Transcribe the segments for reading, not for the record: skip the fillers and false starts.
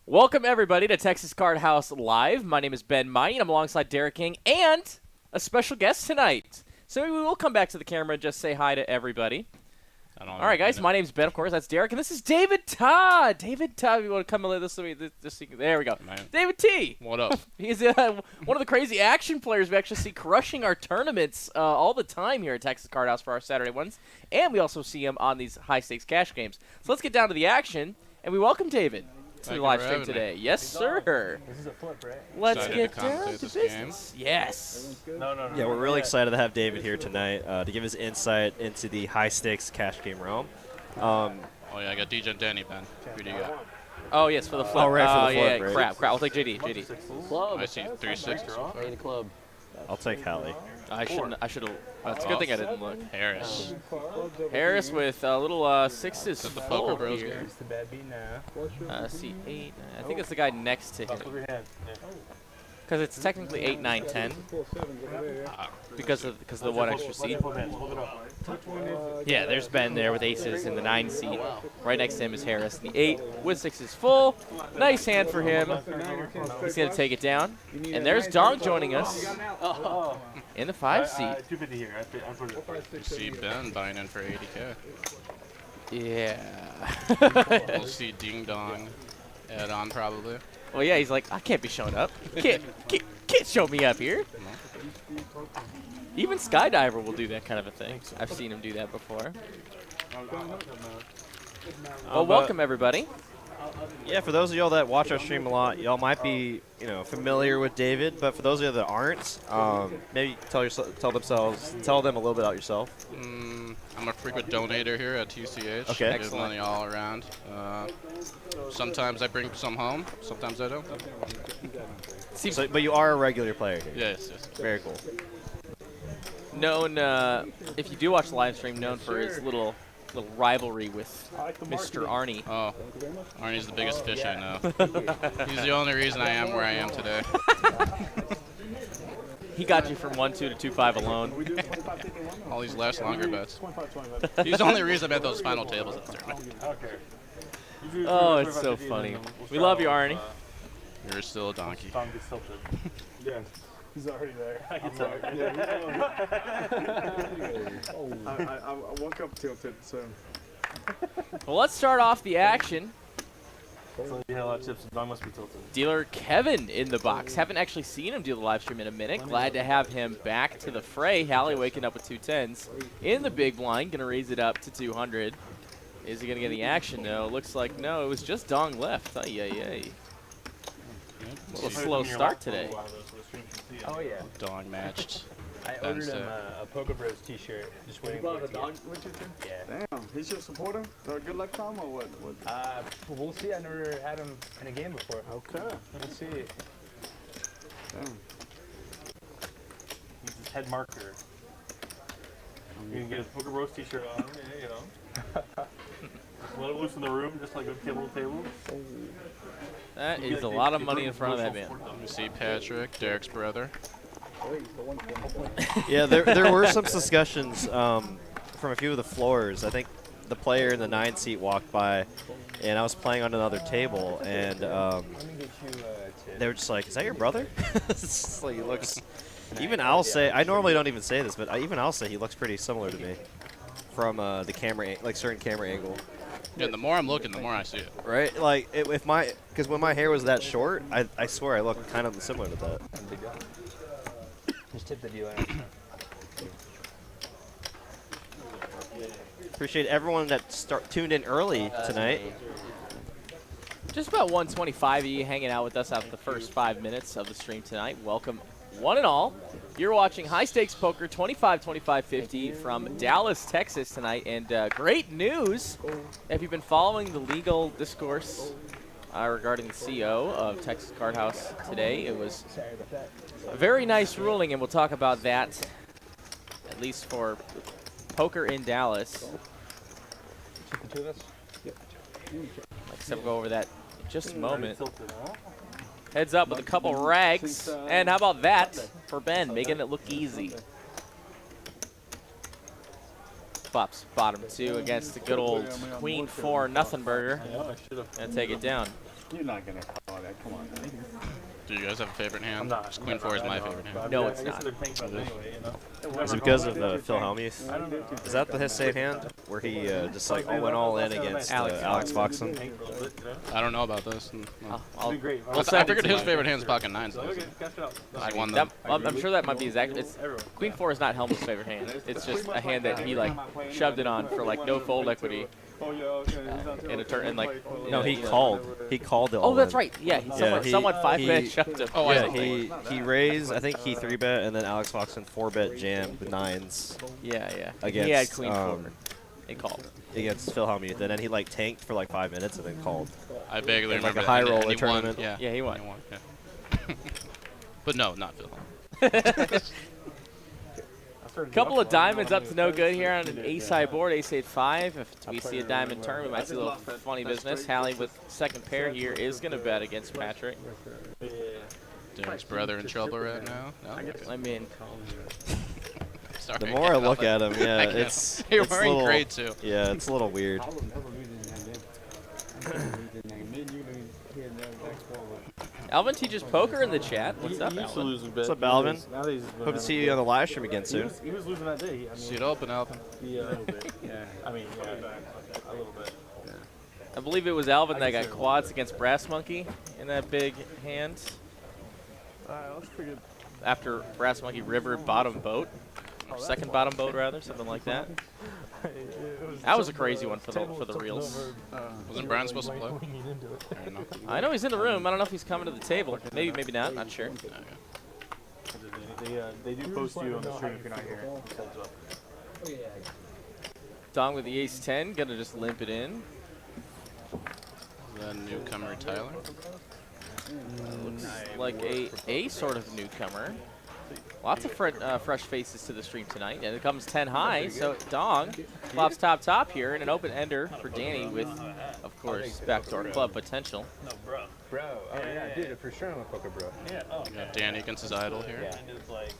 Welcome, everybody, to Texas Card House Live. My name is Ben Meine. I'm alongside Derek King and a special guest tonight. So we will come back to the camera and just say hi to everybody. All right, guys, my name's Ben, of course. That's Derek, and this is David Todd. David Todd, you want to come and let this there we go. Man. David T. What up? He's one of the crazy action players we actually see crushing our tournaments all the time here at Texas Card House for our Saturday ones, and we also see him on these high-stakes cash games. So let's get down to the action, and we welcome David to the live stream today. Yes, sir. This is a flip, right? Let's Excited get to down commentate to this business. Yes. No. Yeah, we're really excited to have David here tonight to give his insight into the high-stakes cash game realm. Oh, yeah, I got DJ and Danny, Ben. Who do you got? Oh, yes, for the flip. Oh, right, for the yeah, flip, right. crap. I'll take JD. Club. I see 3 6s. Hey, the club. I'll take Hally. I shouldn't. I should have. It's a good thing I didn't look. Harris. Harris with a little sixes. Is the Poker Bros here. game? It's the bad beat now. C8. I think it's the guy next to him. Your hand. Because it's technically 8, 9, 10. Because of the one extra seat. Yeah, there's Ben there with aces in the 9 seat. Right next to him is Harris. The 8 with 6s full. Nice hand for him. He's going to take it down. And there's Dong joining us in the 5 seat. You see Ben buying in for 80K. Yeah. We'll see Ding Dong add on probably. Well, yeah, he's like, I can't be showing up. Can't show me up here. Even Skydiver will do that kind of a thing. I've seen him do that before. Well, welcome, everybody. Yeah, for those of y'all that watch our stream a lot, y'all might be, familiar with David. But for those of you that aren't, maybe tell them a little bit about yourself. I'm a frequent donator here at TCH. Okay. I give money all around. Sometimes I bring some home. Sometimes I don't. But you are a regular player here. Yes. Very cool. Known, if you do watch the live stream, known for his little rivalry with Mr. Arnie. Oh, Arnie's the biggest fish I know. He's the only reason I am where I am today. He got you from 1-2 to 2-5 alone. All these last longer bets. He's the only reason I'm at those final tables at the tournament. Oh, it's so funny. We love you, Arnie. You're still a donkey. Yeah. He's already there. I woke up tilted, so. Well, let's start off the action. So you had a lot of chips, and Don must be tilted. Dealer Kevin in the box. Haven't actually seen him do the live stream in a minute. Glad to have him back to the fray. Hally waking up with 2 10s in the big blind. Going to raise it up to 200. Is he going to get the action? No. Looks like no. It was just Dong left. Ay. A little slow start today. Oh, yeah. Dong matched. I ordered him a Poker Bros t-shirt. Just waiting for it to get. Yeah. Damn, he's your supporter? So good luck, Tom, or what? We'll see. I never had him in a game before. Okay. Let's see. Damn. He's his head marker. You can get his Poker Bros t-shirt on, Let him loose in the room, just like a table to table. That is a lot of money in front of that man. You see Patrick, Derek's brother. Yeah, there were some discussions from a few of the floors. I think the player in the 9 seat walked by, and I was playing on another table, and they were just like, "Is that your brother?" It's just like he looks. Even I'll say, I normally don't even say this, but even I'll say he looks pretty similar to me from the camera, like certain camera angle. Yeah, the more I'm looking, the more I see it. Right? Like, because when my hair was that short, I swear I look kind of similar to that. Just tip the dealer. Appreciate everyone that tuned in early tonight. Just about 125 of you hanging out with us after the first 5 minutes of the stream tonight. Welcome, one and all. You're watching High Stakes Poker 25-25-50 from Dallas, Texas tonight. And great news, if you've been following the legal discourse regarding the CO of Texas Card House today, it was a very nice ruling, and we'll talk about that, at least for poker in Dallas. Like I said, we'll go over that in just a moment. Heads up with a couple rags. And how about that for Ben, making it look easy. Flops bottom 2 against the good old Queen 4 nothing burger. And take it down. You're not gonna call that. Come on. Do you guys have a favorite hand? I'm not. 'Cause Queen 4 is my favorite hand. No, it's I guess not. they're thinking about it anyway, you know? Is it because of Phil Hellmuth? I don't know. Is that his same hand where he just like went all in against Alex Foxen? I don't know about this. I'll Great. I figured his favorite hand's pocket 9s. Okay, catch it up. I won that, them. I'm sure that might be exactly. Queen 4 is not Helmut's favorite hand. It's just a hand that he like shoved it on for like no fold equity Oh, yeah, okay. in a turn and like. No, he called it. Oh, all that's in. right. Yeah, he- someone 5-bet he- shoved him. Oh, Yeah, I he raised. I think he 3-bet, and then Alex Foxen 4-bet jammed with 9s Yeah. He against had Queen 4. It called. against Phil Hellmuth, and then he like tanked for like 5 minutes and then called. I vaguely In, like, remember a high that. And roller he won. tournament. Yeah, Yeah, he won. Yeah. But no, not Phil. Couple of diamonds up to no good here on an ace-high board, ace-8 5. If we see a diamond turn, we might see a little funny business. Hally with second pair here is going to bet against Patrick. Derek's brother in trouble right now. No? Okay. I mean, Sorry. The more I look at him, I yeah, know. it's You're it's wearing little, gray too. Yeah, it's a little weird. Alvin teaches poker in the chat. What's up, He used to Alvin? lose a bit. What's up, Alvin? Now that he's Hope to see you on the live stream again soon. He was losing that day. I See mean, it open, Alvin. a little bit. Yeah. I mean, yeah, a little bit. I believe it was Alvin that got quads against Brass Monkey in that big hand. Let's figure. After Brass Monkey River bottom boat. Or second bottom boat, rather, something like that. That was a crazy one for the reels. Wasn't Brian supposed to play? I don't know. I know he's in the room. I don't know if he's coming to the table. Maybe, maybe not. Not sure. They do post you on the stream if you're not here. Heads up. Dong with the ace-10, gonna just limp it in. The newcomer Tyler. Looks like a sort of newcomer. Lots of fresh faces to the stream tonight, and it comes 10 high, so Dong flops top here, and an open ender for Danny with, of course, backdoor club potential. No, bro. Bro. Oh, yeah, dude, for sure I'm a poker bro. Yeah. Oh, We got Danny against his idol here. yeah. And it's like,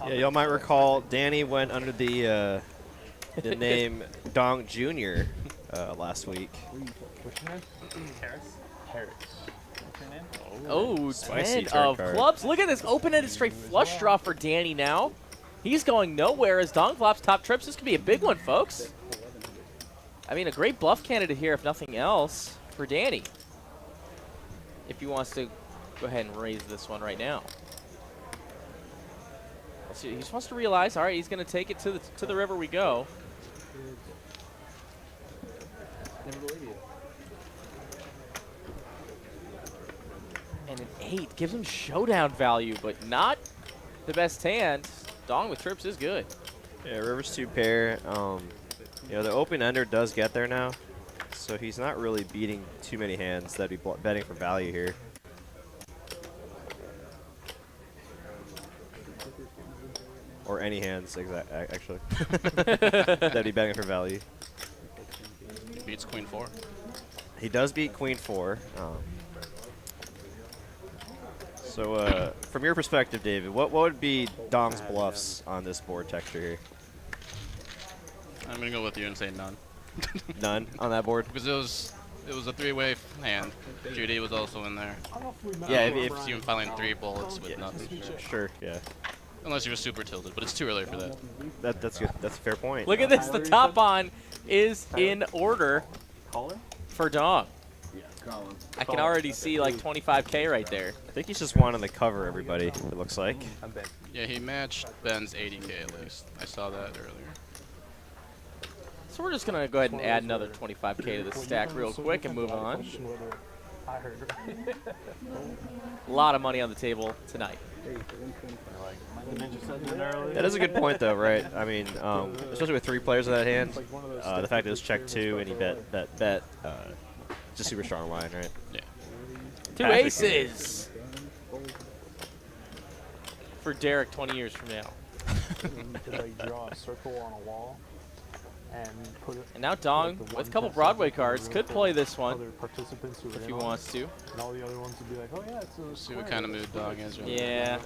Yeah, y'all might recall Danny went under the name Dong Jr. Last week. what's your name? Harris. Harris. What's your name? Oh, Spicy 10 turn of card. clubs. Look at this open-ended straight flush draw for Danny now. He's going nowhere as Dong flops top trips. This could be a big one, folks. I mean, a great bluff candidate here, if nothing else, for Danny. If he wants to go ahead and raise this one right now. Let's see, he just wants to realize, all right, he's going to take it to the river we go. Never believe you. And an 8 gives him showdown value, but not the best hand. Dong with trips is good. Yeah, River's 2-pair. You know, the open ender does get there now, so he's not really beating too many hands that'd be betting for value here. Or any hands, actually. That'd be betting for value. Beats Queen 4. He does beat Queen 4. So, from your perspective, David, what would be Dong's bluffs on this board texture here? I'm gonna go with you and say none. None on that board? Because it was a three-way hand. Judy was also in there. Yeah, If you filing 3 bullets with nuts. Sure, yeah. Unless you were super tilted, but it's too early for that. That's good. That's a fair point. Look at this. The top on is in order Colin? for Dong. Yeah, Colin. I can already see like 25K right there. I think he's just wanting to cover everybody, it looks like. I'm Ben. Yeah, he matched Ben's 80K at least. I saw that earlier. So we're just going to go ahead and add another 25K to the stack real quick and move on. I heard. A lot of money on the table tonight. That is a good point, though, right? I mean, especially with 3 players in that hand, the fact that it was check 2 and he bet, just super strong line, right? Yeah. 2 aces for Derek 20 years from now. To like draw a circle on a wall and put it. And now Dong, with a couple Broadway cards, could play this one Other participants who are if in he on it, wants to. and all the other ones would be like, oh yeah, it's a See what kind of mood Dong is. Really. Yeah.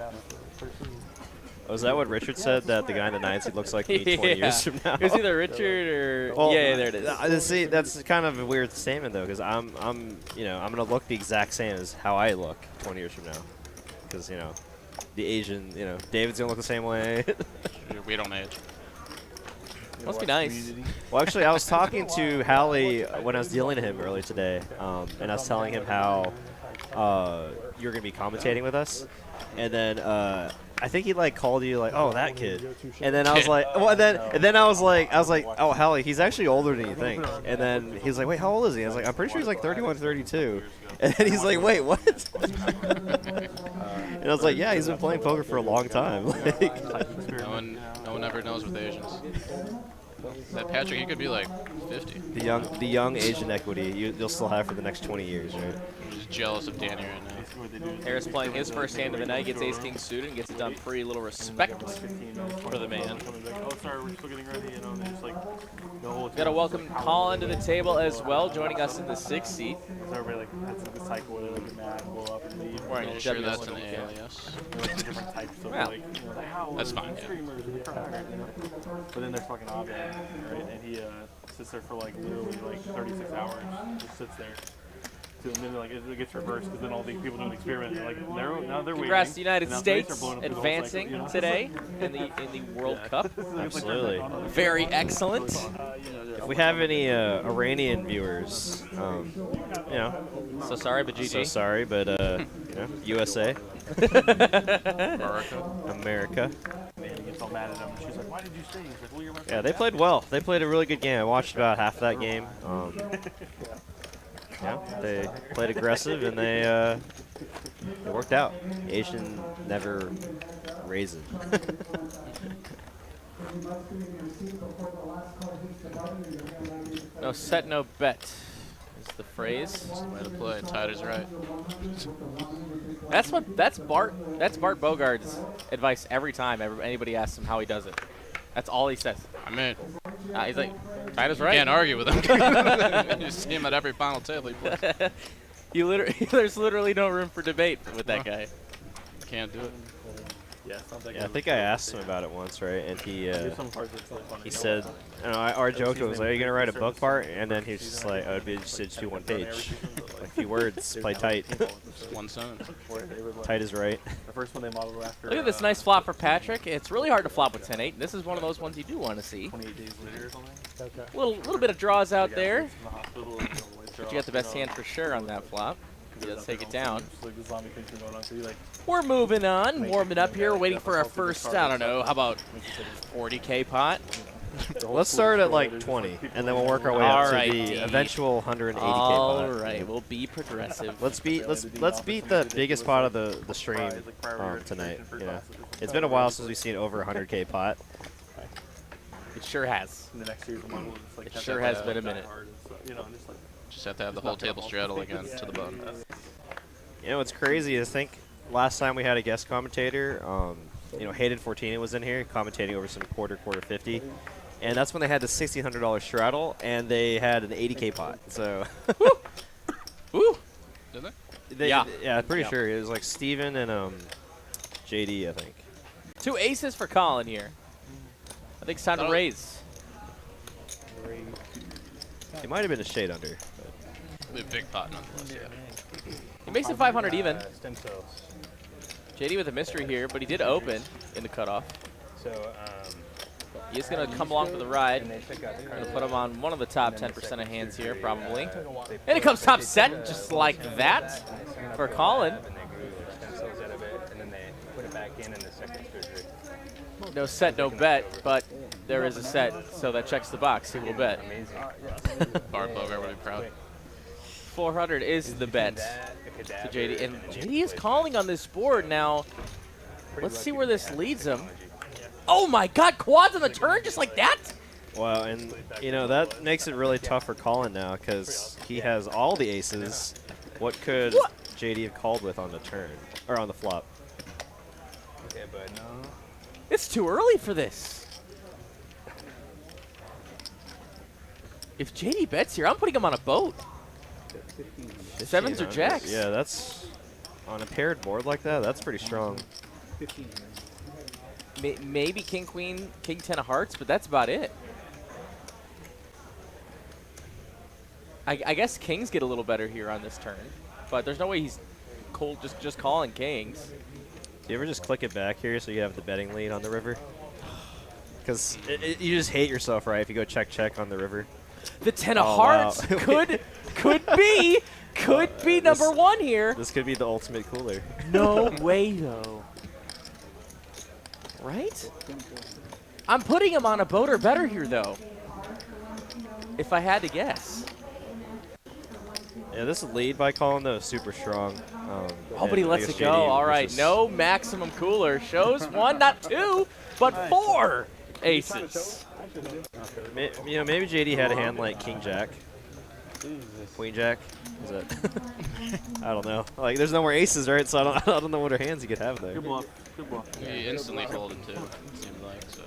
Was that what Richard said? That the guy in the 9 seat looks like me 20 years from now? It was either Richard or Well, yeah, there it is. See, that's kind of a weird statement though, because I'm gonna look the exact same as how I look 20 years from now, because the Asian, David's gonna look the same way. We don't age. Must be nice. Well, actually, I was talking to Hally when I was dealing to him earlier today, and I was telling him how you're gonna be commentating with us, and then I think he called you oh, that kid, and then I was like, well, and then I was like, oh, Hally, he's actually older than you think, and then he's like, wait, how old is he? I was like, I'm pretty sure he's 31, 32, and then he's like, wait, what? And I was like, yeah, he's been playing poker for a long time. No one ever knows with Asians. That Patrick, he could be 50. The young Asian equity you'll still have for the next 20 years, right? I'm just jealous of Danny right now. Harris playing his first hand of the night, gets ace-king suited, and gets it done free. Little respect for the man. Oh, sorry, we're still getting ready. You know, and they're just the whole Got to welcome Colin to the table as well, joining us in the 6th seat. everybody that's the cycle where they get mad, blow up, and leave. Wearing Are you a sure W. that's an alias? There's different types of Yeah. how That's fine, yeah. streamers and But then there's fucking Abe, right? And he sits there for literally 36 hours. Just sits there. So, and then it gets reversed because then all these people doing the experiment, now they're Congrats to waiting. the United and now States they're blowing up through the whole advancing cycle, today in the World Cup. Absolutely. Very excellent. If we have any Iranian viewers, So sorry, but GG. so sorry, but USA, America. Man, he gets all mad at him. And she's like, "Why did you stay?" He's like, "Well, you're my Yeah, they played well. They played a really good game. I watched about half of that game. They played aggressive and they worked out. Asian never raisin. No set, no bet is the phrase. Way to play. Tide is right. That's Bart Bogart's advice every time anybody asks him how he does it. That's all he says. I mean, He's like, Tide is right. can't argue with him. You see him at every final table he plays. There's literally no room for debate with that guy. Can't do it. Yeah, sounds like Yeah, I think I asked him about it once, right? And he some parts that's really funny. he said, our joke was, are you gonna write a book part? And then he was just like, I'd be just do one page, a few words, play tight. Just one sentence. Tight is right. The first one they modeled after. Look at this nice flop for Patrick. It's really hard to flop with 10-8. This is one of those ones you do want to see. 28 days later or something. Little bit of draws out there. In the hospital, But you got the best hand for sure on that flop. Let's take it down. The zombie things are going on, so you We're moving on, warming up here, waiting for our first, I don't know, how about 40K pot? Let's start at 20, and then we'll work our way up to Alright, the Dave. eventual 180K All pot. right, we'll be progressive. Let's beat the biggest pot of the stream tonight. It's been a while since we've seen over 100K pot. It sure has. in the next year's model. It sure has been a minute. Just have to have the whole table straddle again to the bottom. What's crazy is I think last time we had a guest commentator, Hayden Fortina was in here commentating over some quarter 50, and that's when they had the $1,600 straddle and they had an 80K pot. So, Woo! Did they? Yeah. I'm pretty sure it was like Steven and JD, I think. 2 aces for Colin here. I think it's time to raise. It might have been a shade under. A big pot nonetheless, yeah. He makes it 500 even. Stem cells. JD with a mystery here, but he did open in the cutoff. So, He's going to come along for the ride. and they took out the Going to put him on one of the top 10% of hands here, probably. And it comes top set, just like that, for Colin. And they grew stem cells out of it, and then they put it back in the second surgery. No set, no bet, but there is a set, so that checks the box. He will bet. Amazing. Bart Bogart would be proud. 400 is the bet to JD. And JD is calling on this board now. Let's see where this leads him. Oh my god, quads on the turn just like that? Wow, and that makes it really tough for Colin now because he has all the aces. What could JD have called with on the turn or on the flop? Okay, but no. It's too early for this. If JD bets here, I'm putting him on a boat. Sevens or jacks? Yeah, that's on a paired board like that. That's pretty strong. maybe king, queen, king 10 of hearts, but that's about it. I guess kings get a little better here on this turn, but there's no way he's cold just calling kings. Do you ever just click it back here so you have the betting lead on the river? Because you just hate yourself, right, if you go check on the river. The 10 of hearts wow. could be number one here. This could be the ultimate cooler. No way, though. Right? I'm putting him on a boat or better here, though. If I had to guess. Yeah, this lead by Colin, though, is super strong. Oh, but he lets it go. All right, no maximum cooler. Shows one, not two, but four aces. You know, maybe JD had a hand like King Jack. Queen Jack? Is that? I don't know. Like, there's no more aces, right? So I don't know what her hands he could have there. Good bluff. Good bluff. He instantly folded too, it seemed like, so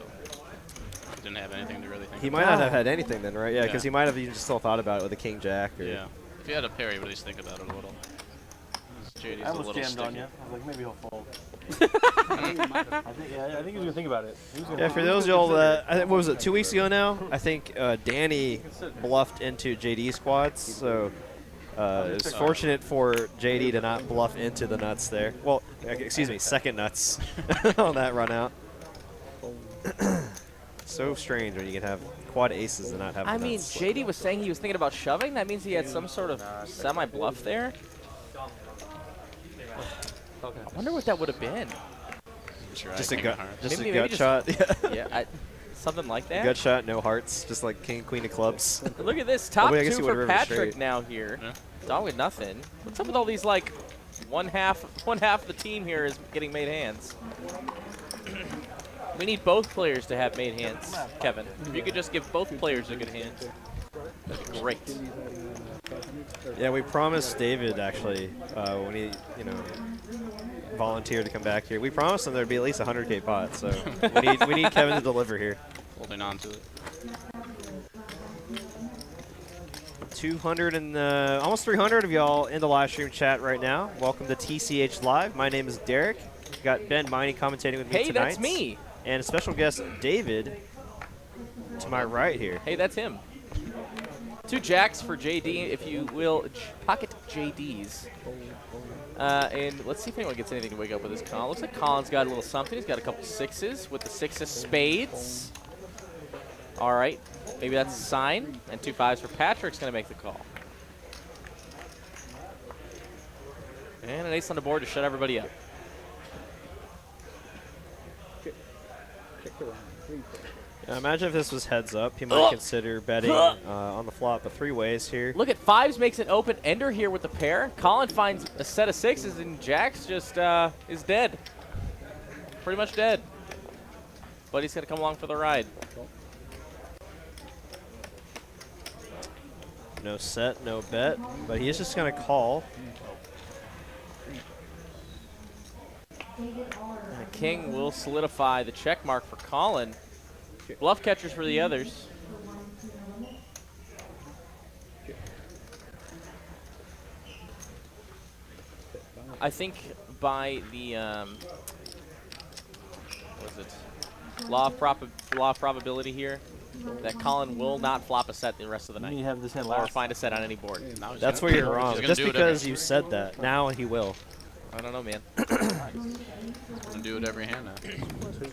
he didn't have anything to really think He about. might not have had anything then, right? Yeah, because Yeah. he might have even still thought about it with a King Jack. Or Yeah. If he had a pair, he would at least think about it a little. JD's I a almost little jammed on sticky. you. I was like, maybe he'll fold. I think he was gonna think about it. He was gonna Yeah, for those y'all, what was it, 2 weeks ago now? I think Danny bluffed into JD squads, so it was fortunate for JD to not bluff into the nuts there. Well, excuse me, second nuts on that run out. So strange when you can have quad aces and not have the I mean, nuts. JD was saying he was thinking about shoving. That means he had some sort of semi-bluff there. I wonder what that would have been. Just a gut, just Maybe a gut shot. Yeah, something like that. Gut shot, no hearts, just like king, queen of clubs. Look at this, top I guess two he would've for river Patrick straight. now here. Yeah. Dog with nothing. What's up with all these, like, one half of the team here is getting made hands. We need both players to have made hands, Kevin. If you could just give both players a good hand, that'd be great. Yeah, we promised David actually when he, volunteered to come back here. We promised him there'd be at least a 100K pot, so we need Kevin to deliver here. Holding on to it. 200 and almost 300 of y'all in the live stream chat right now. Welcome to TCH Live. My name is Derek. Got Ben Meine commentating with me Hey, tonight. that's me. And a special guest, David, to my right here. Hey, that's him. 2 jacks for JD, if you will. Pocket JDs. And let's see if anyone gets anything to wake up with this Colin. Looks like Colin's got a little something. He's got a couple sixes with the 6 of spades. All right. Maybe that's a sign. And 2 5s for Patrick's going to make the call. And an ace on the board to shut everybody up. Yeah, imagine if this was heads up. He might consider betting on the flop, but 3 ways here. Look at 5s makes an open ender here with the pair. Colin finds a set of 6s, and Jack's just is dead. Pretty much dead. But he's going to come along for the ride. No set, no bet, but he's just going to call. And the king will solidify the check mark for Colin. Bluff catchers for the others. I think by the what is it? Law of probability here, that Colin will not flop a set the rest of the night. You have this hand Or last. find a set on any board. Now he's That's gonna- where you're wrong. he's gonna Just do it because every- you said that, now he will. I don't know, man. gonna do it every hand now.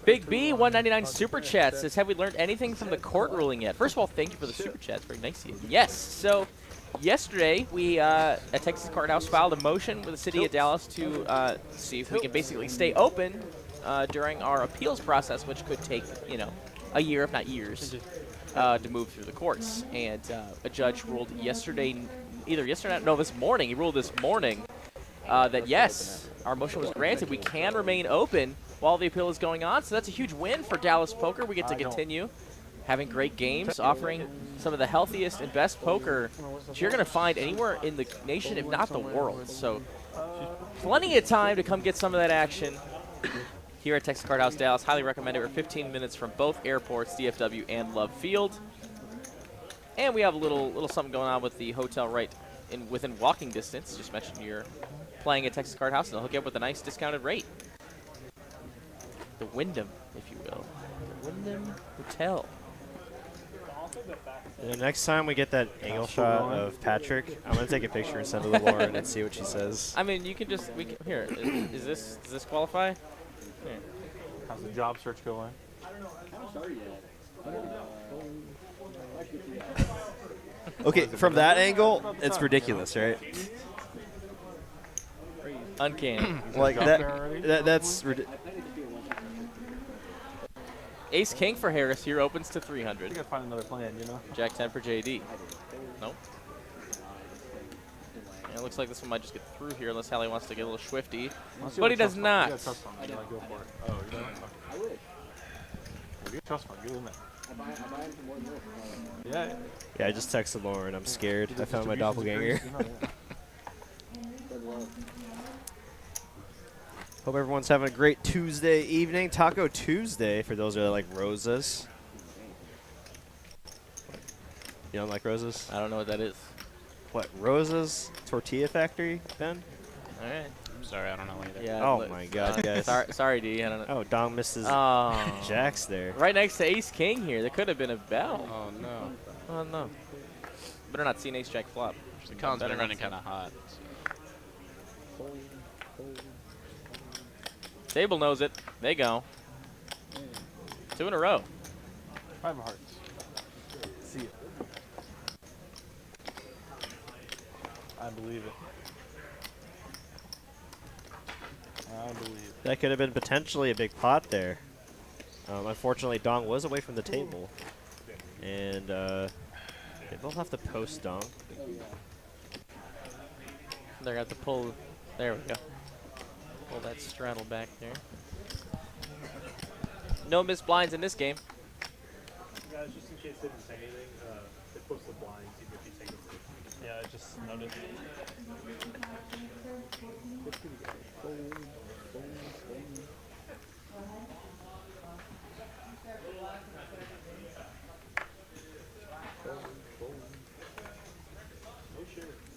Big B, 199 super chat says, have we learned anything from the court ruling yet? First of all, thank you for the super chat. It's very nice of you. Yes. So yesterday, we at Texas Courthouse filed a motion with the city of Dallas to see if we can basically stay open during our appeals process, which could take, a year, if not years, to move through the courts. And a judge ruled this morning, he ruled this morning that yes, our motion was granted. We can remain open while the appeal is going on. So that's a huge win for Dallas Poker. We get to continue having great games, offering some of the healthiest and best poker that you're going to find anywhere in the nation, if not the world. So plenty of time to come get some of that action here at Texas Card House Dallas. Highly recommend it. We're 15 minutes from both airports, DFW and Love Field. And we have a little something going on with the hotel right within walking distance. Just mentioned you're playing at Texas Card House, and they'll hook you up with a nice discounted rate. The Wyndham if you will. The Wyndham Hotel. The next time we get that angle shot of Patrick, I'm gonna take a picture and send it to Lauren and see what she says. I mean, you can just here. Does this qualify? Here. How's the job search going? Okay, from that angle, it's ridiculous, right? Uncanny. Like that's Ace King for Harris here opens to I 300. gotta find another plan, you know? Jack 10 for JD. Nope. Yeah, it looks like this one might just get through here unless Hally wants to get a little swifty. But he does not. You got trust fund. Like, go for it. Oh, you don't? You got trust fund. Get in there. Yeah. Yeah, I just texted Lauren. I'm scared. I found my doppelganger. Hope everyone's having a great Tuesday evening. Taco Tuesday for those that like roses. You don't like roses? I don't know what that is. What, Roses Tortilla Factory, Ben? All right. I'm sorry, I don't know either. Yeah. Oh my God, guys. Sorry, D. I don't know. Oh, Dong misses Oh. Jacks there. Right next to Ace King here. There could have been a bell. Oh no. Oh no. Better not see an Ace Jack flop. The Colin's Better been not running see. kind of hot. Table knows it. They go. 2 in a row. 5 of hearts. See it. I believe it. I believe it. That could have been potentially a big pot there. Unfortunately, Dong was away from the table. And they both have to post Dong. They're going to have to pull. There we go. Pull that straddle back there. No missed blinds in this game. Guys, just in case they didn't say anything, they posted blinds even if you take it. Yeah, I just noticed.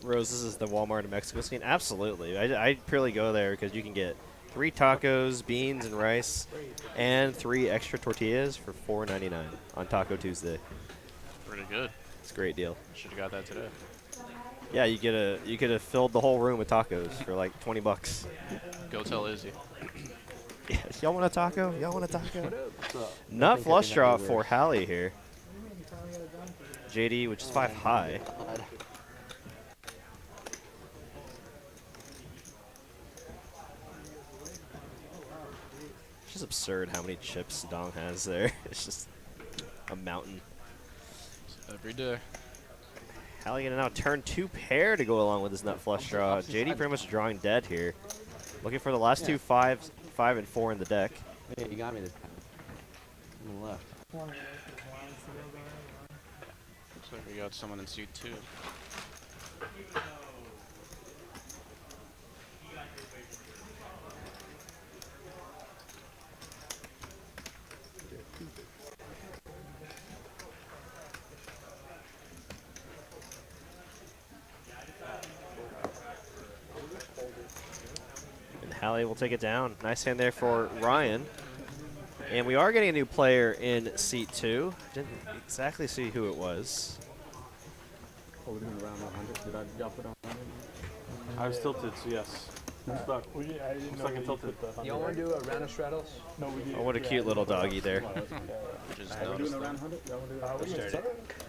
Roses is the Walmart in Mexico scene? Absolutely. I purely go there because you can get 3 tacos, beans, and rice, and 3 extra tortillas for $4.99 on Taco Tuesday. Pretty good. It's a great deal. Should have got that today. Yeah, you could have filled the whole room with tacos for like 20 bucks. Go tell Izzy. Yeah, y'all want a taco? Y'all want a taco? Nut flush draw for Hally here. JD, which is 5 high. It's just absurd how many chips Dong has there. It's just a mountain. Every day. Hally gonna now turn 2 pair to go along with his nut flush draw. JD pretty much drawing dead here. Looking for the last 2 5s, 5 and 4 in the deck. Yeah, you got me this time. On the left. Looks like we got someone in suit 2. And Hally will take it down. Nice hand there for Ryan. And we are getting a new player in seat 2. Didn't exactly see who it was. Oh, we're doing around 100. Did I drop it on 100? I was tilted, so yes. I'm stuck. I didn't know Stuck and tilted. Y'all want to do a round of straddles? No, we did. Oh, what a cute little doggy there. Just We're doing noticed around that. 100? Y'all want to do We that?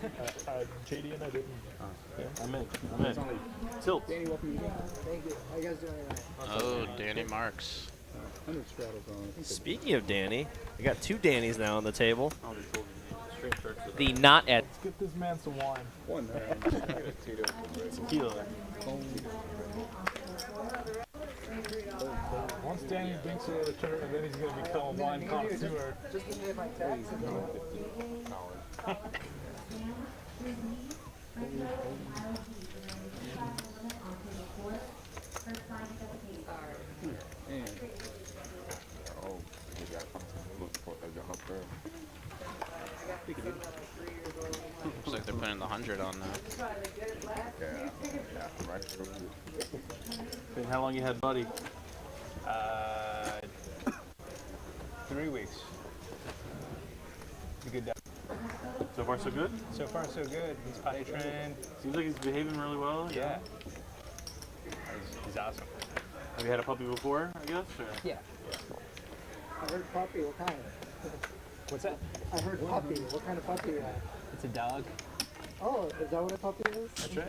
can start. JD and I didn't. I'm in. I'm in. Tilt. Danny, welcome again. Thank you. How you guys doing tonight? Oh, Danny Marks. 100 straddles on. Speaking of Danny, we got 2 Dannys now on the table. I already told you. Straight church. The not at. Let's get this man some wine. One. Tequila. Once Danny drinks a little turn, then he's going to become a wine connoisseur. Just to get my taxes. Looks like they're putting the 100 on now. And how long you had Buddy? 3 weeks. Be good day. So far, so good? So far, so good. He's potty trained. Seems like he's behaving really well. Yeah. He's awesome. Have you had a puppy before, I guess? Or? Yeah. I heard puppy. What kind? What's that? I heard puppy. What kind of puppy? It's a dog. Oh, is that what a puppy is? That's right.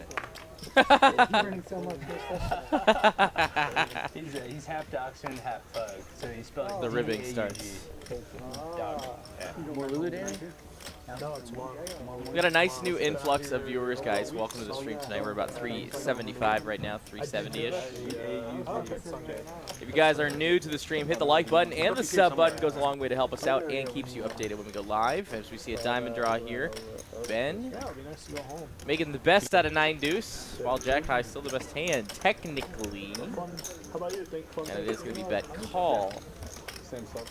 I'm learning so much new stuff. He's half dachshund, half pug. So he spelled The ribbing D-A-U-G. starts. Dog. Yeah. More Lulu Danny? We got a nice new influx of viewers, guys. Welcome to the stream tonight. We're about 375 right now, 370-ish. If you guys are new to the stream, hit the like button and the sub button. Goes a long way to help us out and keeps you updated when we go live. As we see a diamond draw here, Ben Yeah, it'd be nice to go home. making the best out of 9 deuce, while Jack High still the best hand technically, How about you? Think fun. and it is going to be bet call. Same stuff.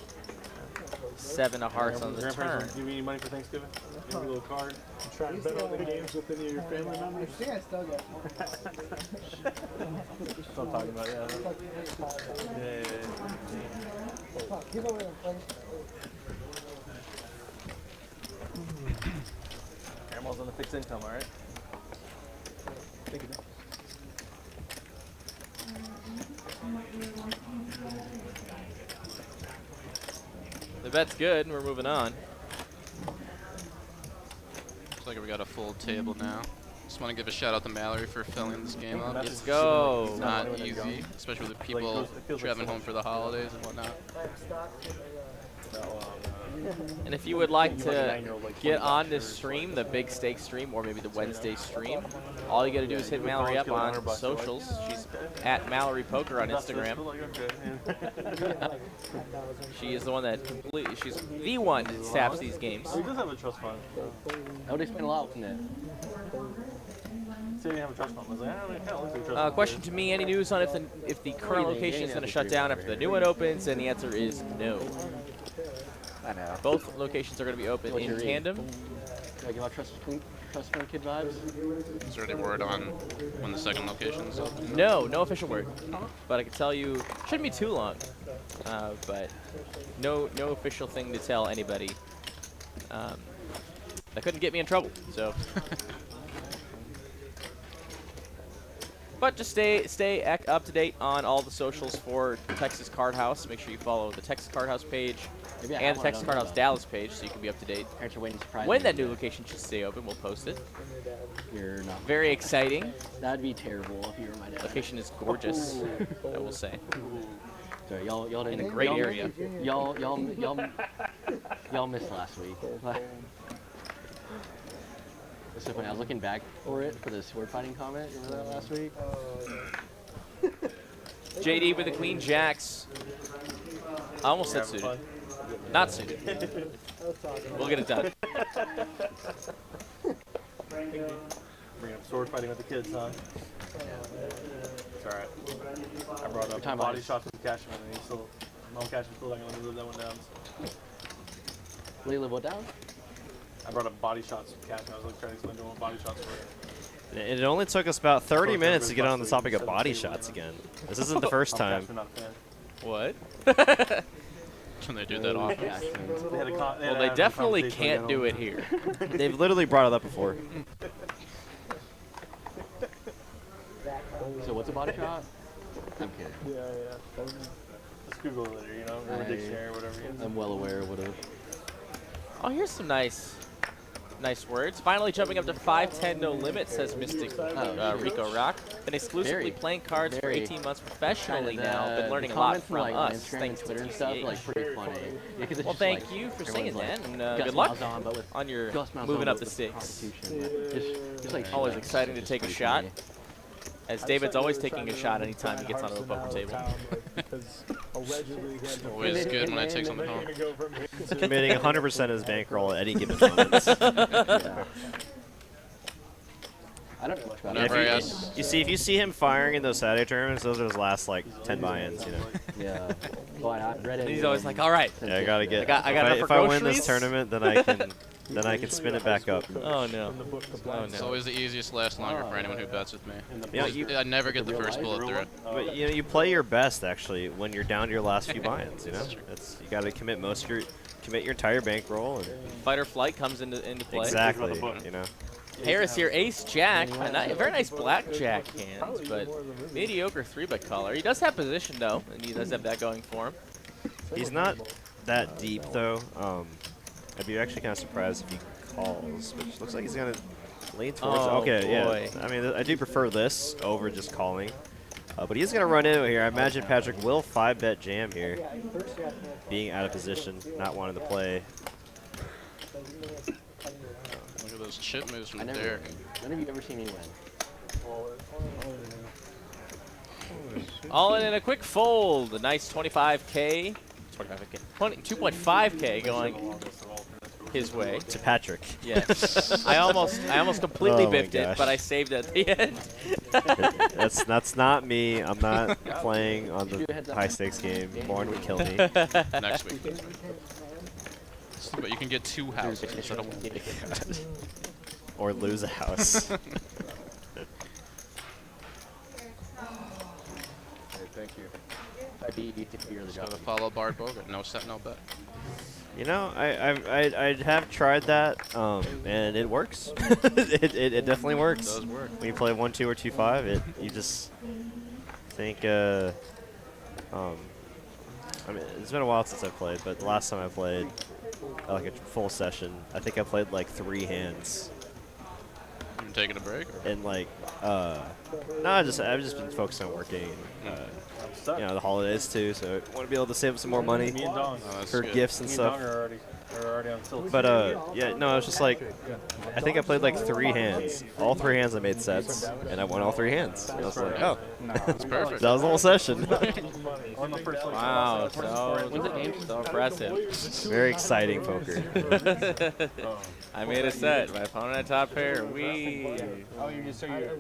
7 of hearts on the Grandparents turn. give you any money for Thanksgiving? Give you a little card. You try to bet on the games with any of your family members? I think I still get one. That's what I'm talking about, yeah. Give away the place. Grandma's on the fixed income, all right? The bet's good, and we're moving on. Looks like we got a full table now. Just want to give a shout out to Mallory for filling this game up. Let's go. It's not easy, especially with people traveling home for the holidays and whatnot. And if you would like to get on this stream, the big stake stream, or maybe the Wednesday stream, all you got to do is hit Mallory up on socials. She's at Mallory Poker on Instagram. She is the one that completely, she's the one that taps these games. He does have a trust fund. That would explain a lot from that. He said he didn't have a trust fund. I was like, I don't know, trust fund. Question to me, any news on if the current location is going to shut down after the new one opens? And the answer is no. I know. Both locations are going to be open What's in your read? tandem. Like, you want trust fund kid vibes? Is there any word on when the second location's open? No official word. But I can tell you, shouldn't be too long. But no official thing to tell anybody. That couldn't get me in trouble. So, but just stay up to date on all the socials for Texas Card House. Make sure you follow the Texas Card House page Maybe I and have the one, Texas I Card don't House know. Dallas page, so you can be up to date. Parents are waiting to surprise When me that new with location should stay open, we'll post it. You're not. Very exciting. That'd be terrible if you were my dad. Location is gorgeous, I will say. Sorry, y'all didn't. In a great y'all- area. Y'all missed last week. It's so funny. I was looking back for the sword fighting comment. Remember that last week? JD with the Queen Jacks. I almost said suited. Not suited. We'll get it done. Bring up sword fighting with the kids, huh? It's alright. I brought up talking body about- shots with Cashman, and he's still, Mom Cashman's still not gonna let me live that one down. So. Will you live what down? I brought up body shots with Cashman. I was like trying to explain to him what body shots were. It only took us about 30 minutes to get on the topic of body shots again. This isn't the first time. Cashman, not a fan. What? Can they do that often? Yeah. They had a Well, they definitely can't do it here. They've literally brought it up before. So what's a body shot? I'm kidding. Yeah. Just Google it later, you know, Urban Dictionary or whatever. I'm well aware of what a. Oh, here's some nice words. Finally jumping up to 510 no limit, says Mystic Rico Rock. Been exclusively Very, playing cards for very 18 months professionally The- now. Been the learning a lot comments from like us. on Instagram and Thanks to Twitter and stuff are like TCH. pretty funny. Yeah, 'cause it's Well, just thank like, you for everyone's singing like, that, and Gus good luck Miles on, but with on your Gus Miles moving on, up the but with stakes. Constitution. Just like Always shit exciting like to that, take a just shot. pretty funny. As David's always taking a shot anytime he gets onto a poker table. Always good when I take something home. Committing 100% of his bankroll at any given moment. Yeah. I don't know much about Yeah, Whenever I it. ask, You see, if you see him firing in those Saturday tournaments, those are his last like 10 buy-ins. You know. Yeah. Well, I read it. And he's always like, all right. Yeah, I gotta get. I got enough if for I win groceries? this tournament, then I can spin it back up. Oh, no. Oh, it's no. always the easiest last longer for anyone who bets with me. Yeah, I never get the first bullet through it. But you know, you play your best actually when you're down to your last few buy-ins. You know, you got to commit most of commit your entire bankroll. And Fight or flight comes into play. exactly, you know. Harris here, ace jack, a very nice blackjack hand, but mediocre 3-bet caller. He does have position though, and he does have that going for him. He's not that deep though. I'd be actually kind of surprised if he calls, which looks like he's gonna lean towards. Oh, okay, boy. yeah. I mean, I do prefer this over just calling, but he's gonna run into it here. I imagine Patrick will 5-bet jam here, being out of position, not wanting to play. Look at those chip moves from Derek. When have you ever seen me win? All in a quick fold. A nice 25K. 2.5K going his way. To Patrick. Yes. I almost completely Oh my biffed it, gosh. but I saved it at the end. That's not me. I'm not playing on the high stakes game. Born would kill me. Next week. But you can get 2 houses instead of 1. Or lose a house. Thank you. I'd be you're the So job. to follow Bard Bogart, no set, no bet. You know, I have tried that, and it works. it definitely works. It does work. When you play 1-2 or 2-5, you just think. I mean, it's been a while since I played, but the last time I played, like a full session, I think I played like 3 hands. You taking a break? Or? And like, no, I've just been focused on working. You know, the holidays too, so I want to be able to save some more money Me and Dong. Oh, that's for good. gifts and Me and stuff. Dong are already on tilt. But yeah, no, it's just like I think I played like 3 hands. All 3 hands I made sets, and I won all 3 hands. And I was like, oh, That's perfect. that was the whole session. Wow, so impressive. Very exciting poker. I made a set. My opponent had top pair. Oh, you just so you're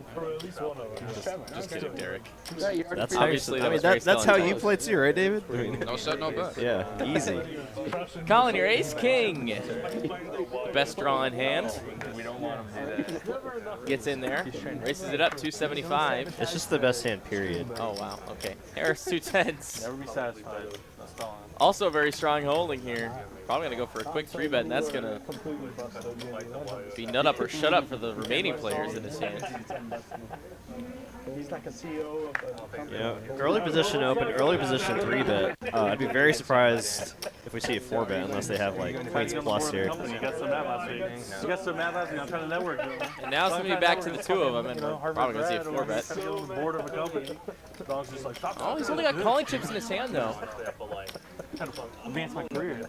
Just kidding, Derek. That's how Obviously, you, that I mean, was very that's how you intelligent. play too, right, David? I mean, No set, no bet. yeah, easy. Colin, your ace king. Best draw in hand. we don't want him to do that. Gets in there. Races it up 275. It's just the best hand, period. Oh, wow. Okay. Harris 210s. Never be satisfied. That's all. Also very strong holding here. Probably going to go for a quick 3-bet, and that's going to be nut up or shut up for the remaining players in this hand. He's like a CEO of a company. Yeah, early position open, early position 3-bet. I'd be very surprised if we see a 4-bet unless they have like queens plus here. You got some math last week. You got some math last week. I'm trying to network. And now it's going to be back to the 2 of them, and we're probably going to see a 4-bet. On the board of a company. Dog's just like, stop. Oh, he's only got calling chips in his hand, though. Advance my career.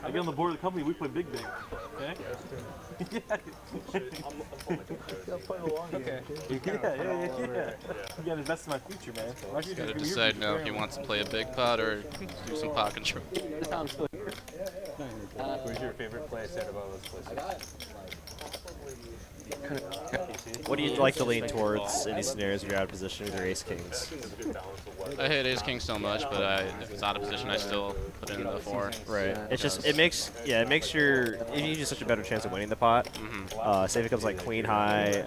I get on the board of the company, we play big. Okay? Okay. Yeah. You gotta invest in my future, man. He's got to decide now if he wants to play a big pot or do some pot control. I'm still here. Who's your favorite play set of all those places? What do you like to lean towards in these scenarios where you're out of position with your ace kings? I hate ace king so much, but if it's out of position, I still put in the 4. Right. It's just it makes your it gives you such a better chance of winning the pot. Say if it comes like queen high,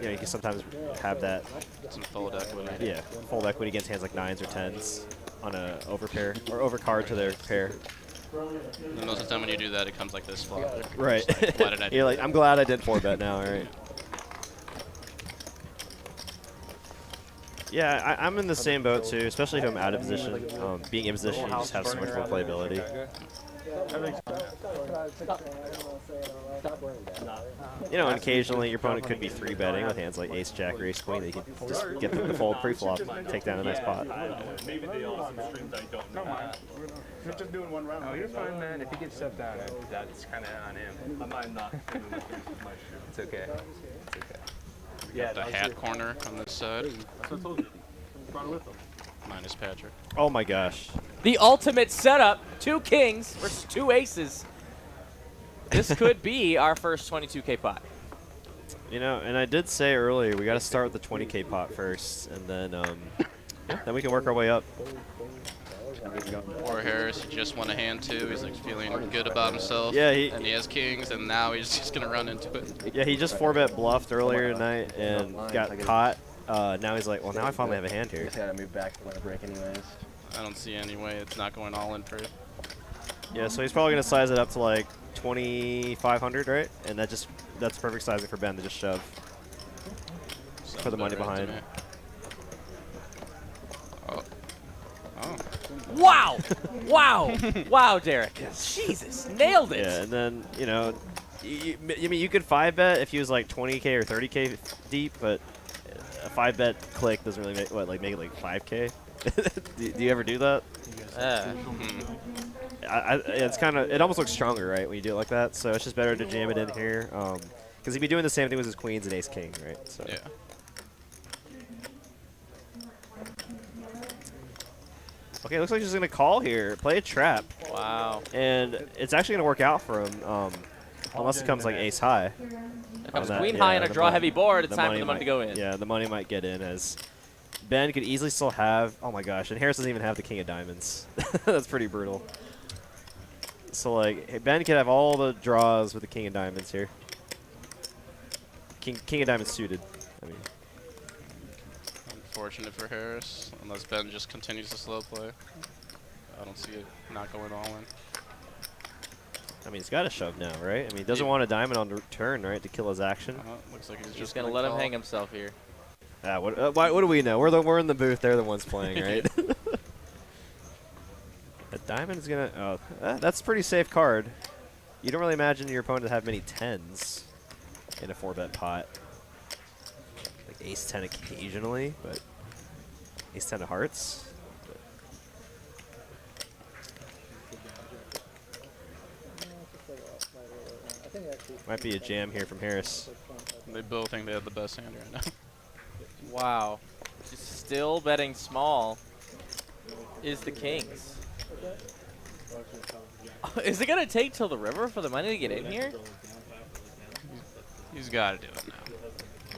you know, you can sometimes have that Some fold equity. yeah fold equity against hands like 9s or 10s on a overpair or overcard to their pair. And most of the time when you do that, it comes like this flop. Right. Like, why did I do You're like, I'm glad I did 4-bet now. All right. Yeah, I'm in the same boat too, especially if I'm out of position. Being in position, you just have so much more playability. You know, and occasionally your opponent could be 3-betting with hands like ace, jack, or ace, queen. They can just get them to fold pre-flop, take down a nice pot. Maybe they all some streams I don't know. We're just doing one round. Oh, you're fine, man. If he gets shut down, that's kind of on him. I'm not. It's okay. It's okay. Yeah, the hat corner on this side. That's what I told you. Brought it with them. Minus Patrick. Oh my gosh. The ultimate setup. 2 kings versus 2 aces. This could be our first 22K pot. You know, and I did say earlier, we got to start with the 20K pot first, and then we can work our way up. Or Harris, he just won a hand too. He's like feeling good about himself. Yeah, and he has kings, and now he's just gonna run into it. Yeah, he just 4-bet bluffed earlier tonight and got caught. Now he's like, well, now I finally have a hand here. I gotta move back to my break anyways. I don't see any way it's not going all in for it. Yeah, so he's probably going to size it up to like 2,500, right? And that's perfect sizing for Ben to just shove. For the money behind. Oh. Oh. Wow! Wow! Wow, Derek. Jesus, nailed it. Yeah, and then, you know, I mean, you could 5-bet if he was like 20K or 30K deep, but a 5-bet click doesn't really make, make it like 5K? do you ever do that? It's kind of, it almost looks stronger, right, when you do it like that, so it's just better to jam it in here. Because he'd be doing the same thing with his queens and ace-king, right? So. Yeah. Okay, looks like he's going to call here, play a trap. Wow. And it's actually going to work out for him, unless it comes like ace high. If it comes queen high on a draw heavy board, it's time for the money to go in. Yeah, the money might get in as Ben could easily still have, oh my gosh, and Harris doesn't even have the king of diamonds. That's pretty brutal. So like, Ben could have all the draws with the king of diamonds here. King of diamonds suited, I mean. Unfortunate for Harris, unless Ben just continues to slow play. I don't see it not going all in. I mean, he's got to shove now, right? I mean, he doesn't want a diamond on the turn, right, to kill his action. Looks like he's just going to let him hang himself here. What do we know? We're in the booth. They're the ones playing, right? A diamond is going to... Oh, that's a pretty safe card. You don't really imagine your opponent to have many 10s in a 4-bet pot. Like ace-10 occasionally, but ace-10 of hearts. Might be a jam here from Harris. They both think they have the best hand right now. Wow. Just still betting small is the kings. Is it going to take till the river for the money to get in here? He's got to do it now.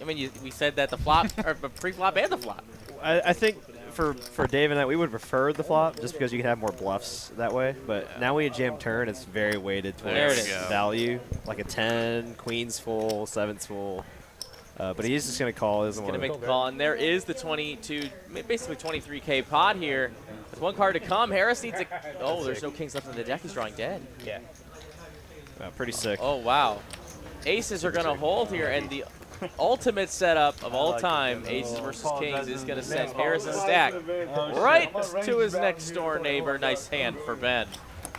I mean, we said that the flop, or pre-flop and the flop. I think for Dave and I, we would prefer the flop just because you can have more bluffs that way. But now when you jam turn, it's very weighted towards value, like a 10, queens full, sevens full. But he's just going to call. He's going to make the call, and there is the 22, basically 23K pot here. With one card to come, Harris needs a... Oh, there's no kings left in the deck. He's drawing dead. Yeah. Pretty sick. Oh, wow. Aces are going to hold here, and the ultimate setup of all time, aces versus kings, is going to send Harris a stack right to his next door neighbor. Nice hand for Ben.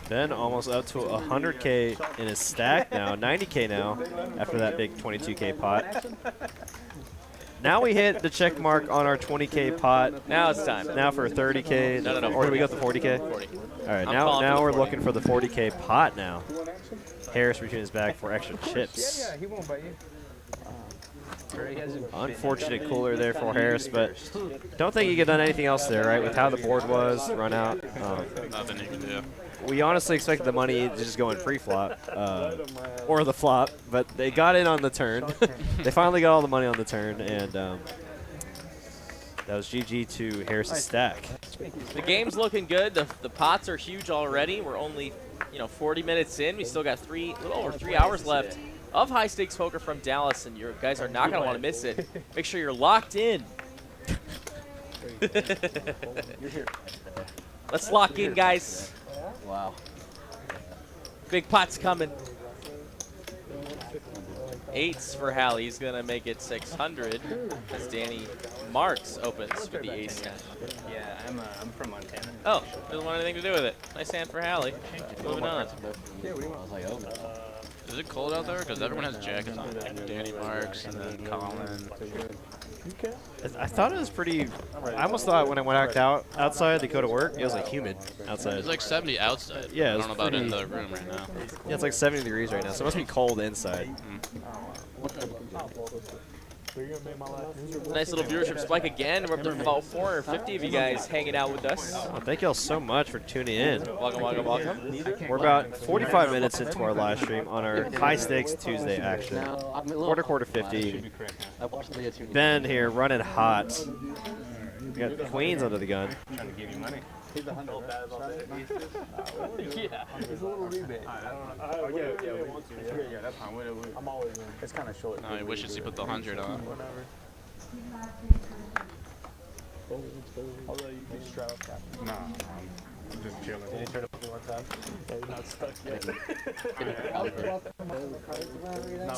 Ben almost up to 100K in his stack now, 90K now after that big 22K pot. Now we hit the check mark on our 20K pot. Now it's time. Now for 30K. No. Or do we go to 40K? 40. All right, now we're looking for the 40K pot now. Harris reaching his back for extra chips. Yeah, he won't bite you. Unfortunate cooler there for Harris, but don't think he could have done anything else there, right? With how the board was run out. Nothing you can do. We honestly expected the money to just go in pre-flop or the flop, but they got in on the turn. They finally got all the money on the turn, and that was GG to Harris's stack. The game's looking good. The pots are huge already. We're only 40 minutes in. We still got a little over 3 hours left of high stakes poker from Dallas, and you guys are not going to want to miss it. Make sure you're locked in. Let's lock in, guys. Wow. Big pot's coming. 8s for Hally. He's going to make it 600 as Danny Marks opens with the ace-10. Yeah, I'm from Montana. Oh, doesn't want anything to do with it. Nice hand for Hally. Moving on. I was like, oh. Is it cold out there? Because everyone has jackets on. Like Danny Marks and then Colin. I thought it was pretty. I almost thought when I went outside to go to work, it was like humid outside. It's like 70 outside. Yeah, I don't know about in the room right now. Yeah, it's like 70 degrees right now, so it must be cold inside. Nice little viewership spike again. We're up to about 450 of you guys hanging out with us. Well, thank y'all so much for tuning in. Welcome, welcome, welcome. We're about 45 minutes into our live stream on our high stakes Tuesday action. Quarter 50. Ben here running hot. We got queens under the gun. Trying to give you money. He's a hundred. Yeah. It's a little rebate. Yeah, that's fine. I'm always in. It's kind of short. No, he wishes he put the 100 on. Although you can straddle cap. Nah, I'm just chilling. Did you turn it one time? Yeah, you're not stuck yet.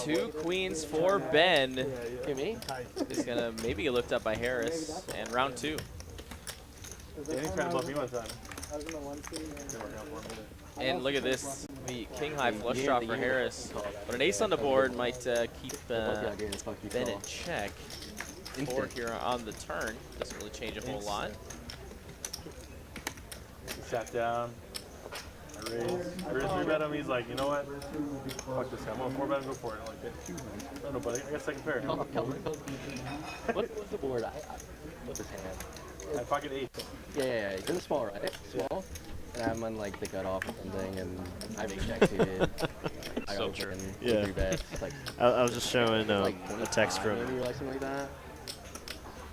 Two queens for Ben. Give me. Is gonna maybe get looked up by Harris. And round 2. Yeah, he tried to bluff me one time. And look at this, the king high flush draw for Harris. But an ace on the board might keep Ben in check. 4 here on the turn. Doesn't really change a whole lot. He sat down. I raised 3-bet him. He's like, you know what? Fuck this guy. I'm going to 4-bet and go for it. I'm like, no, buddy. I got second pair. What was the board? What's his hand? I pocket 8. Yeah. He's in the small, right? Small. And I'm on like the cutoff or something, and I rejected. I So got true. Yeah. 3 bets. It's like, I was just showing like a text from. maybe or like something like that.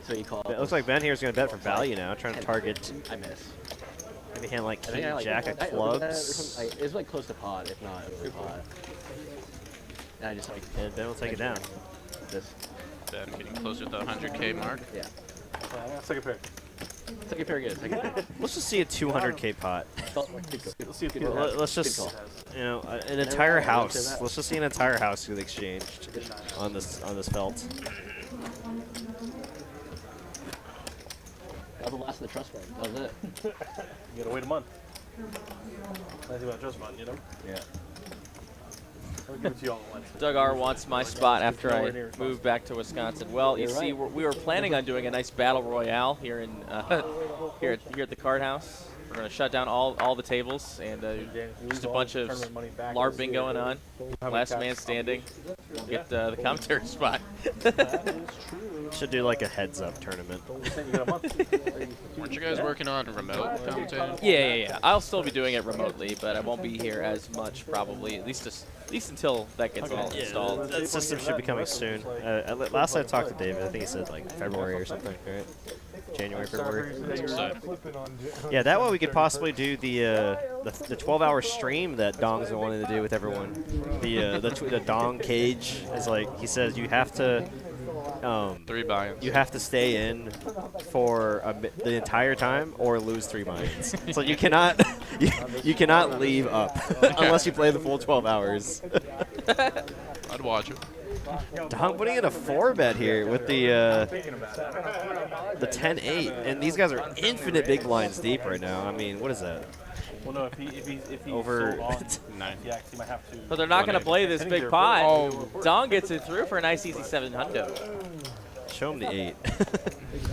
So he called. It looks like Ben here is going to bet for value now, trying to target I miss. maybe hand like I think king, I like jack of I opened that or clubs. something, like, it was like close to pot, if not over pot. And I just like And Ben will take it down. this. Ben getting closer to the 100K mark. Yeah. I got second pair. Second pair good. Second pair. Let's just see a 200K pot. Let's see if Let's just, you know, an entire house. Let's just see an entire house get exchanged on this felt. That was the last of the trust fund. That was it. You gotta wait a month. Nice about trust fund, you know? Yeah. I'll give it to you all at once. Doug R wants my spot after I moved back to Wisconsin. Well, you see, we were planning on doing a nice battle royale here in here at the card house. We're gonna shut down all the tables and just a bunch of LARPing going on. Last man standing. Get the commentator spot. Should do like a heads-up tournament. Weren't you guys working on remote commentating? Yeah. I'll still be doing it remotely, but I won't be here as much probably. At least until that gets all installed. That system should be coming soon. Last I talked to David, I think he said like February or something, right? January, February. Yeah, that way we could possibly do the 12-hour stream that Dong's been wanting to do with everyone. The Dong cage is like, he says you have to 3 buy-ins. you have to stay in for the entire time or lose 3 buy-ins. So you cannot you cannot leave up unless you play the full 12 hours. I'd watch it. Dong putting in a 4-bet here with the 10-8, and these guys are infinite big blinds deep right now. I mean, what is that? Well, no, if he Over sold on 9. yeah, he might have to. But they're not going to play this big pot. Dong gets it through for a nice easy 700. Show him the 8.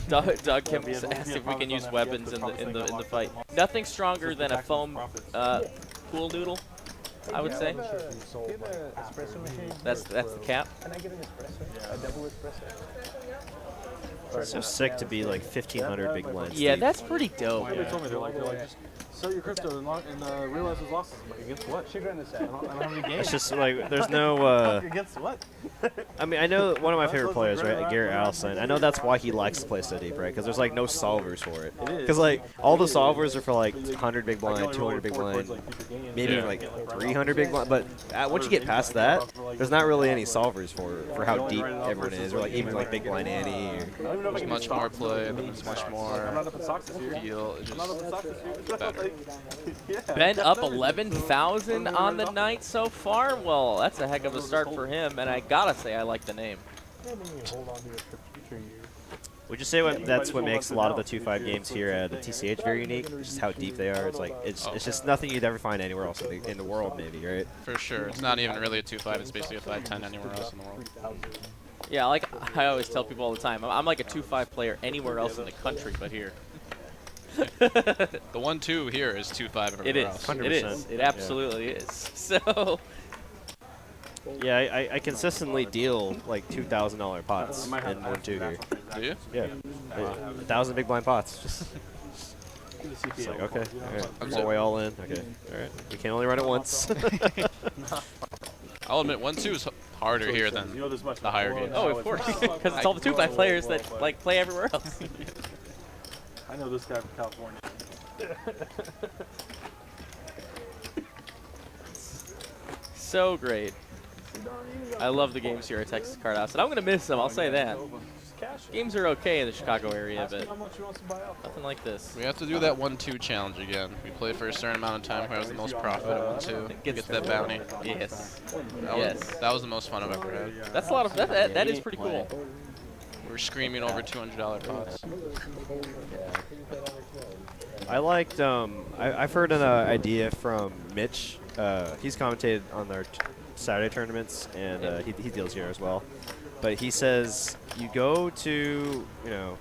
Doug Kim asked if we can use weapons in the fight. Nothing stronger than a foam pool noodle, I would say. That's the cap. Can I get an espresso? A double espresso? It's so sick to be like 1,500 big blinds Yeah, deep. that's pretty dope. They told me they're like just sell your crypto and realize his losses. I'm like, against what? Sugar in the sack. I don't have any games. It's just like there's no. Against what? I mean, I know one of my favorite players, right, Garrett Allison. I know that's why he likes to play so deep, right? Because there's like no solvers for it. Because like all the solvers are for like 100 big blind, 200 big blind, maybe even like 300 big blind. But once you get past that, there's not really any solvers for how deep everyone is, or like even like big blind Annie. Or There's much more play, and there's much I'm more not up in socks this year. feel. It's I'm not up in just socks this year. better. Ben up 11,000 on the night so far. Well, that's a heck of a start for him, and I gotta say I like the name. would you say that's what makes a lot of the 2-5 games here at the TCH very unique? Just how deep they are. It's like it's just nothing you'd ever find anywhere else in the world, maybe, right? For sure. It's not even really a 2-5. It's basically a 5-10 anywhere else in the world. Yeah, like I always tell people all the time, I'm like a 2-5 player anywhere else in the country but here. The 1-2 here is 2-5 everywhere It is. else. 100%. It is. It absolutely is. So. Yeah, I consistently deal like $2,000 pots in 1-2 here. Do you? Yeah, 1,000 big blind pots. Just it's like okay, all right, I'm all way all in. Okay, all right. We can only run it once. I'll admit 1-2 is harder here than the higher games. Oh, of course, because it's all the 2-5 players that like play everywhere else. I know this guy from California. So great. I love the games here at Texas Card House, and I'm gonna miss them. I'll say that. Games are okay in the Chicago area, Ask him but how much he wants to buy out. nothing like this. We have to do that 1-2 challenge again. We play for a certain amount of time. Who has the most profit at 1-2 gets that bounty. Yes. That was the most fun I've ever had. That's a lot of that is pretty cool. We're screaming over $200 pots. I liked. I've heard an idea from Mitch. He's commentated on their Saturday tournaments, and he deals here as well. But he says you go to a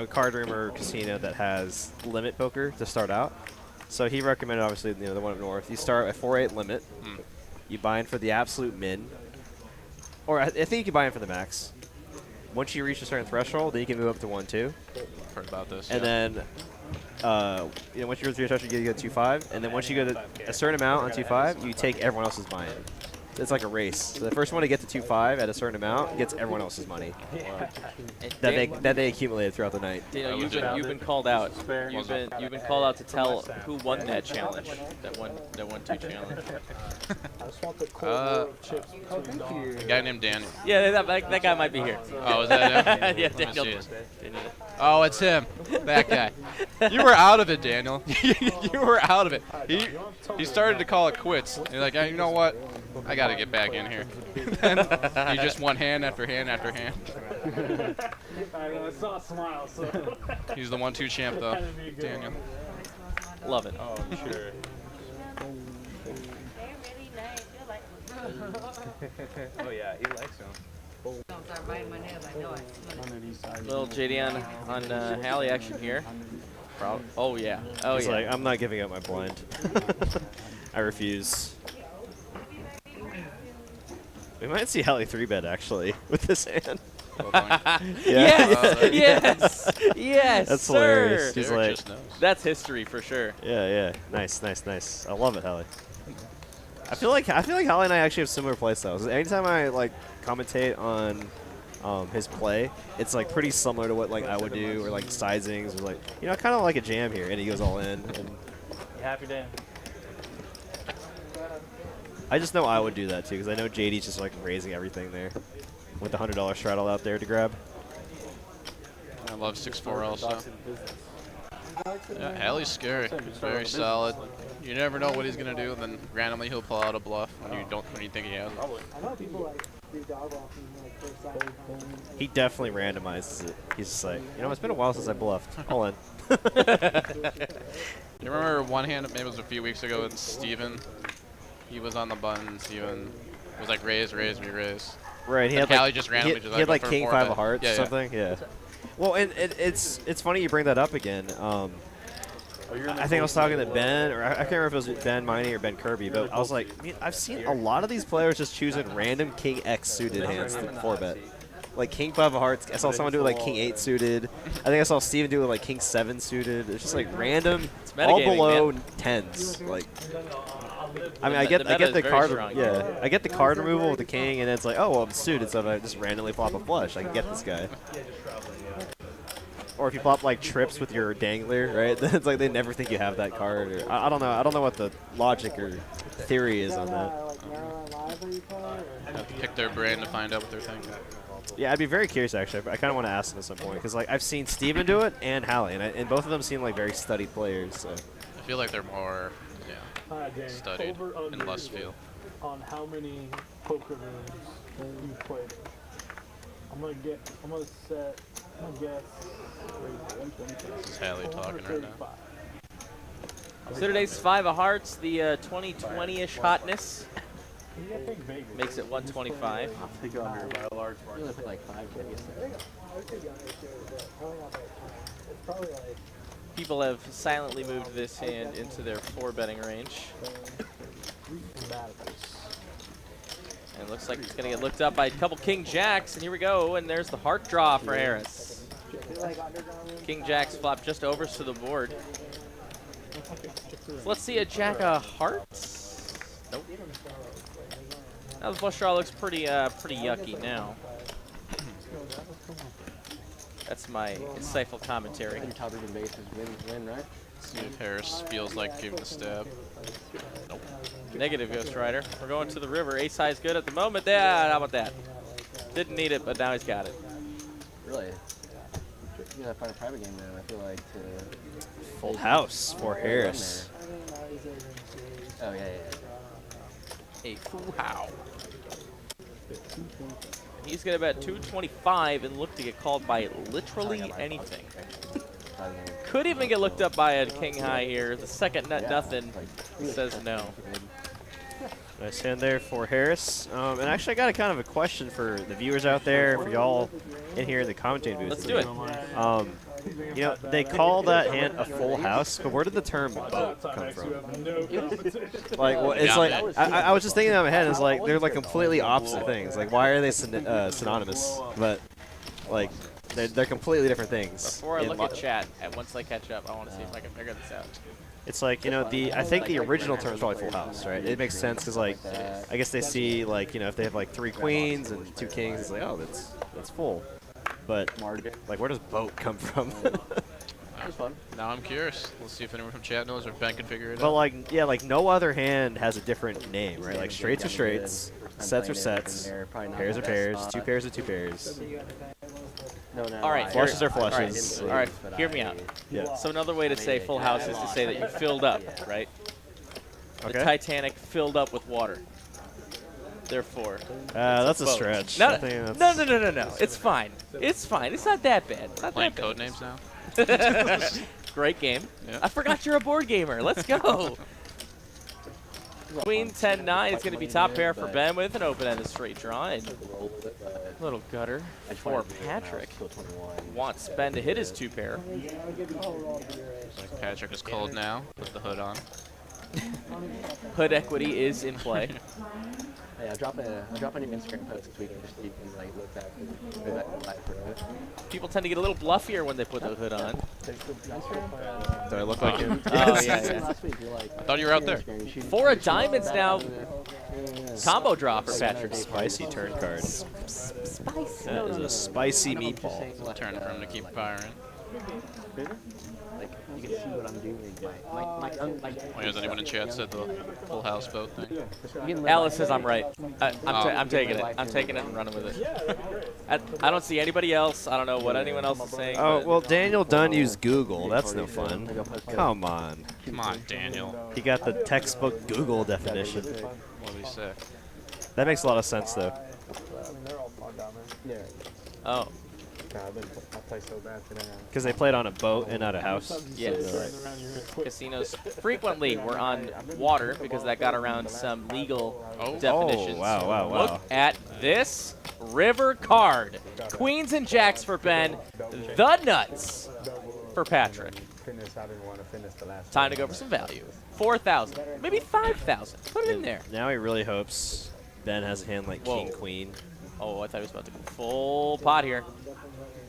card room or casino that has limit poker to start out. So he recommended obviously the one up north. You start at 4-8 limit. You buy in for the absolute min, or I think you can buy in for the max. Once you reach a certain threshold, then you can move up to 1-2. Heard about this. And then, once you go through your threshold, you go to 2-5. And then once you go to a certain amount on 2-5, you take everyone else's buy-in. It's like a race. So the first one to get to 2-5 at a certain amount gets everyone else's money that they accumulated throughout the night. Daniel, you've been called out. You've been called out to tell who won that challenge, that 1-2 challenge. A guy named Daniel. Yeah, that guy might be here. Oh, is that him? Yeah, Let me Daniel. see it. Oh, it's him. That guy. You were out of it, Daniel. You were out of it. He started to call it quits. He's like, you know what? I got to get back in here. Then he just won hand after hand after hand. I saw a smile, so. He's the 1-2 champ, though. Daniel. Love it. Oh, I'm sure. Oh yeah, he likes them. Little JD on Hally action here. Oh yeah. Oh He's yeah. like, I'm not giving up my blind. I refuse. We might see Hally 3-bet actually with this hand. Yes, yes, yes, That's sir. hilarious. He's Derek like, just knows. That's history for sure. yeah. Nice. I love it, Hally. I feel like Hally and I actually have similar play styles. Anytime I commentate on his play, it's like pretty similar to what I would do, or like sizings, or kind of like a jam here, and he goes all in. And You happy, Dan? I just know I would do that too, because I know JD's just raising everything there with the $100 straddle out there to grab. I love 6-4 also. Yeah, Hally's scary. He's very solid. You never know what he's gonna do, and then randomly he'll pull out a bluff when you think he has it. I know people do dog walking first time. He definitely randomizes it. He's just like, it's been a while since I bluffed. All in. You remember one hand, maybe it was a few weeks ago, with Steven? He was on the button, and Steven was like, raise, we raise. Right, he and had Hally just randomly he had went for king 4 5 bet. of hearts or something. Yeah. Well, and it's funny you bring that up again. I think I was talking to Ben, or I can't remember if it was Ben Meine or Ben Kirby, but I was like, I've seen a lot of these players just choosing random king X suited hands to 4-bet. Like king 5 of hearts. I saw someone do it king 8 suited. I think I saw Steven do it king 7 suited. It's just random, all below 10s. I mean, I get the card, I get the card removal with the king, and then it's oh well, I'm suited, so if I just randomly flop a flush, I can get this guy. Or if you plop trips with your dangler, right? Then it's they never think you have that card. Or I don't know. I don't know what the logic or theory is on that. Have to pick their brain to find out what they're thinking. Yeah, I'd be very curious actually. I kind of want to ask them at some point, because I've seen Steven do it and Hally, and both of them seem very studied players. So. I feel like they're more studied and less feel. On how many poker rooms you played. I'm gonna guess. This is Hally talking right now. So today's 5 of hearts, the 2020-ish hotness. Makes it 125. I'll take it under by a large You only margin. put 5 People have silently moved this hand into their 4-betting range. And it looks like it's going to get looked up by a couple king jacks, and here we go, and there's the heart draw for Harris. King jacks flop just over to the board. So let's see a jack of hearts. Nope. Now the flush draw looks pretty yucky now. That's my insightful commentary. Top of the bases win, right? See if Harris feels like giving the stab. Nope. Negative, Ghost Rider. We're going to the river. Ace high is good at the moment. Yeah, how about that? Didn't need it, but now he's got it. Really? You gotta find a private game then, I feel like, to... Full house for Harris. Oh, yeah. A full house. He's going to bet 225 and look to get called by literally anything. Could even get looked up by a king high here. The second nut nothing says no. Nice hand there for Harris. And actually, I got a kind of a question for the viewers out there, for y'all in here in the commentating booth. Let's do it. You know, they call that hand a full house, but where did the term boat come from? Like, well, it's like I was just thinking in my head. It's like they're like completely opposite things. Like, why are they synonymous? But like, they're completely different things. Before I look at chat, and once I catch up, I want to see if I can figure this out. It's like, you know, I think the original term is probably full house, right? It makes sense because, like, I guess they see, like, you know, if they have like 3 queens and 2 kings, it's like, oh, that's full. But like, where does boat come from? That was fun. Now I'm curious. Let's see if anyone from chat knows or Ben can figure it But out. like, yeah, like no other hand has a different name, right? Like straights are straights, sets are sets, pairs are pairs, 2 pairs are 2 pairs. All right, Flushes are flushes. All right, hear me out. Yeah. So another way to say full house is to say that you filled up, right? The Okay. Titanic filled up with water. Therefore, That's a boat. stretch. No, I think no, that's- no. It's fine. It's fine. It's not that bad. It's not Playing that code names now. bad. Great game. Yeah. I forgot you're a board gamer. Let's go. Queen 10-9 is going to be top pair for Ben with an open-ended straight draw. And little gutter for Patrick. Wants Ben to hit his 2 pair. Like Patrick is cold now with the hood on. Hood equity is in play. Hey, I'll drop a new Instagram post this weekend just so you can like look back for it. People tend to get a little bluffier when they put the hood on. Do I look like him? Oh, yeah. Last week, you're like, I thought you were out there. 4 of diamonds now. Combo draw for Patrick. Spicy turn card. Spicy. That is a spicy meatball. Turn for him to keep firing. Like, you can see what I'm doing. Why has anyone in chat said the full house boat thing? Alice says I'm right. I'm taking it. I'm taking it and running with it. I don't see anybody else. I don't know what anyone else is saying. Oh, but well, Daniel Dunn used Google. That's no fun. Come on. Come on, Daniel. He got the textbook Google definition. What do we say? That makes a lot of sense, though. Oh, I play so bad today. Because they played on a boat and not a house. yes. Casinos frequently were on water because that got around some legal definitions. Oh, wow. Look at this river card. Queens and jacks for Ben. The nuts for Patrick. Finish, I didn't want to finish the last Time to go for some value. 4,000, maybe 5,000. Put it in there. Now he really hopes Ben has a hand like Whoa. King, Queen. Oh, I thought he was about to go full pot here.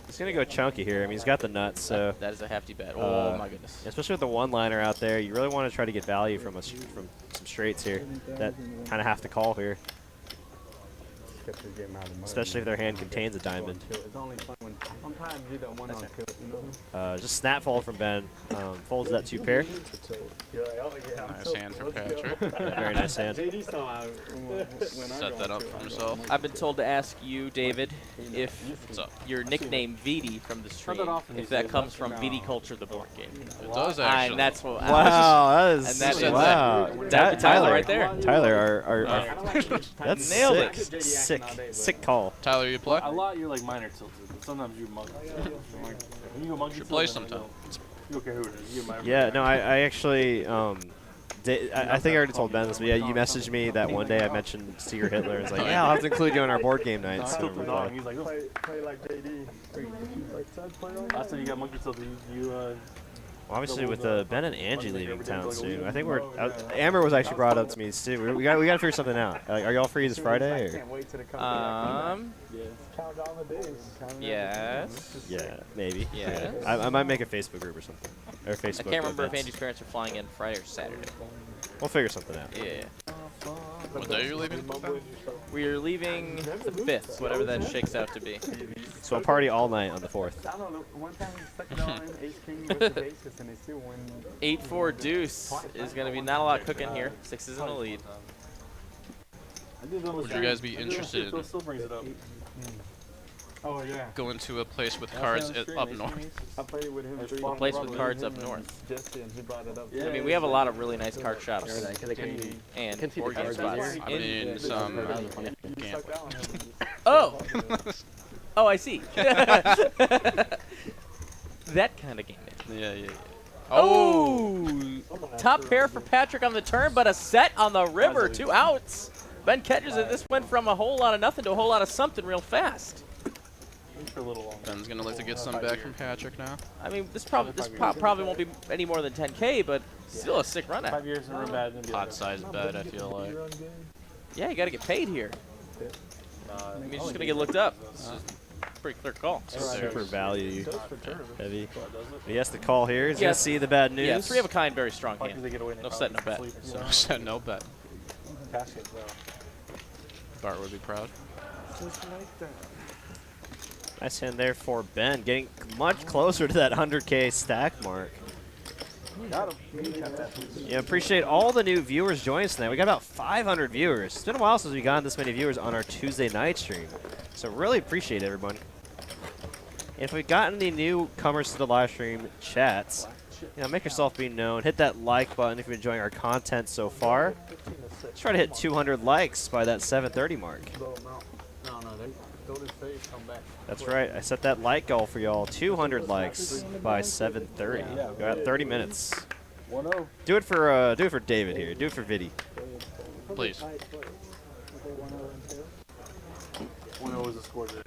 He's going to go chunky here. I mean, he's got the nuts, so. That is a hefty bet. Oh, my goodness. Especially with the one-liner out there, you really want to try to get value from some straights here that kind of have to call here. Get the game out of mud. Especially if their hand contains a diamond. It's only fun when sometimes you don't want on tilt, you know? Just snap fold from Ben. Folds that 2 pair. You're like, oh, yeah, Nice hand for Patrick. Very nice hand. JD saw when I Set that up for himself. I've been told to ask you, David, if What's up? your nickname VD from the stream, if that comes from VD Culture, the board game. It does actually. And that's what Wow, that is And that is- wow. That'd be Tyler right there. Tyler, that's Nailed sick. Sick call. Tyler, you play? A lot you're like minor tilted, but sometimes you're monkey. Like, when you go monkey Should play tilted, then sometime. You don't care who it is. You're minor. Yeah, no, I actually, I think I already told Ben this, but yeah, you messaged me that one day I mentioned Seeger Hitler. It's like, yeah, I'll have to include you on our board game nights. I tilted dog. He's like, oh. play like JD. Like, son, play like Last time you got monkey tilted, you Obviously, with Ben and Angie leaving town soon, I think we're. Amber was actually brought up to me too. We got to figure something out. Like, are y'all free this Friday? Or? can't wait till the company. Count down the days. Yes. Yeah, maybe. Yeah. I might make a Facebook group or something. Or Facebook. I can't remember if events. Andy's parents are flying in Friday or Saturday. We'll figure something out. Yeah. What day are you leaving? We are leaving the 5th, whatever that shakes out to be. So a party all night on the 4th. I don't know. One time we stuck it on ace king with the bases and they still win. 8-4 deuce is going to be not a lot cooking here. 6 is in the lead. Would you guys be interested in Still brings it up. Oh yeah. go into a place with cards up north. I played with him. A place with cards up north. Justin, he brought it up. I mean, we have a lot of really nice card shops Because I couldn't and see the board game cards spots. easier. I mean, some That was funny. gambling. Oh! Oh, I see. That kind of game. Yeah. Oh! Top pair for Patrick on the turn, but a set on the river. 2 outs. Ben catches it. This went from a whole lot of nothing to a whole lot of something real fast. For a little longer. Ben's gonna look to get some back from Patrick now. I mean, this probably won't be any more than 10K, but still a sick run 5 out. years in a room bad. Then Pot size bet, I feel like. Yeah, you got to get paid here. I mean, you're just gonna get looked up. This is a pretty clear call. Super value heavy. He has to call here. He's going to see the bad news. Yeah, 3 of a kind, very strong hand. they get away. No set, no bet. So said no bet. Casket, though. Bart would be proud. Nice hand there for Ben, getting much closer to that 100K stack mark. Yeah, appreciate all the new viewers joining us tonight. We got about 500 viewers. It's been a while since we got this many viewers on our Tuesday night stream. So really appreciate everyone. If we've got any newcomers to the live stream chats, make yourself be known. Hit that like button if you're enjoying our content so far. Let's try to hit 200 likes by that 7:30 mark. That's right. I set that like goal for y'all. 200 likes by 7:30. We got 30 minutes. Do it for David here. Do it for Viddy. Please. 1-0 was the score today.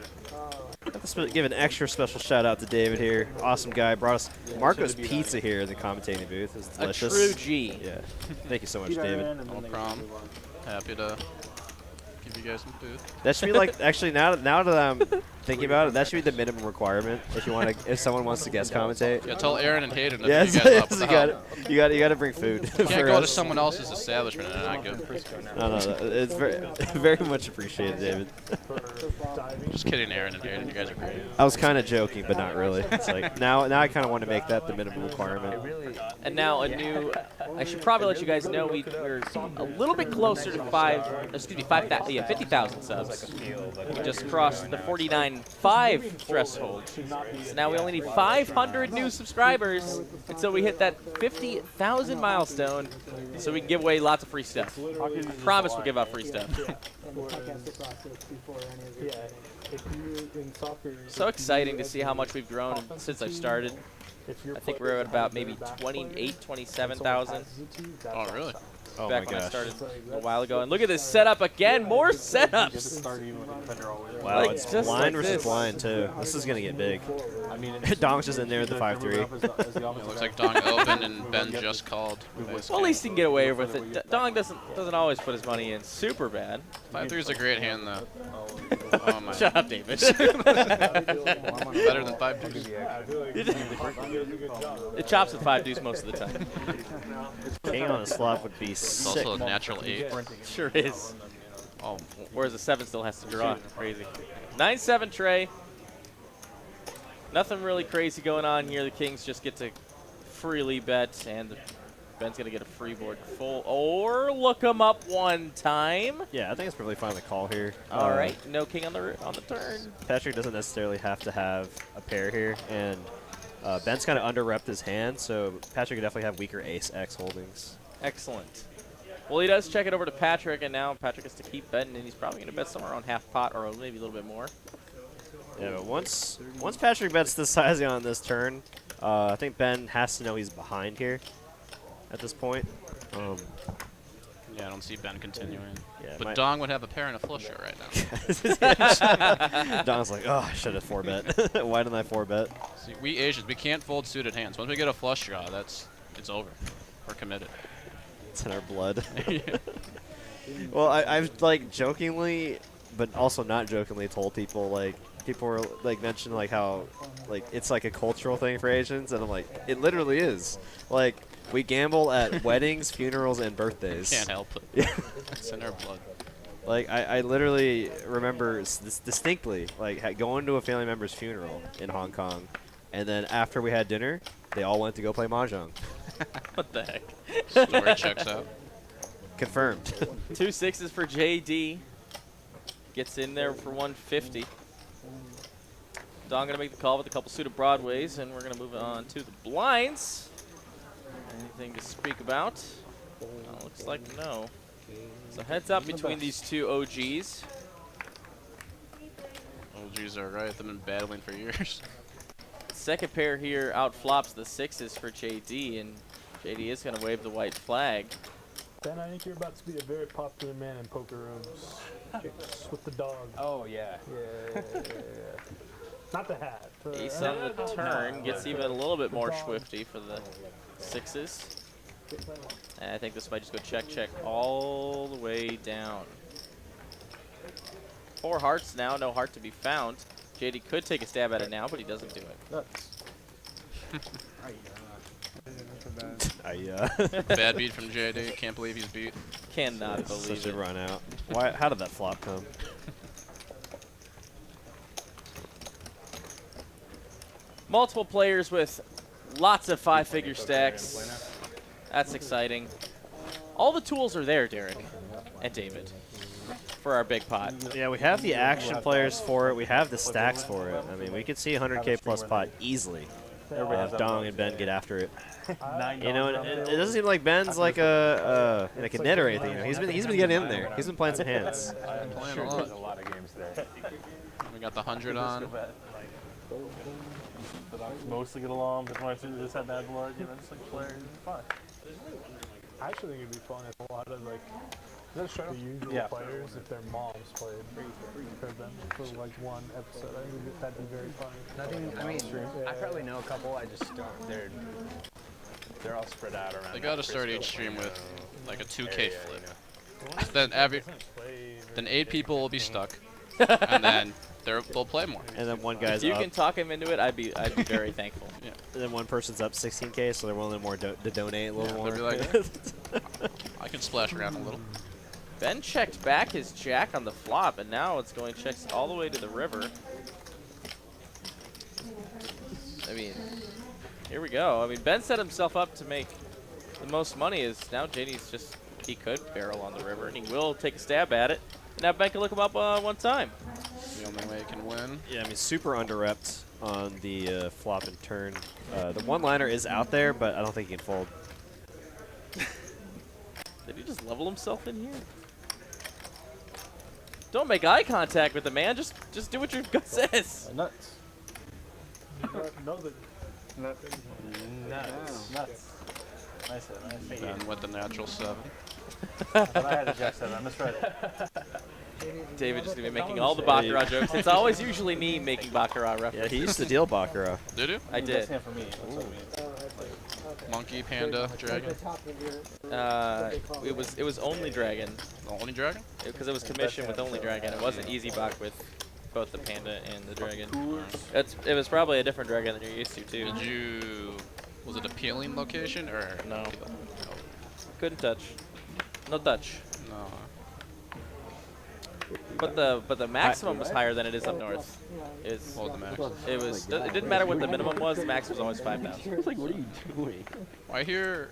Let's give an extra special shout out to David here. Awesome guy. Brought us Marco's Pizza here in the commentating booth. It's A delicious. true G. Yeah. Thank you so much, David. No problem. Happy to give you guys some food. That should be like actually now that I'm thinking about it, that should be the minimum requirement if if someone wants to guest commentate. Yeah, tell Aaron and Hayden to Yes, pick you guys up with the help. you got to bring food. You can't for go to us. someone else's establishment and not give. No, it's very much appreciated, David. Just kidding, Aaron and Hayden. You guys are great. I was kind of joking, but not really. It's like now I kind of want to make that the minimum requirement. And now a new. I should probably let you guys know we're a little bit closer to 50,000 subs. We just crossed the 49.5 threshold. So now we only need 500 new subscribers until we hit that 50,000 milestone, so we can give away lots of free stuff. I promise we'll give out free stuff. So exciting to see how much we've grown since I've started. I think we're at about maybe 27,000. Oh, really? Oh back my when I gosh. started a while ago. And look at this setup again. More setups. Wow, Like, it's just blind like versus this. blind too. This is gonna get big. Dong's just in there with the 5-3. It looks like Dong opened and Ben just called. Well, at least he can get away with it. Dong doesn't always put his money in super bad. 5-3 is a great hand, though. Oh my. Shut up, David. Better than 5-2. It chops with 5 deuce most of the time. King on the flop would be It's sick. also a natural 8. Sure is. Oh, Whereas the 7 still has to draw. Crazy. 9-7 tray. Nothing really crazy going on here. The Kings just get to freely bet, and Ben's going to get a free board full. Or look him up one time. Yeah, I think it's probably fine to call here. All right, no king on the turn. Patrick doesn't necessarily have to have a pair here, and Ben's kind of under-repped his hand, so Patrick could definitely have weaker ace-x holdings. Excellent. Well, he does check it over to Patrick, and now Patrick has to keep betting, and he's probably going to bet somewhere around half pot or maybe a little bit more. Yeah, but once Patrick bets this sizing on this turn, I think Ben has to know he's behind here at this point. yeah, I don't see Ben continuing. Yeah, But my- Dong would have a pair and a flush shot right now. Don's like, oh, I should have 4-bet. Why didn't I 4-bet? See, we Asians, we can't fold suited hands. Once we get a flush draw, it's over. We're committed. It's in our blood. Well, I've like jokingly, but also not jokingly told people were like mentioned like how like it's like a cultural thing for Asians, and I'm like, it literally is. Like we gamble at weddings, funerals, and birthdays. Can't help it. Yeah. It's in our blood. Like I literally remember distinctly like going to a family member's funeral in Hong Kong, and then after we had dinner, they all went to go play mahjong. What the heck? Story checks out. Confirmed. 2 6s for JD. Gets in there for 150. Don going to make the call with a couple suited broadways, and we're going to move on to the blinds. Anything to speak about? Looks like no. So heads up between these two OGs. OGs are right. They've been battling for years. Second pair here outflops the 6s for JD, and JD is going to wave the white flag. Ben, I think you're about to be a very popular man in poker rooms. With the dog. Oh, yeah. Yeah. Not the hat. Ace on the turn gets even a little bit more swifty for the 6s. And I think this might just go check, check all the way down. 4 hearts now, no heart to be found. JD could take a stab at it now, but he doesn't do it. Bad beat from JD. Can't believe he's beat. Cannot believe Such it. a run out. Why? How did that flop come? Multiple players with lots of 5-figure stacks. That's exciting. All the tools are there, Derek and David, for our big pot. Yeah, we have the action players for it. We have the stacks for it. I mean, we could see 100K plus pot easily. If Dong and Ben get after it. You know, it doesn't seem like Ben's like a net or anything. You know, he's been getting in there. He's been playing some hands. I'm playing a lot. of games there. We got the 100 on. Mostly get along, but when I just had bad blood, you know, just like players, it's fun. I actually think it'd be fun if a lot of like the usual players, if their moms played for them for like one episode. I think that'd be very funny. I probably know a couple. I just don't. They're all spread out around. They gotta start each stream with like a 2K flip. Then 8 people will be stuck, and then they'll play more. And then one guy's If you up. can talk him into it, I'd be very thankful. Yeah. And then one person's up 16K, so they're willing more to donate a little more. They'll be like, I can splash around a little. Ben checked back his jack on the flop, and now it's going checks all the way to the river. I mean, here we go. I mean, Ben set himself up to make the most money. Is now JD's just, he could barrel on the river, and he will take a stab at it. And now Ben can look him up one time. The only way he can win. Yeah, I mean, super under-repped on the flop and turn. The one-liner is out there, but I don't think he can fold. Did he just level himself in here? Don't make eye contact with the man. Just do what your gut says. Nuts. Nuts. Nice. Then with the natural 7. But I had a jack 7. I misread it. David just gonna be making all the Baccarat jokes. It's always usually me making Baccarat references. Yeah, he used to deal Baccarat. Did you? I did. For me. Monkey, panda, dragon. It was only dragon. Only dragon? Because it was commission with only dragon. It wasn't easy Bach with both the panda and the dragon. It was probably a different dragon than you're used to too. Did you? Was it a peeling location or No. No. Couldn't touch. No touch. No. But the maximum was higher than it is up north. It's What was the max? it was it didn't matter what the minimum was. The max was always 5,000. It's like, what are you doing? I hear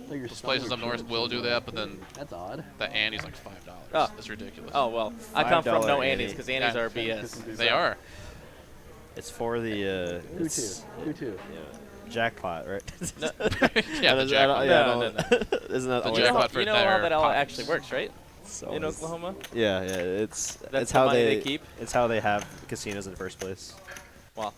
Like you're those places up north will do that, but then That's odd. the Annie's like $5. Oh. That's ridiculous. Oh well, I come from no $5 Andes because Andes Yeah. are BS. They are. It's for the Who too? jackpot, right? Yeah, the jackpot. No. Isn't that The always jackpot for You know how their that all pockets. actually works, right? so In Oklahoma. Yeah, it's That's the how money they keep? It's how they have casinos in the first place. Well,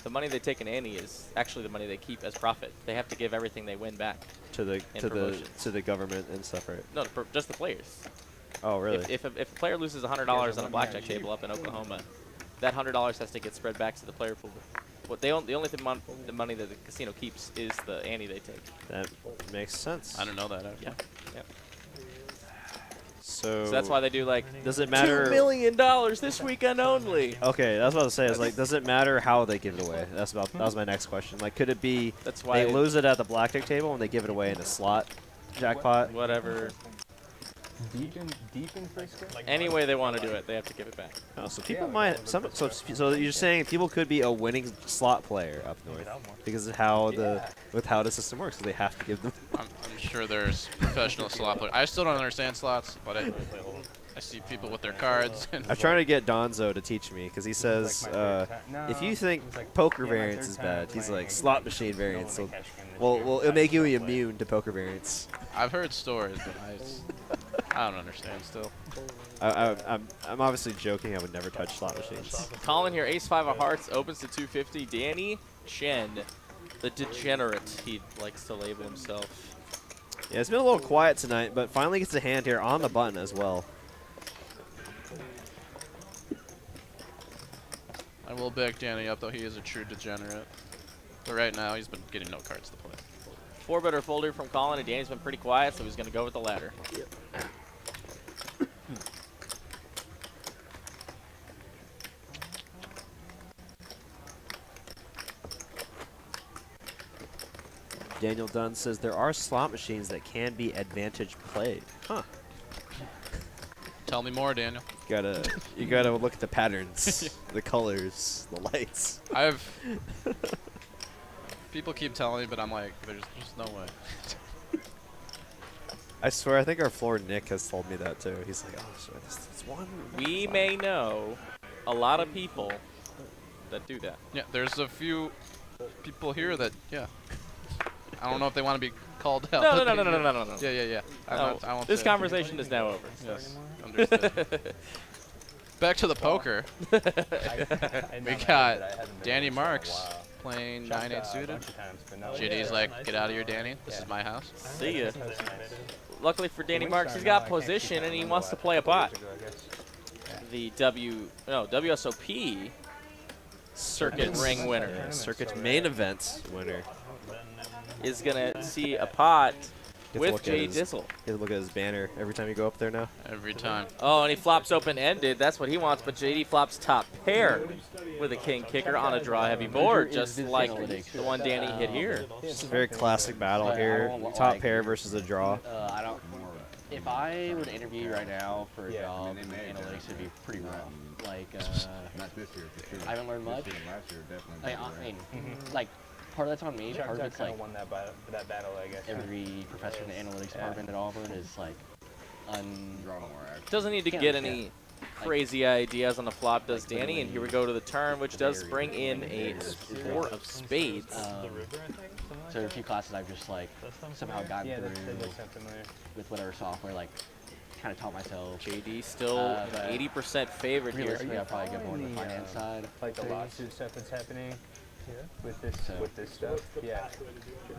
the money they take in Annie is actually the money they keep as profit. They have to give everything they win back. To the And promotions. to the government and stuff, right? No, just the players. Oh, really? If a player loses $100 on a blackjack table up in Oklahoma, that $100 has to get spread back to the player pool. The only the money that the casino keeps is the ante they take. That makes sense. I don't know that. Actually. Yeah. So, So that's why they do like does it matter? $2 million this weekend only. Okay, that's what I was saying. Is like, does it matter how they give it away? That was my next question. Like, could it be That's why they lose it at the blackjack table and they give it away in a slot jackpot? whatever. Deep in Frisco? Any way they want to do it, they have to give it back. Oh, so people might. So you're saying people could be a winning slot player up north because of how how the system works. So they have to give them. I'm sure there's professional slot players. I still don't understand slots, but I see people with their cards. And I'm trying to get Donzo to teach me because he says if you think poker variance is bad, he's like slot machine variance. So, well, it'll make you immune to poker variance. I've heard stories, but I don't understand still. I'm obviously joking. I would never touch slot machines. Colin here, ace-5 of hearts, opens to 250. Danny Chen, the degenerate, he likes to label himself. Yeah, it's been a little quiet tonight, but finally gets a hand here on the button as well. I will back Danny up, though he is a true degenerate. But right now, he's been getting no cards to play. 4-better folder from Colin, and Danny's been pretty quiet, so he's going to go with the ladder. Daniel Dunn says there are slot machines that can be advantage played. Huh. Tell me more, Daniel. You gotta look at the patterns, the colors, the lights. People keep telling me, but I'm like, there's no way. I swear, I think our floor Nick has told me that too. He's like, oh, so it's one. We may know a lot of people that do that. Yeah, there's a few people here that, yeah. I don't know if they want to be called out. No. Yeah. I won't This say conversation is now over. Yes, understood. Back to the poker. We got Danny Marks playing 9-8 suited. JD's like, get out of here, Danny. This is my house. See ya. Luckily for Danny Marks, he's got position and he wants to play a pot. The WSOP circuit ring winner. Circuit main event winner. Is gonna see a pot Get to with look at Jay his- Dizzle. You have to look at his banner every time you go up there now. Every time. Oh, and he flops open-ended. That's what he wants, but JD flops top pair with a king kicker on a draw-heavy board, just like the one Danny hit here. Just a very classic battle here. Top pair versus a draw. I don't. If I were to interview right now for a job, analytics would be pretty rough. Like, Not this year, for sure. I haven't learned much. This year and last year, definitely. I mean, like, part of that's on me. Part of it's like won that battle, I guess. every professor in the analytics department at Auburn is like Draw more action. Doesn't need to get any crazy ideas on the flop, does Danny? And here we go to the turn, which does bring in a 4 of spades. So a few classes I've just like somehow gotten through with whatever software, like kind of taught myself. JD still but 80% favorite here. Realistically, I'll probably get more on the finance side. Like the lawsuit stuff that's happening with this stuff. Yeah.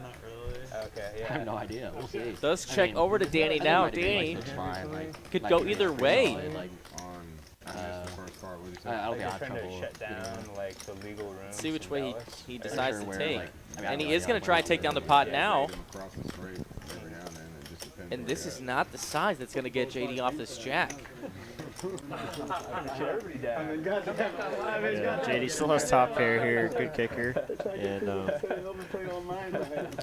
Not really. Okay. I Yeah. have no idea. We'll see. Does I check mean, over to Danny I think now. might be, Danny like, fine, like, could like, go it's either pretty way. solid, like, On the first part, what do you say? I don't think I Just have trying trouble. to shut down like the legal room. See which way he I'm decides sure to where, take. like, I mean, And I he don't is know going to try and take down the pot now. Across the straight every now and then, it just depends And where this you're is at. not the size that's going to get JD off this jack. Yeah, JD still has top pair here, good kicker, and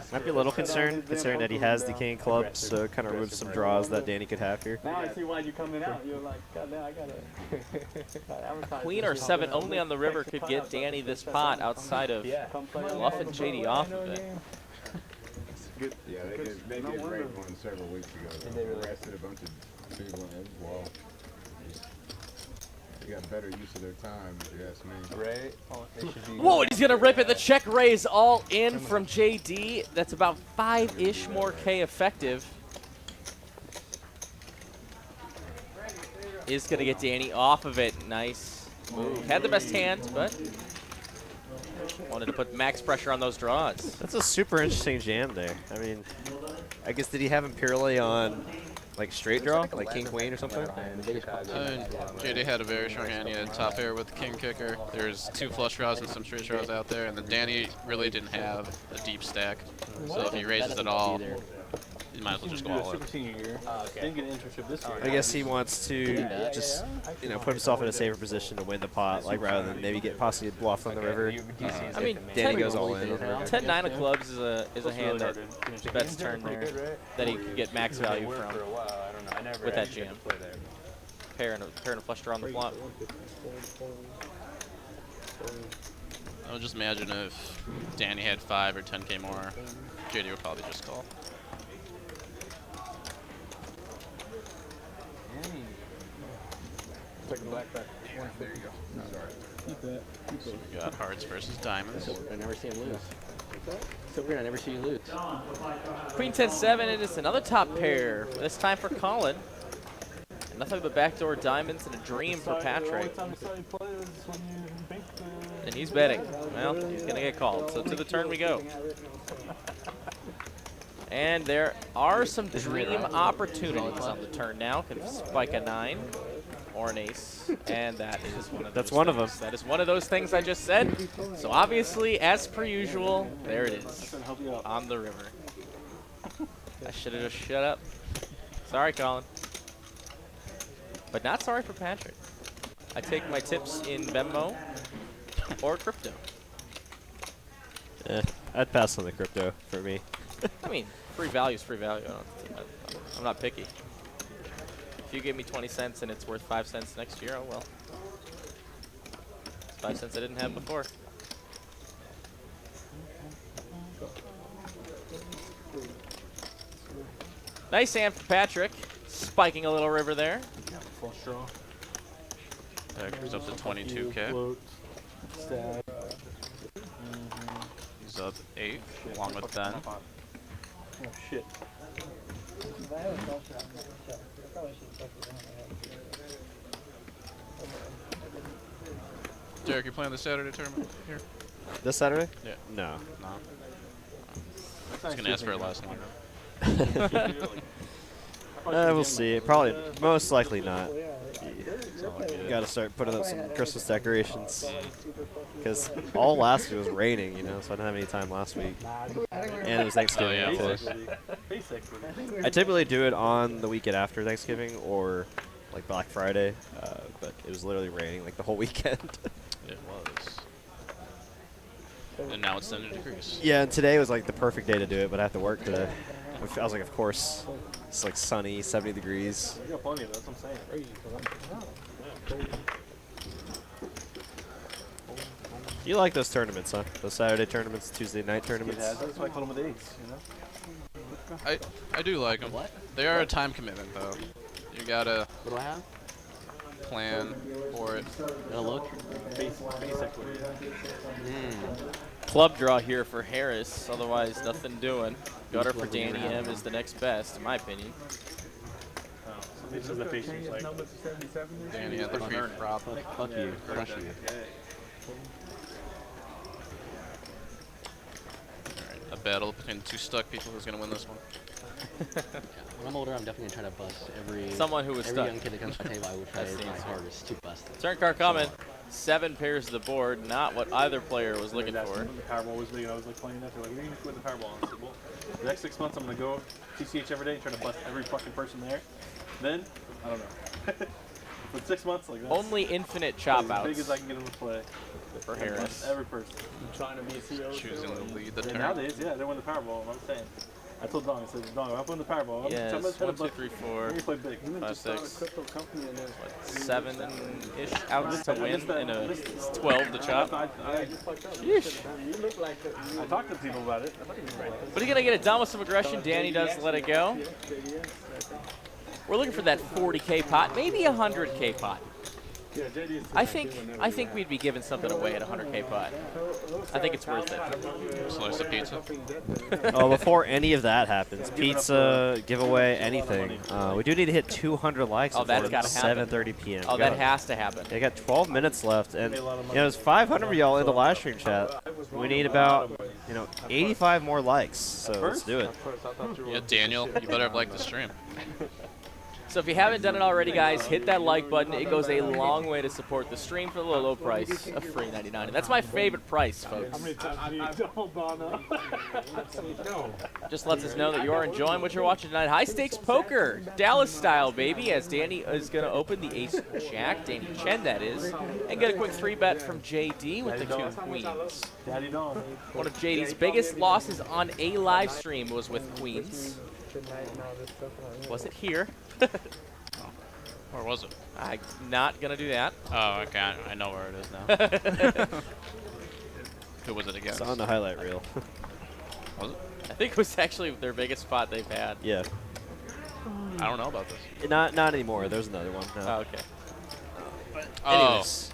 might be a little concerned considering that he has the king clubs, so it kind of removes some draws that Danny could have here. Now I see why you coming out. You're like, God damn, I gotta advertise. Queen or 7 only on the river could get Danny this pot outside of bluffing JD off of it. Yeah, they did great one several weeks ago. They arrested a bunch of people as well. They got better use of their time, if you ask me. Right? They should be Whoa, and he's going to rip it. The check raise all in from JD. That's about 5-ish more K effective. Is going to get Danny off of it. Nice move. Had the best hand, but wanted to put max pressure on those draws. That's a super interesting jam there. I mean, I guess did he have him purely on like straight draw, like king queen or something? JD had a very strong hand. He had top pair with the king kicker. There's 2 flush draws and some straight draws out there, and then Danny really didn't have a deep stack. So if he raises it all, you might as well just go all in. Super senior year. Didn't get an internship this year. I guess he wants to just put himself in a safer position to win the pot, like rather than maybe get possibly bluffed on the river. I mean, Danny goes all in. 10-9 of clubs is a hand that bets turn there that he could get max value from for a while. I don't know. I never with that actually jam. got to play there. Pair and a flush draw on the flop. I would just imagine if Danny had 5 or 10K more, JD would probably just call. Second backpack. Yeah, there you go. Sorry. Keep that. Keep So that. we got hearts versus diamonds. I never see him lose. So weird, I never see you lose. Queen 10-7, and it's another top pair. This time for Colin. And nothing but backdoor diamonds and a dream for Patrick. And he's betting. Well, he's going to get called. So to the turn we go. And there are some dream opportunities on the turn now. Can spike a 9 or an ace. And that is one of those That's one of things. them. That is one of those things I just said. So obviously, as per usual, there it is. On the river. I should have just shut up. Sorry, Colin. But not sorry for Patrick. I take my tips in Venmo or crypto. I'd pass on the crypto for me. I mean, free value is free value. I'm not picky. If you give me 20 cents and it's worth 5 cents next year, oh well. It's 5 cents I didn't have before. Nice hand for Patrick. Spiking a little river there. Full straw. That goes up to 22K. Float. Stab. He's up 8, along with 10. Oh shit. Derek, you playing the Saturday tournament here? This Saturday? Yeah. No. No. I was gonna ask for a last one. We'll see. Probably, most likely not. You gotta start putting up some Christmas decorations. Because all last week was raining, you know, so I didn't have any time last week. And it was Thanksgiving, Oh, yeah, too. I typically do it on the weekend after Thanksgiving or like Black Friday, but it was literally raining like the whole weekend. It was. And now it's 10 degrees. Yeah, and today was like the perfect day to do it, but I have to work today. I was like, of course, it's like sunny, 70 degrees. You got plenty of that, that's what I'm saying. You like those tournaments, huh? Those Saturday tournaments, Tuesday night tournaments? That's why I call them with eights, you know? I do like them. They are a time commitment, though. You gotta What do I have? plan for it. Gotta look. Basically. Club draw here for Harris. Otherwise, nothing doing. Gutter for Danny M is the next best, in my opinion. This is the patience, like. Danny at the free prop. Fuck you. Crush you. A battle between two stuck people. Who's gonna win this one? When I'm older, I'm definitely gonna try to bust every Someone who was every stuck. young kid that comes to my table. I will try That my seems hardest to bust them. Turn card coming. 7 pairs to the board. Not what either player was looking That's for. when the Powerball was big, and I was like playing that. They're like, "What are you gonna win the Powerball?" I said, "Well, the next 6 months I'm gonna go TCH every day and try to bust every fucking person there. Then I don't know." For 6 months, like that. Only infinite chop As big as I outs can get them to play. for Harris. Every person. Trying to be a CEO. Choosing to lead the And turn. nowadays, yeah, they win the Powerball. I'm saying. I told Dong, I said, Dong, if I win the Powerball, Yes, I'm gonna try to 1, 2, bust. 3, I'm 4, gonna play big. 5, 6, Crypto company and 7-ish outs to win in a 12 to I chop. Sheesh. you look like I talked to people about it. But he's going to get it done with some aggression. Danny does let it go. We're looking for that 40K pot, maybe a 100K pot. I think we'd be giving something away at a 100K pot. I think it's worth it. Slice of pizza. Oh, before any of that happens, pizza, giveaway, anything. We do need to hit 200 likes Oh, that's before gotta happen. 7:30 p.m. Oh, We that got- has to happen. I got 12 minutes left, and you know, there's 500 of y'all in the live stream chat. We need about 85 more likes, so let's do it. Yeah, Daniel, you better have liked the stream. So if you haven't done it already, guys, hit that like button. It goes a long way to support the stream for the low, low price of free $99. And that's my favorite price, folks. Just lets us know that you are enjoying what you're watching tonight. High stakes poker, Dallas style, baby, as Danny is going to open the ace jack, Danny Chen that is, and get a quick 3-bet from JD with the 2 queens. Daddy Dong. One of JD's biggest losses on a live stream was with queens. Was it here? Or was it? I'm not going to do that. Oh, okay. I know where it is now. Who was it against? It's on the highlight reel. Was it? I think it was actually their biggest spot they've had. Yeah. I don't know about this. Not anymore. There's another one. No. Oh, okay. Anyways,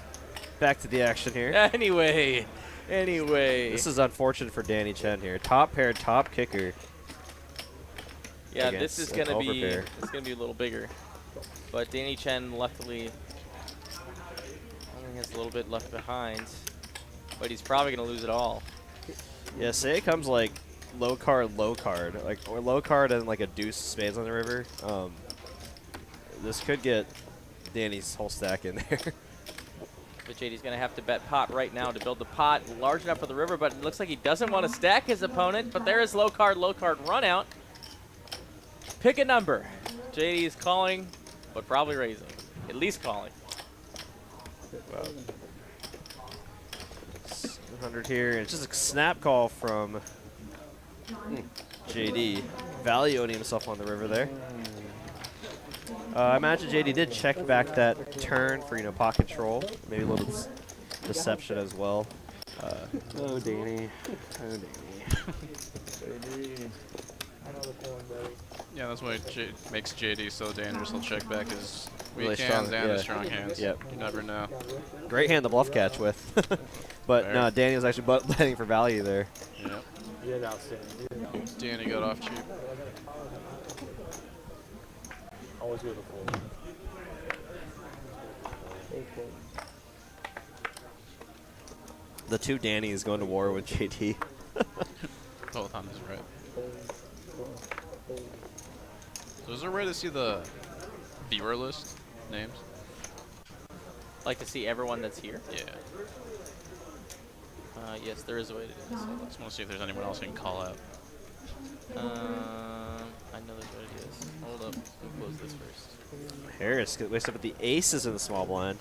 back to the action here. Anyway. This is unfortunate for Danny Chen here. Top pair, top kicker. Yeah, this against is gonna an be overpair. it's gonna be a little bigger. But Danny Chen luckily I think has a little bit left behind. But he's probably gonna lose it all. Yeah, say it comes like low card, like or low card and like a deuce spades on the river. This could get Danny's whole stack in there. But JD's going to have to bet pot right now to build the pot large enough for the river, but it looks like he doesn't want to stack his opponent. But there is low card run out. Pick a number. JD is calling, but probably raising. At least calling. 100 here. It's just a snap call from JD. Valuing himself on the river there. I imagine JD did check back that turn for, pot control. Maybe a little deception as well. Oh, Danny. Yeah, that's why makes JD so dangerous. He'll check back his Really weak strong, hands and yeah. his strong hands. Yep. You never know. Great hand to bluff catch with. But Fair. no, Danny was actually betting for value there. Yep. Yeah, outstanding. Danny got off cheap. Always go to fold. The two Dannys going to war with JD. Both on his right. So is there a way to see the viewer list names? Like to see everyone that's here? Yeah. Yes, there is a way to do this. I just want to see if there's anyone else you can call out. I know there's what it is. Hold up. Let me close this first. Harris gets wasted up with the aces in the small blind.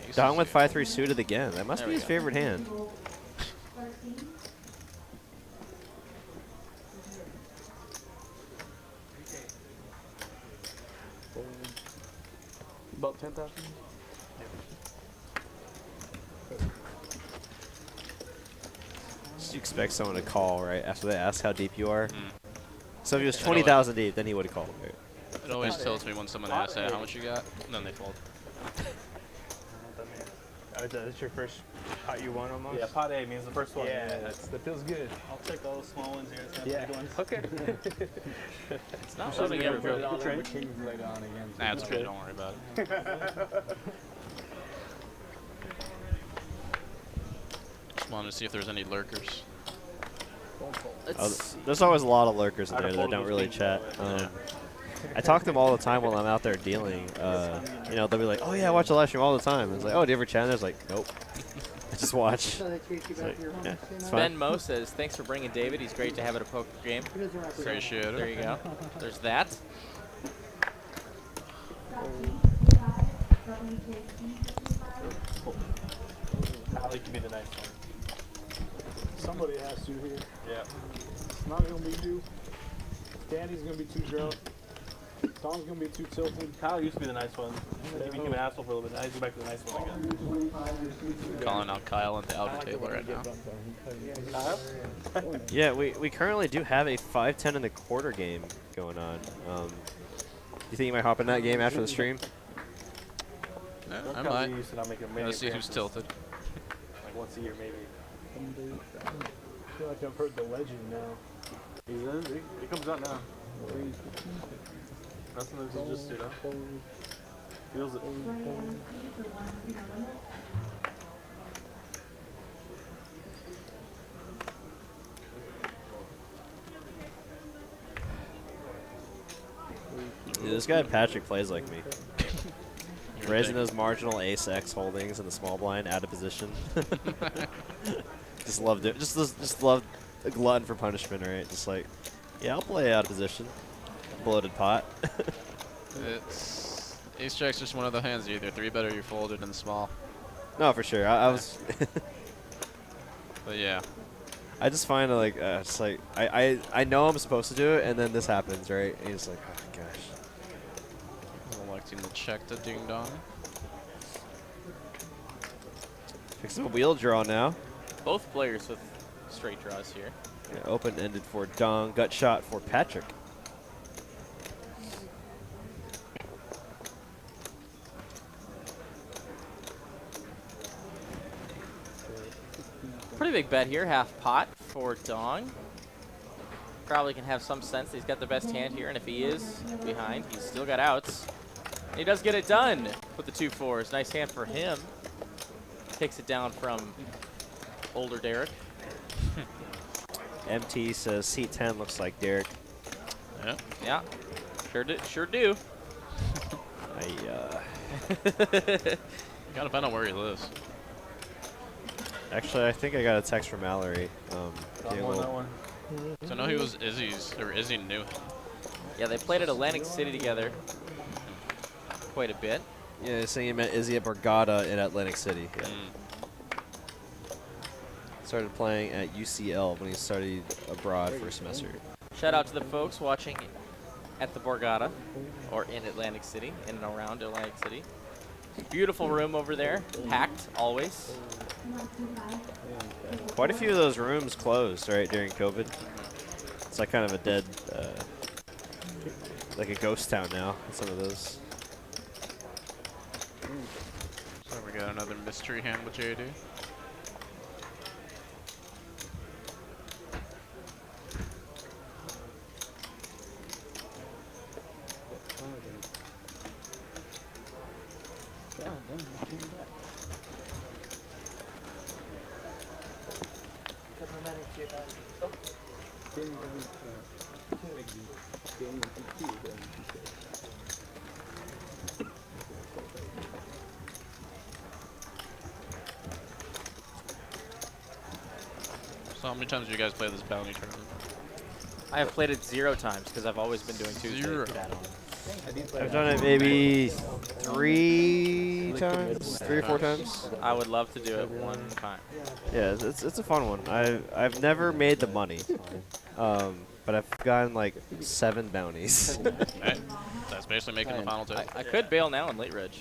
Aces Down with here. 5-3 suited again. That must There be we his go. favorite hand. About 10,000? You expect someone to call, right, after they ask how deep you are. Mm. So if he was I know it. 20,000 deep, then he would have called. Right? It always tilts me when someone asks, "Hey, how much you got?" And then they fold. That's your first pot you won almost? Yeah, pot A means the first one. Yeah, that feels good. I'll check all the small ones here. It's not Yeah. big ones. Okay. It's not loading yet. Put it on there, but King's leg on again. Nah, it's okay. Don't worry about it. Just wanted to see if there's any lurkers. Let's see. There's always a lot of lurkers in I'd there have that folded don't those really kings chat. all the way. I talk to them all the time while I'm out there dealing. They'll be like, "Oh yeah, I watch the live stream all the time." It's like, "Oh, do you ever chat?" And I was like, "Nope, I just watch." So they treat you back to your home. yeah, you it's know? fine. Ben Mo says, thanks for bringing David. He's great to have at a poker game. It doesn't wrap it up. Appreciate There it. you go. There's that. Hally could be the nice one. Somebody has to here. Yeah. It's not gonna be you. Danny's gonna be too drunk. Tom's gonna be too tilted. Kyle used to be the nice one. He became an asshole for a little bit. Now he's back to the nice one again. Calling out Kyle at the outer table right now. Kyle? Yeah, we currently do have a 5-10 in the quarter game going on. You think you might hop in that game after the stream? Yeah, I Kyle might. used to not make a many Let's see who's appearances, tilted. Like once a year maybe. I feel like I've heard the legend now. He's in. It comes out now. Nothing that he just did, huh? Feels it. Dude, this guy Patrick plays like me. Raising those marginal ace X holdings in the small blind out of position. Just loved it. Just loved a glutton for punishment, right? Just like, yeah, I'll play out of position. Bloated pot. It's ace jack's just one of the hands. You either three bet or you folded in small. No, for sure. I was. But yeah, I just find it like it's like I know I'm supposed to do it, and then this happens, right? And it's like, oh my gosh. electing to check the ding dong. Fixing a wheel draw now. Both players with straight draws here. Yeah, open ended for Dong. Gut shot for Patrick. big bet here, half pot for Dong. Probably can have some sense that he's got the best hand here, and if he is behind, he's still got outs. And he does get it done with the 2-4s. Nice hand for him. Takes it down from older Derek. MT says seat 10 looks like Derek. Yeah. Yeah, sure do. Gotta find out where he lives. Actually, I think I got a text from Mallory. That one. So I know he was Izzy's, or Izzy knew him. Yeah, they played at Atlantic City together quite a bit. Yeah, he's saying he met Izzy at Borgata in Atlantic City. Yeah. Started playing at UCL when he studied abroad for a semester. Shout out to the folks watching at the Borgata, or in Atlantic City, in and around Atlantic City. Beautiful room over there, packed always. Quite a few of those rooms closed, right, during COVID. It's like kind of a dead, like a ghost town now, some of those. So we got another mystery hand with JD. So how many times do you guys play this bounty tournament? I have played it 0 times because I've always been doing Tuesday. 0. I've done it maybe 3 times, 3 or 4 times. I would love to do it one time. Yeah, it's a fun one. I've never made the money, but I've gotten like 7 bounties. Hey, that's basically making the final two. I could bail now in Late Reg.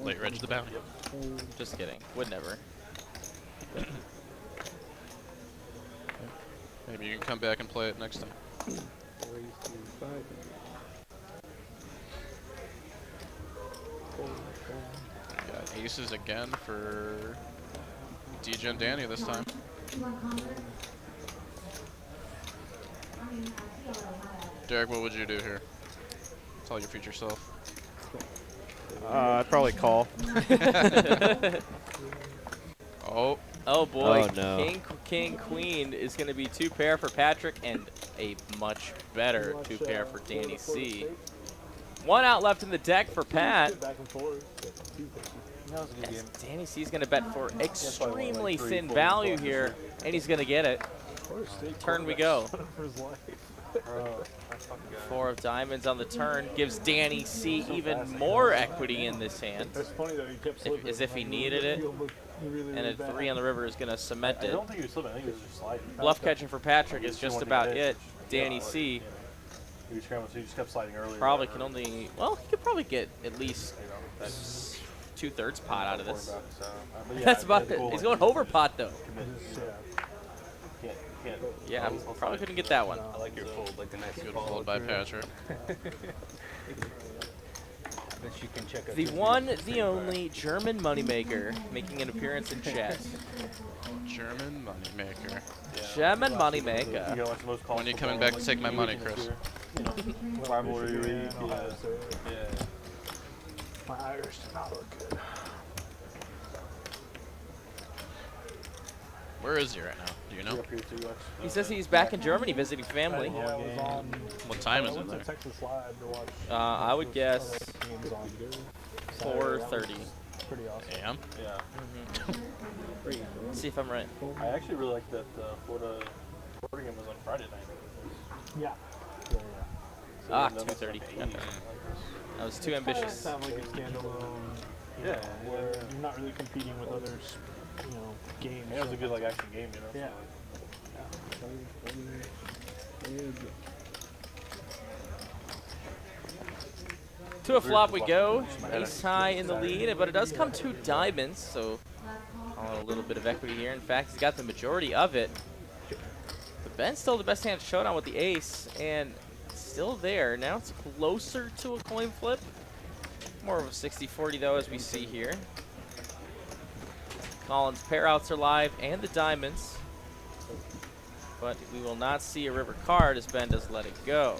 Late Reg the bounty. Just kidding. Would never. Maybe you can come back and play it next time. Got aces again for DJ and Danny this time. Derek, what would you do here? Tell your future self. I'd probably call. Oh. Oh boy, Oh, no. King, Queen is going to be 2 pair for Patrick and a much better 2 pair for Danny C. 1 out left in the deck for Pat. Yes, Danny C is going to bet for extremely thin value here, and he's going to get it. Turn we go. 4 of diamonds on the turn gives Danny C even more equity in this hand, as if he needed it. And a 3 on the river is going to cement it. I don't think he was slipping. I think he was just sliding. Bluff catching for Patrick is just about it. Danny C He was scrambling, so he just kept sliding earlier. probably can only, well, he could probably get at least 2/3 pot out of this. That's about it. He's going over pot though. Yeah, probably couldn't get that one. I like your fold, like the nice Good fold by Patrick. You can check out The one, the only German moneymaker making an appearance in chat. German moneymaker. German moneymaker. When are you coming back to take my money, Chris? Rivalry. My Irish did not look good. Where is he right now? Do you know? He says he's back in Germany visiting family. Yeah, I was on. What time is I it went there? to Texas Live to watch. I would guess Games on 4:30. Pretty awesome. AM? Yeah. Let's see if I'm right. I actually really like that Florida game was on Friday night. Yeah. Ah, 2:30. Okay. That was too ambitious. Sound like a standalone. Yeah. Where you're not really competing with others, games. Yeah, it was a good action game, Yeah. To a flop we go. Ace high in the lead, but it does come 2 diamonds, so a little bit of equity here. In fact, he's got the majority of it. But Ben's still the best hand showdown with the ace, and still there. Now it's closer to a coin flip. More of a 60-40 though, as we see here. Colin's pair outs are live and the diamonds. But we will not see a river card as Ben does let it go.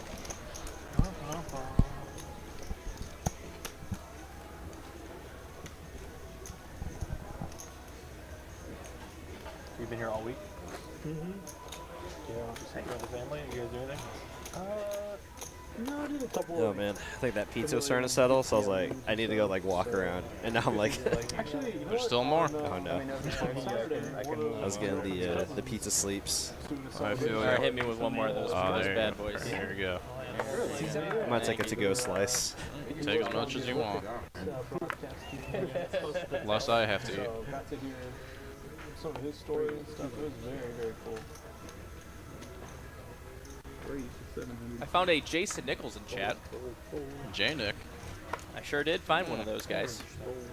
You've been here all week? Mm-hmm. Yeah. Just hanging with the family? You guys do anything? No, I did a couple. Oh man, I think that pizza was starting to settle, so I was like, I need to go like walk around, and now I'm like, Actually, you know There's what? still more. oh no, I was getting the pizza sleeps. I feel All right, you. hit me with one more of those, Oh, those there bad you go. boys. Here you go. I might take a to-go slice. Take as much as you want. Less I have to eat. So got to hear some of his story and stuff. It was very, very cool. I found a Jason Nichols in chat. J-Nick, I sure did find one of those guys.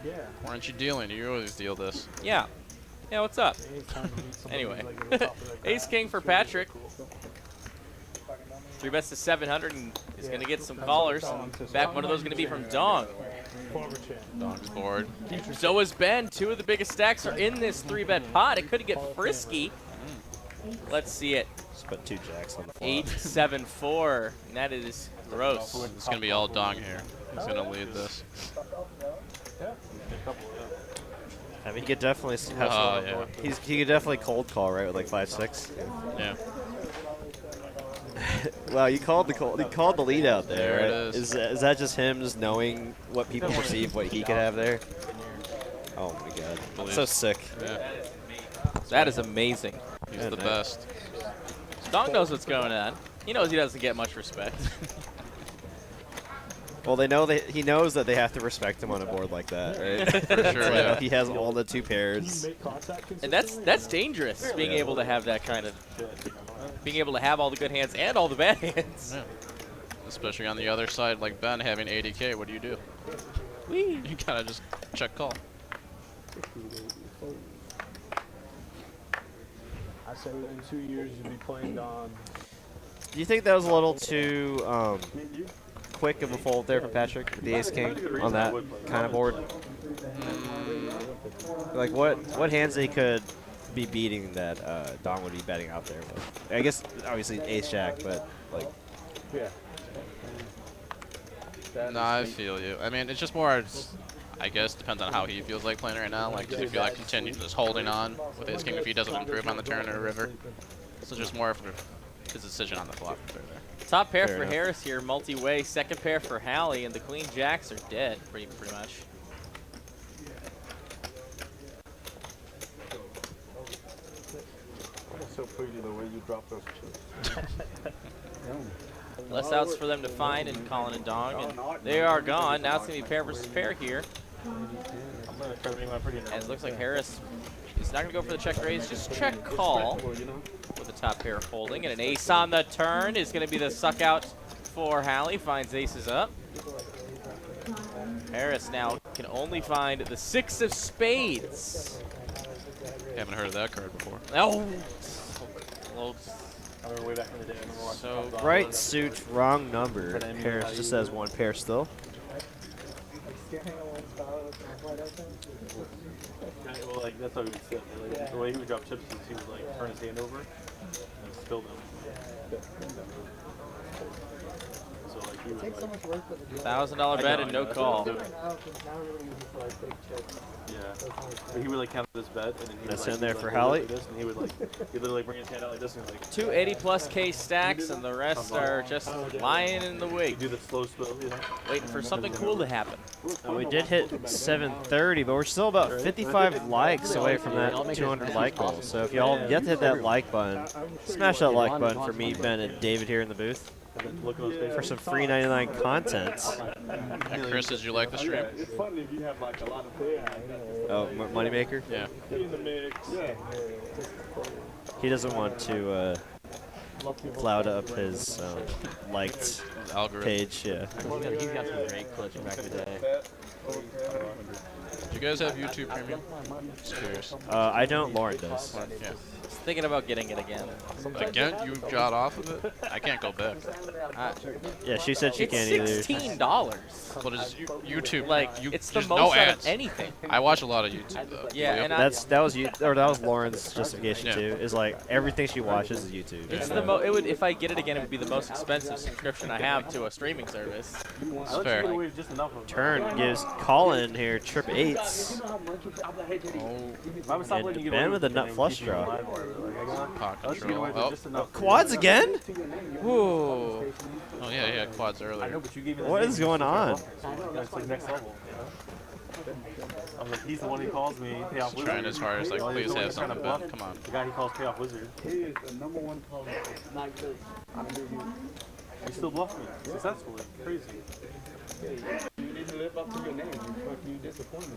Yeah. why aren't you dealing? You always deal this. Yeah. Yeah, what's up? Anytime you meet somebody Anyway. like at the top of their Ace craft, King it's for really, Patrick. really cool. 3 bets to 700 and is going to get some callers. Back one of those going to be from Dong. Farmer Chan. Dog's bored. So is Ben. 2 of the biggest stacks are in this 3-bet pot. It could get frisky. Let's see it. Just put 2 jacks on the flop. 8-7-4. And that is gross. It's gonna be all Dong here. He's gonna lead this. I mean, he could definitely have Oh, some. yeah. He could definitely cold call, right, with like 5-6. Yeah. Wow, you called the lead out there. There it Right? is. Is that just him just knowing what people perceive what he could have there? Oh my god, Believe. so sick. Yeah. That is amazing. He's Yeah, the man. best. Dong knows what's going on. He knows he doesn't get much respect. Well, he knows that they have to respect him on a board like that, right? For sure, Like, yeah. he has all the 2 pairs. Make contact And that's dangerous, being able to have that kind of, being able to have all the good hands and all the bad hands. Yeah. Especially on the other side, like Ben having 80K, what do? Whee. You gotta just check call. I said in 2 years you'll be playing Don. Do you think that was a little too quick of a fold there for Patrick with the Ace King on that kind of board? Like what hands they could be beating that Don would be betting out there with? I guess obviously Ace Jack, but like Yeah. No, I feel you. I mean, it's just more, I guess, depends on how he feels like playing right now. Like, does he feel like continue just holding on with Ace King if he doesn't improve on the turn or river? So just more of his decision on the flop. Top pair Fair for enough. Harris here, multi-way. Second pair for Hally, and the Queen Jacks are dead, pretty much. So pretty the way you drop those chips. Less outs for them to find in Colin and Dong, and they are gone. Now it's going to be pair versus pair here. And it looks like Harris is not going to go for the check raise, just check call with the top pair holding. And an ace on the turn is going to be the suck out for Hally. Finds aces up. Harris now can only find the 6 of spades. Haven't heard of that card before. Oh, so close. I remember way back in the day. I remember watching So Tom right suit, wrong number. Harris just has 1 pair still. Well, like that's how he would sit. Like, the way he would drop chips is he would like turn his hand over and spill them. So like he would Takes so like, much work with the $1,000 bet and no call. yeah. But he would like count this bet and then he would That's like, in there he would, for like, hold Hally? it like this, and he would like he'd literally bring his hand out like this and like 2 80+ K stacks, and the rest are just lying in the wig, do the slow spill, you know. waiting for something cool to happen. We did hit 730, but we're still about 55 likes away from that 200 like goal. So if y'all yet to hit that like button, smash that like button for me, Ben, and David here in the booth And then look at those faces. for some free 99 content. And Chris, did you like the stream? It's fun if you have like a lot of Oh, Moneymaker? Yeah. in the mix. Yeah. He doesn't want to cloud up his liked Algorithm. page, yeah. He's got some great clips from back in the day. Do you guys have YouTube Premium? Just curious. I don't, Lauren does. Yeah. Thinking about getting it again. Again, you got off of it? I can't go back. Yeah, she said she It's can't either. $16. But it's YouTube. Like, you, it's the there's most no out ads. of anything. I watch a lot of YouTube though. Yeah, Yep. and that was Lauren's justification Yeah. too. Is like everything she watches is YouTube. it's So- the it would if I get it again, it would be the most expensive subscription I have to a streaming service. It's fair. Just enough of Turn gives Colin here trip 8s. And Ben with a nut flush draw. Pot control. Oh. Quads again? Whoa. Oh yeah, quads earlier. What is going on? That's like next level. I was like, he's the one who calls me Payoff Wizard. Trying his hardest, like, please have something, Ben. Come on. The guy he calls Payoff Wizard. He is the #1 caller. He still bluffed me successfully. Crazy. You need to live up to your name. You disappointed.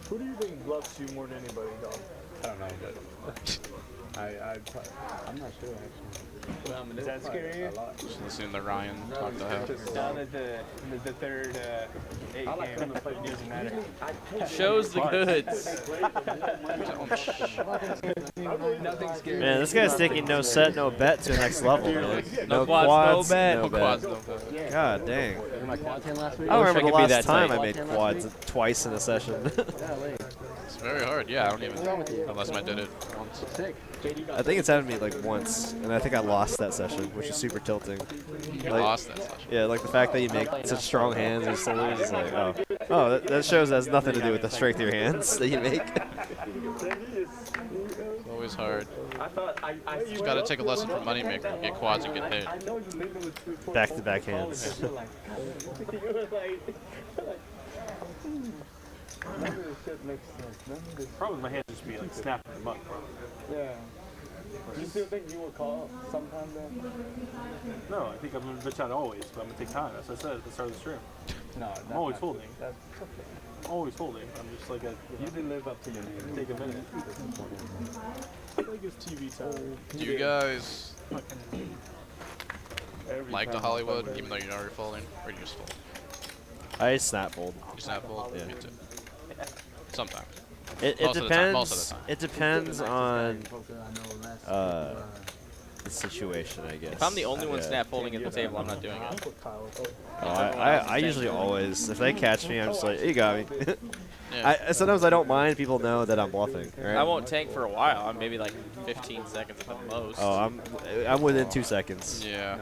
Who do you think bluffs you more than anybody, dog? I don't know, but I'm not sure actually. Is that scary? Just listening to Ryan talk to her. Down at the third 8 game, it doesn't matter. Shows the goods. Nothing's scary. Man, this guy's taking no set, no bet to the next level. Man. No quads, no bet. No quads, no bet. God dang. My quad hand last week. I don't wish I remember the could be last that time tight. I made quads twice in a session. It's very hard. Yeah, I don't even. Unless I did it once. I think it's happened to me like once, and I think I lost that session, which is super tilting. You Like- lost that session. Yeah, like the fact that you make such strong hands and still lose is like, oh, that shows that has nothing to do with the strength of your hands that you make. It's always hard. You just gotta take a lesson from Moneymaker. Get quads and get hit. Back-to-back hands. Problem with my hand just be like snapping them up. Yeah. Do you still think you will call sometime then? No, I think I'm gonna bitch out always, but I'm gonna take time. As I said at the start of the stream. No, I'm always folding. That's okay. I'm always folding. I'm just like You didn't live up to your name. take a minute. I think it's TV time. Do you guys Every like the time. Hollywood, even though you're already folding, or you just fold? I snap fold. You snap fold? Yeah. Me too. Sometimes. It Most of the time, most of depends. the time. It depends on the situation, I guess. If I'm the only one Yeah. snap folding at the table, I'm not doing it. Oh, I usually always, if they catch me, I'm just like, you got me. Yeah. Sometimes I don't mind people know that I'm bluffing. Right? I won't tank for a while. I'm maybe like 15 seconds at the most. Oh, I'm within 2 seconds. Yeah.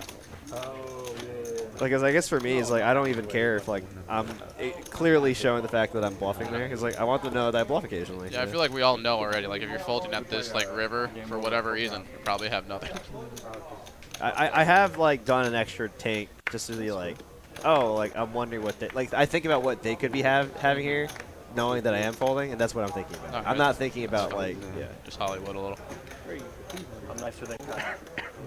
Like, 'cause I guess for me, it's like I don't even care if like I'm clearly showing the fact that I'm bluffing there. 'Cause like I want them to know that I bluff occasionally. Yeah, I feel like we all know already. Like if you're folding at this like river for whatever reason, you probably have nothing. I have like done an extra tank just to be like, oh, like I'm wondering what they like. I think about what they could be having here, knowing that I am folding, and that's what I'm thinking about. Okay. I'm not thinking about like Just Hollywood a little. I'm nicer than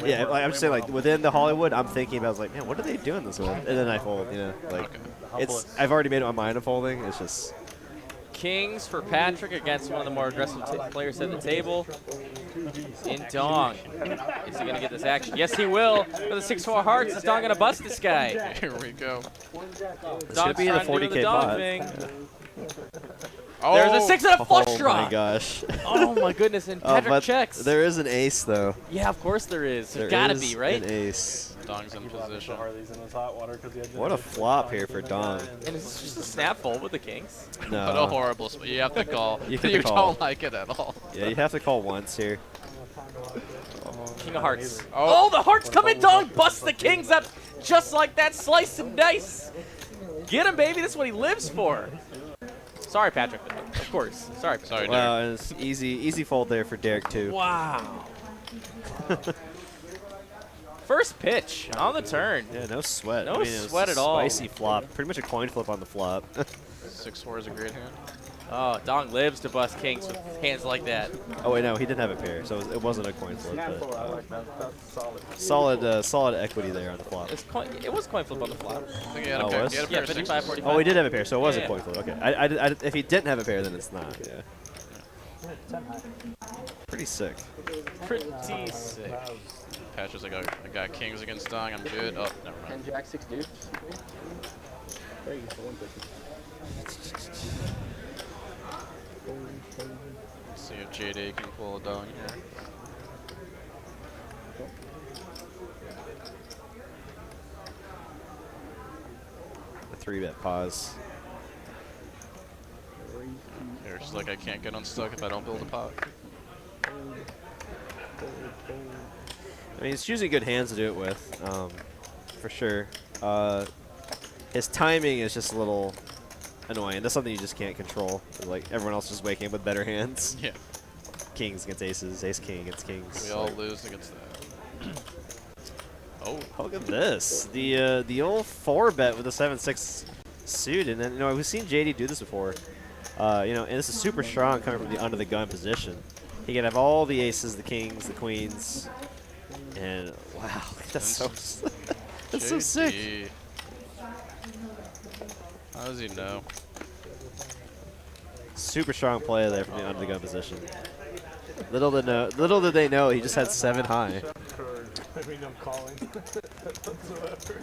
yeah. Like, I'm just saying like within the Hollywood, I'm thinking about like, man, what are they doing this with? And then I fold. You know, like I've already made up my mind of folding. It's just. Kings for Patrick against one of the more aggressive players at the table. In Dong. Is he going to get this action? Yes, he will. For the 6-4 hearts, is Dong going to bust this guy? Here we go. It's gonna be the 40K Dong pot. thing. Oh, There's a 6 and a flush Oh draw. my gosh. Oh my goodness, and Patrick but checks. There is an ace though. Yeah, of course there is. There There's gotta is be, right? An ace. Dong's in position. Harley's in his hot water because he had What a flop here for Dong. And it's just a snap fold with the Kings. What a No. horrible spot. You have to call. You have to call. Don't like it at all. Yeah, you have to call once here. King of Hearts. Oh. Oh, the Hearts come in. Dong busts the Kings up just like that. Slice and dice. Get him, baby. That's what he lives for. Sorry, Patrick. Of course. Sorry. Sorry, Wow, and it's easy fold there for Derek too. Wow. First pitch on the turn. Yeah, no sweat. No I mean, it was sweat at all. Spicy flop. Pretty much a coin flip on the flop. 6-4 is a great hand. Oh, Dong lives to bust Kings with hands like that. Oh wait, no, he didn't have a pair, so it wasn't a coin flip. Snap But, fold, I like that. That's solid. solid equity there on the flop. It was coin flip on the flop. I think he had a Oh, pair. was? He had a Yeah, pair of 55, 6s. 45. Oh, he did have a pair, so it was Yeah, a coin flip. Okay. If he didn't have a pair, then it's not. Yeah. Pretty sick. Pretty sick. Patch is like, I got Kings against Dong. I'm good. Oh, never mind. 10 Jack 6 deuce. See if JD can pull it down here. The 3-bet pause. There's like I can't get unstuck if I don't build a pot. I mean, he's choosing good hands to do it with, for sure. His timing is just a little annoying. That's something you just can't control. Like, everyone else is waking up with better hands. Yeah. Kings against aces, ace-king against kings. We all lose against that. Oh. Look at this. The old 4-bet with the 7-6 suit. And then, you know, we've seen JD do this before. You know, and this is super strong coming from the under the gun position. He can have all the aces, the kings, the queens. And, wow, that's so, that's so sick. How does he know? Super strong play there from the under the gun position. Little did they know, he just had 7 high. I mean, I'm calling. Whatsoever.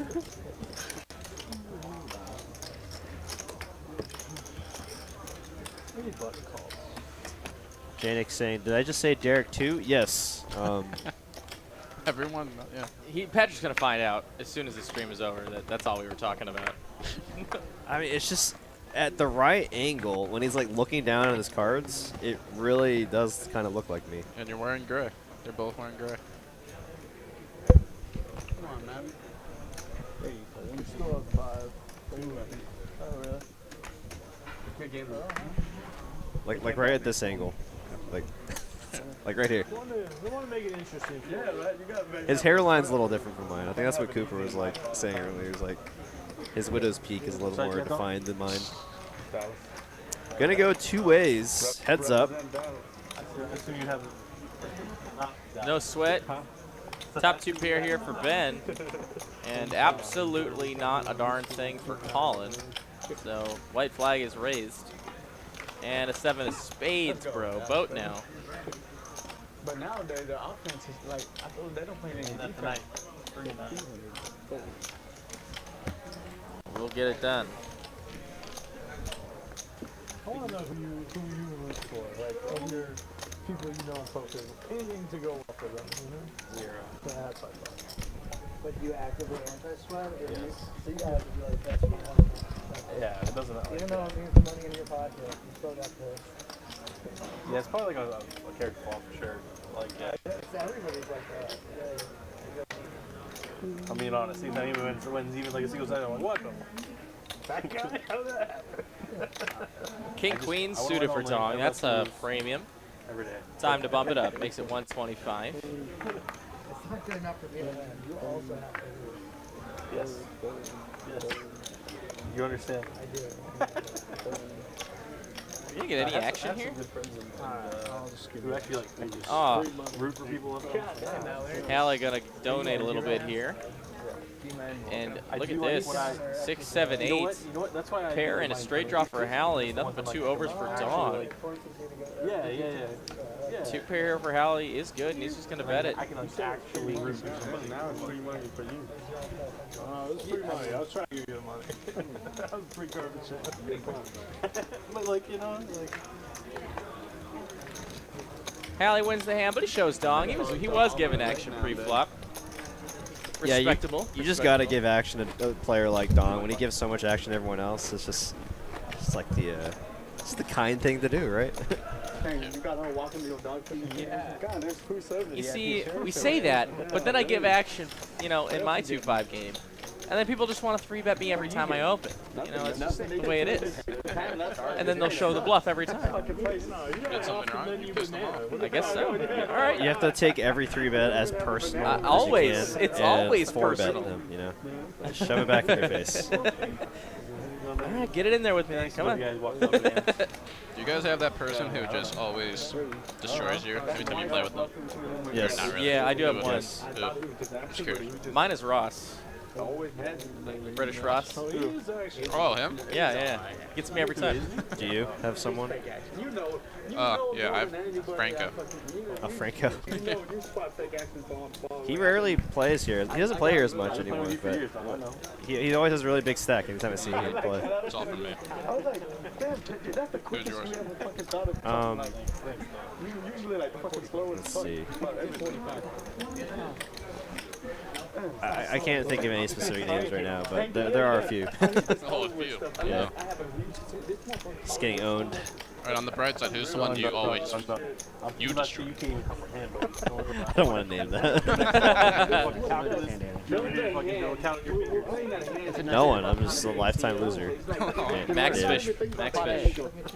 Janik saying, did I just say Derek too? Yes. Everyone, yeah. Patrick's gonna find out as soon as the stream is over. That's all we were talking about. I mean, it's just at the right angle when he's like looking down at his cards. It really does kind of look like me. And you're wearing gray. They're both wearing gray. Come on, man. Hey, we still have 5. Oh, really? Good game, though. Like right at this angle. Like right here. We want to make it interesting. Yeah, right. You got to make His hairline's a little different from mine. I think that's what Cooper was like saying earlier. He was like, his widow's peak is a little more defined than mine. Gonna go 2 ways. Heads up. No sweat. Top 2 pair here for Ben. And absolutely not a darn thing for Colin. So white flag is raised. And a 7 of spades, bro. Boat now. But nowadays, the offense is like, I feel they don't play any defense. We'll get it done. I want to know who you root for, like of your people you know in poker. Anything to go off of them, you know? 0. That's like that. But you actively anti-sweat? Yes. So you actively like that's what Yeah, it doesn't matter. even though you have money in your pocket, you still got this. Yeah, it's probably like a character flaw for sure. Like, yeah. Everybody's like that. Yeah. I mean, honestly, not even when even like a single side, I'm like, what the? That guy? How did that happen? King Queen suited for Dong. That's a premium. Every day. Time to bump it up. Makes it 125. It's not good enough for me to win. You also have to lose. Yes. Yes. You understand? I do. You didn't get any action here? Who actually like they just Oh, root for people. Hally gonna donate a little bit here. And look at this, 6, 7, 8. You know what? That's why I Pair and a straight draw for Hally. Nothing but 2 overs for Dong. Yeah. 2 pair here for Hally is good, and he's just gonna bet it. I can like actually root for somebody. Now it's free money for you. It's free money. I was trying to give you the money. That was free garbage. But like, you know, like. Hally wins the hand, but he shows Dong. He was given action pre-flop. Yeah, Respectable. you just got to give action to a player like Don. When he gives so much action to everyone else, it's just like it's the kind thing to do, right? You got her walking to your dog food. Yeah. God, there's free service. You see, we say that, but then I give action, you know, in my 2-5 game. And then people just want to 3-bet me every time I open. You know, it's just the way it is. And then they'll show the bluff every time. Did something wrong? You pissed them off? I guess so. All right. You have to take every 3-bet as personal. as you Always. can, It's and always 4-bet personal. them, you know. Just shove it back in your face. All right, get it in there with me then. Come on. Do you guys have that person who just always destroys you every time you play with them? Yes. Or not really? Yeah, I do have Who one. it is? Who? Just curious. Mine is Ross. British Ross. Oh, him? Yeah. Gets me every time. Do you have someone? Yeah, I have Franco. Oh, Franco. He rarely plays here. He doesn't play here as much anymore, but he always has a really big stack every time I see him play. It's all for me. Who's yours? Let's see. I can't think of any specific names right now, but there are a few. Oh, a few. Yeah. Just getting owned. All right, on the bright side, who's the one you always you destroy? I don't want to name that. No one. I'm just a lifetime loser. Max Yeah. Fish. Max Fish. That's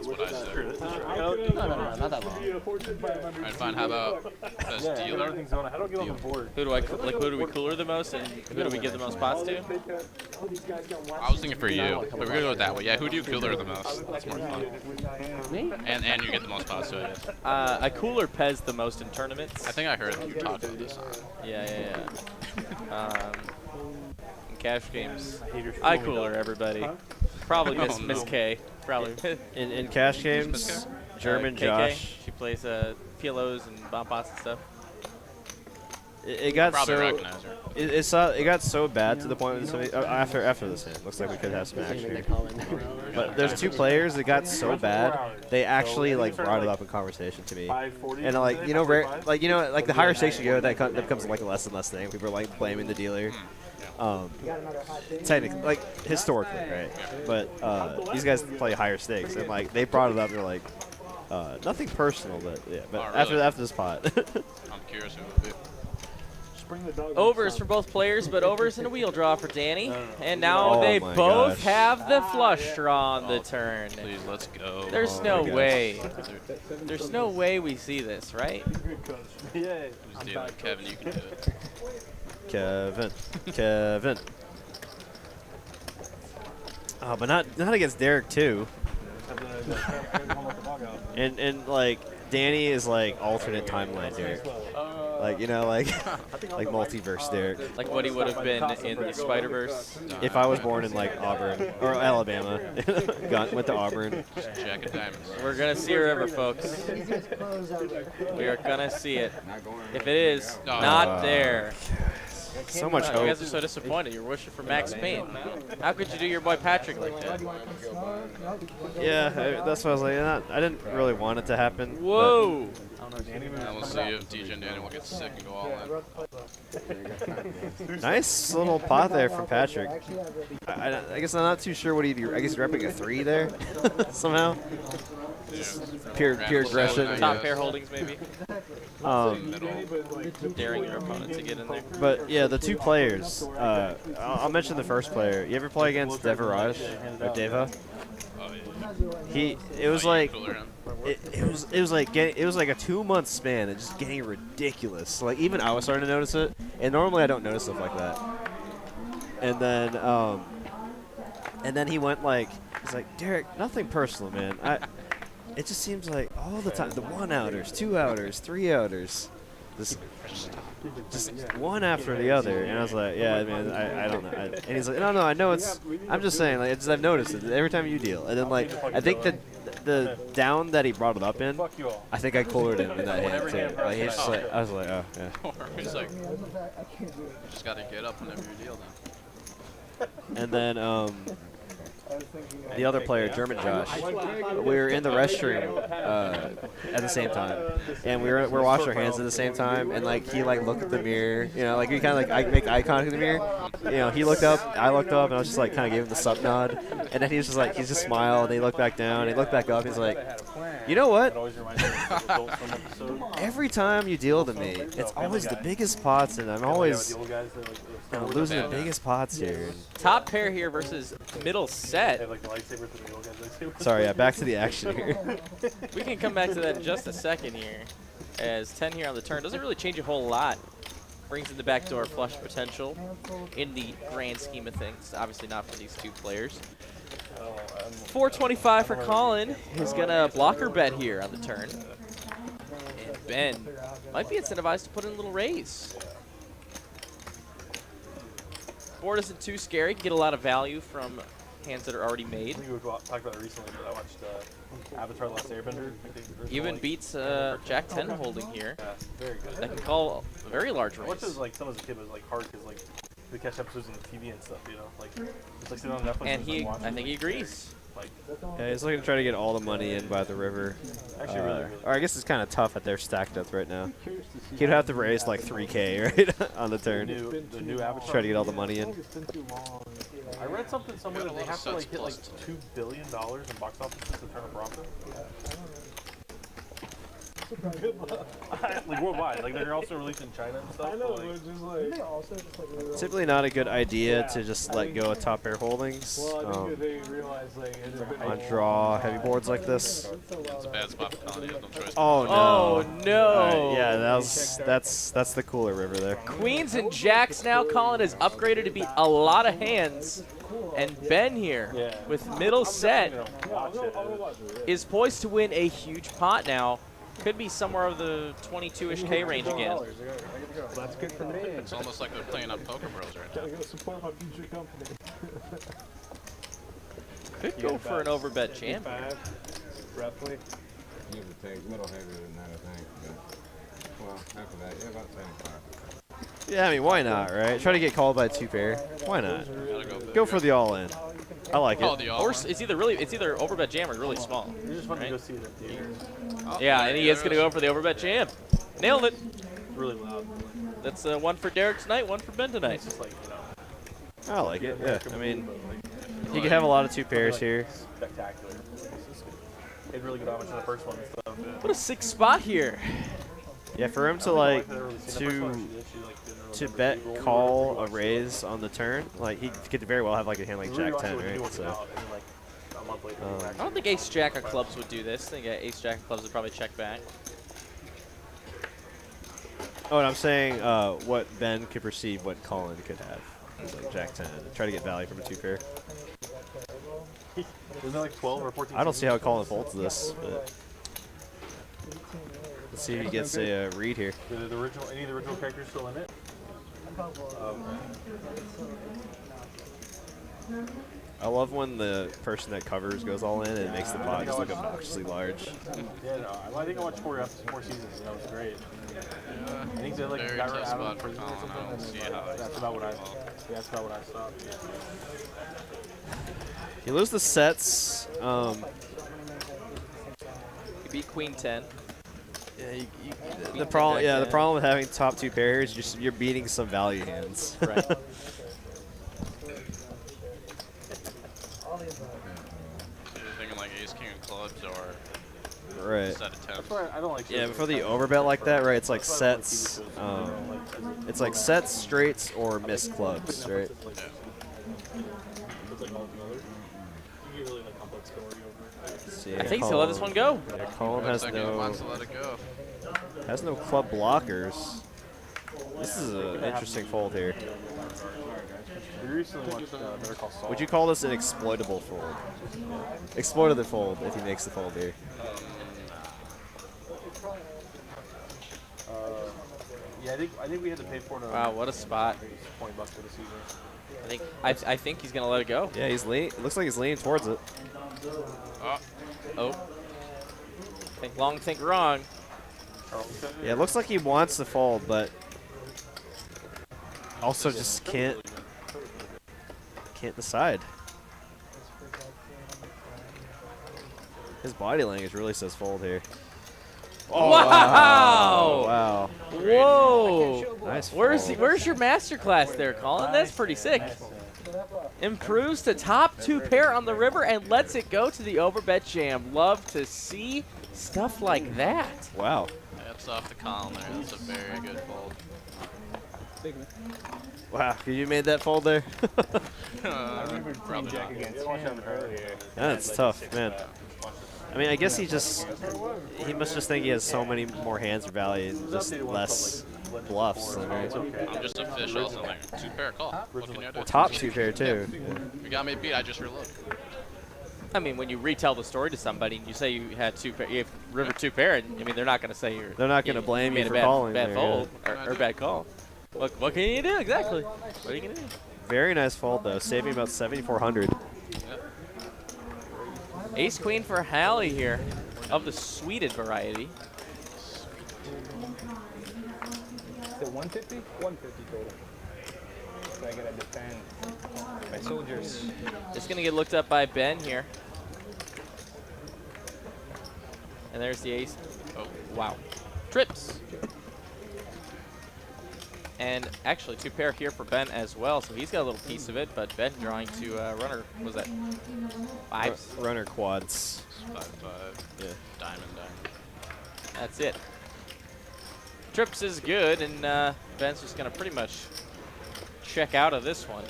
what I said. No, not that long. All right, fine. How about best dealer? Who do who do we cooler the most, and who do we give the most spots to? I was thinking for you, but we're gonna go that way. Yeah, who do you cooler the most? That's more fun. Me? And you get the most spots to it. I cooler Pez the most in tournaments. I think I heard you talk about this. Yeah. In cash games, I cooler everybody. Probably Miss K. Probably. In cash games, German KK. Josh. She plays PLOs and bomb bots and stuff. It got Probably so recognize her. it got so bad to the point that after this hand, looks like we could have some action here. But there's two players that got so bad they actually like brought it up in conversation to me, and like like the higher stakes you go, that becomes like a less and less thing. People are like blaming the dealer. Technically, like historically, right? But these guys play higher stakes, and like they brought it up. They're like, nothing personal, but yeah. But Oh, really? after this pot, I'm curious who it would be. Overs for both players, but overs in a wheel draw for Danny. And now Oh they my both gosh. have the flush draw on the turn. Please, let's go. There's Oh no my gosh. way. There's no way we see this, right? Who's dealing? Kevin, you can do it. Kevin. But not against Derek too. And like Danny is like alternate timeline Derek. Like like multiverse Derek. Like what he would have been in the Spider-Verse. If I was born in like Auburn or Alabama, went to Auburn. Jack of Diamonds. We're gonna see her ever, folks. We are gonna see it. If it is not there. So much You hope. guys are so disappointed. You're wishing for Max Payne. How could you do your boy Patrick like that? Yeah, that's what I was like. I didn't really want it to happen. Whoa! And we'll see if DJ and Daniel will get sick and go all in. Nice little pot there from Patrick. I guess I'm not too sure what he'd be. I guess repping a 3 there somehow. Pure aggression. Top pair holdings, maybe. Middle. Daring your opponent to get in there. But yeah, the two players. I'll mention the first player. You ever play against Devaraj or Deva? Oh, yeah. It was like Cooler him. it was like a 2-month span and just getting ridiculous. Like even I was starting to notice it, and normally I don't notice stuff like that. And then he went like, he's like, Derek, nothing personal, man. It just seems like all the time, the 1-outers, 2-outers, 3-outers, just one after the other. And I was like, yeah, man, I don't know. And he's like, no, I know it's, I'm just saying, like, I've noticed it every time you deal. And then, like, I think that the down that he brought it up in, I think I coolered him in that hand, too. Like, he's just like, I was like, oh, yeah. He's like, you just got to get up whenever you deal then. And then, the other player, German Josh, we were in the restroom at the same time, and we're washing our hands at the same time, and like he like looked at the mirror, like we kind of like I make eye contact in the mirror, he looked up, I looked up, and I was just like kind of gave him the sup nod, and then he was just like he just smiled, and he looked back down, and he looked back up, and he's like, you know what? Every time you deal to me, it's always the biggest pots, and I'm always losing the biggest pots here. Top pair here versus middle set. Sorry, yeah, back to the action here. We can come back to that in just a second here. As 10 here on the turn doesn't really change a whole lot. Brings in the backdoor flush potential in the grand scheme of things. Obviously not for these two players. 425 for Colin. He's going to blocker bet here on the turn. And Ben might be incentivized to put in a little raise. Board isn't too scary. You can get a lot of value from hands that are already I made. think we talked about it recently, but I watched Avatar: The Last Airbender. I think, Even beats Jack 10 holding here. Yeah, very good. That can call a very large I watched it raise. like some as a kid, but it was like hard because like we catch episodes on the TV and stuff, you know, like it's like sitting on Netflix And just, like, watching I think it. he agrees. Like, Yeah, he's looking to try to get all the money in by the river. actually, really. Or I guess it's kind of tough that they're stacked up right now. He'd have to raise like 3K right on the turn. The new Avatar. Try to get all the money in. It's been too long. I read something somewhere Got a that they lot of have to like sets hit like plus $2 billion in box office to turn a profit. Like worldwide, like they're also released in China and stuff. I know, but, but like, just like. They also just like really Typically not a good idea to just let go of top pair holdings Well, I think they realize like it's been on draw heavy boards like this. It's a bad spot for Colin. He has no choice. Oh no! Oh no! Alright, yeah, that's the cooler river there. Queens and jacks now. Colin is upgraded to beat a lot of hands. And Ben here with middle set is poised to win a huge pot now. Could be somewhere over the 22-ish K range again. That's good for me. It's almost like they're playing on Poker Bros right now. Gotta go support my future company. Could go for an overbet champ. 5, roughly. You would take a little heavier than that, I think. But, well, after that, yeah, about 75. Yeah, I mean, why not, right? Try to get called by 2 pair. Why not? Gotta go big. Go for the all-in. I like Oh, it. the Or all. it's either overbet jam or really small. you just want Right? to go see it in theaters. Oh, Yeah, there and he he is going to goes. go for the overbet jam. Nailed it. Really loud. That's one for Derek tonight, one for Ben tonight. It's just like, you know, I like it. Yeah, I mean, you can have a lot of 2 pairs here. spectacular. It's really good homage to the first one and stuff. Yeah. What a sick spot here. Yeah, for him to like to bet call a raise on the turn, like he could very well have like a hand like Jack 10, right? So. I don't think Ace Jack of clubs would do this. I think Ace Jack of clubs would probably check back. Oh, and I'm saying what Ben could perceive what Colin could have. Like Jack 10. Try to get value from a 2 pair. Isn't it like 12 or 14? I don't see how Colin folds this, but let's see if he gets a read here. Any of the original characters still in it? I love when the person that covers goes all in and it makes the pot just look obnoxiously large. Yeah, no, I think I watched 4 seasons and that was great. I think they like Very got tough rid spot of for him Colin. I don't see how he's That's about what I saw. Yeah. You lose the sets. You beat Queen 10. Yeah, the problem with having top 2 pairs, you're beating some value hands. Right. Thinking like Ace King of clubs or Right. set of 10s. That's why I don't like. Yeah, before the overbet like that, right? It's like sets. It's like sets, straights, or missed clubs, right? I think he's gonna let this one go. Yeah, Colin has Looks like he wants no to let it go. club blockers. This is an interesting fold here. We recently watched Better Call Saul. Would you call this an exploitable fold? Exploitative fold if he makes the fold here. Yeah, I think we had to pay for it. Wow, what a spot. $20 for the season. I think he's gonna let it go. Yeah, he's lean. Looks like he's leaning towards it. Oh. Think long, think wrong. Yeah, it looks like he wants to fold, but also just can't decide. His body language really says fold here. Oh, wow! Wow. Whoa! Nice. Where's fold. your master class there, Colin? That's pretty sick. Improves to top 2 pair on the river and lets it go to the overbet jam. Love to see stuff like that. Wow. That's off the Colin there. That's a very good fold. Wow. You made that fold there? Probably not. That's tough, man. I mean, I guess he must just think he has so many more hands for value and just less bluffs. Right? I'm just a fish also. Like, 2 pair call. What can you do? Top 2 pair too. You got me beat. I just reload. I mean, when you retell the story to somebody and you say you had 2 pair, you have river 2 pair, I mean, they're not going to say They're not going to blame you made for a calling bad there, fold or bad call. What can you do exactly? What are you going to do? Very nice fold, though, saving about 7,400. Ace queen for Hally here, of the sweeted variety. Is it 150? 150 total. So I gotta defend my soldiers. It's gonna get looked up by Ben here. And there's the ace. Oh, wow. Trips. And actually 2 pair here for Ben as well, so he's got a little piece of it, but Ben drawing to runner, what was that 5s? Runner quads. 5-5. Yeah. Diamond. That's it. Trips is good, and Ben's just gonna pretty much check out of this one.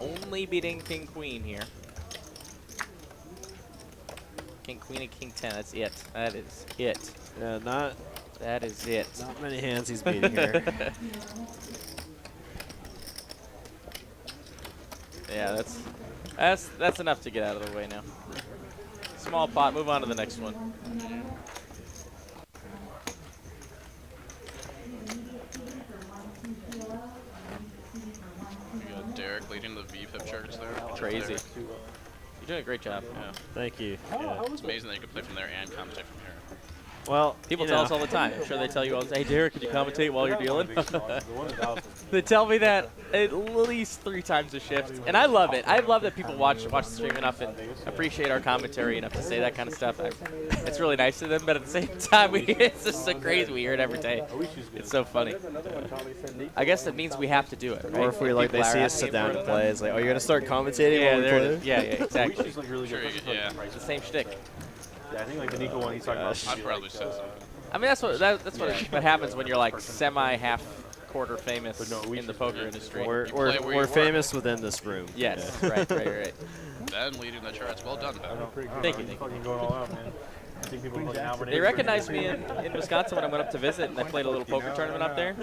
Only beating King Queen here. King Queen and King 10. That's it. That is it. Yeah, That is it. not many hands he's beating here. Yeah, that's enough to get out of the way now. Small pot. Move on to the next one. We got Derek leading the VPIP charts there. Crazy. You're doing a great job. Yeah. Thank you. Yeah. It's amazing that you can play from there and commentate from here. Well, People tell us all the time. I'm sure they tell you all the time, hey, Derek, can you commentate while you're dealing? They tell me that at least 3 times a shift. And I love it. I love that people watch the stream enough and appreciate our commentary enough to say that kind of stuff. It's really nice to them, but at the same time, it's just so crazy. We hear it every day. It's so funny. I guess that means we have to do it, right? Or if we they see us sit down to play, it's like, oh, you're gonna start commentating yeah, while we play? yeah, exactly. Yeah. It's the same shtick. Yeah, I think like the Nico one he's talking about. I'd probably say so. I mean, that's what happens when you're like semi-half quarter famous in the poker industry. We're famous within this room. Yes, Yeah. right. Ben leading the charts. Well done, Ben. Thank you. Fucking going all out, man. I think people fucking Albert They recognized me in Wisconsin when I went up to visit, and I played a little poker tournament up there.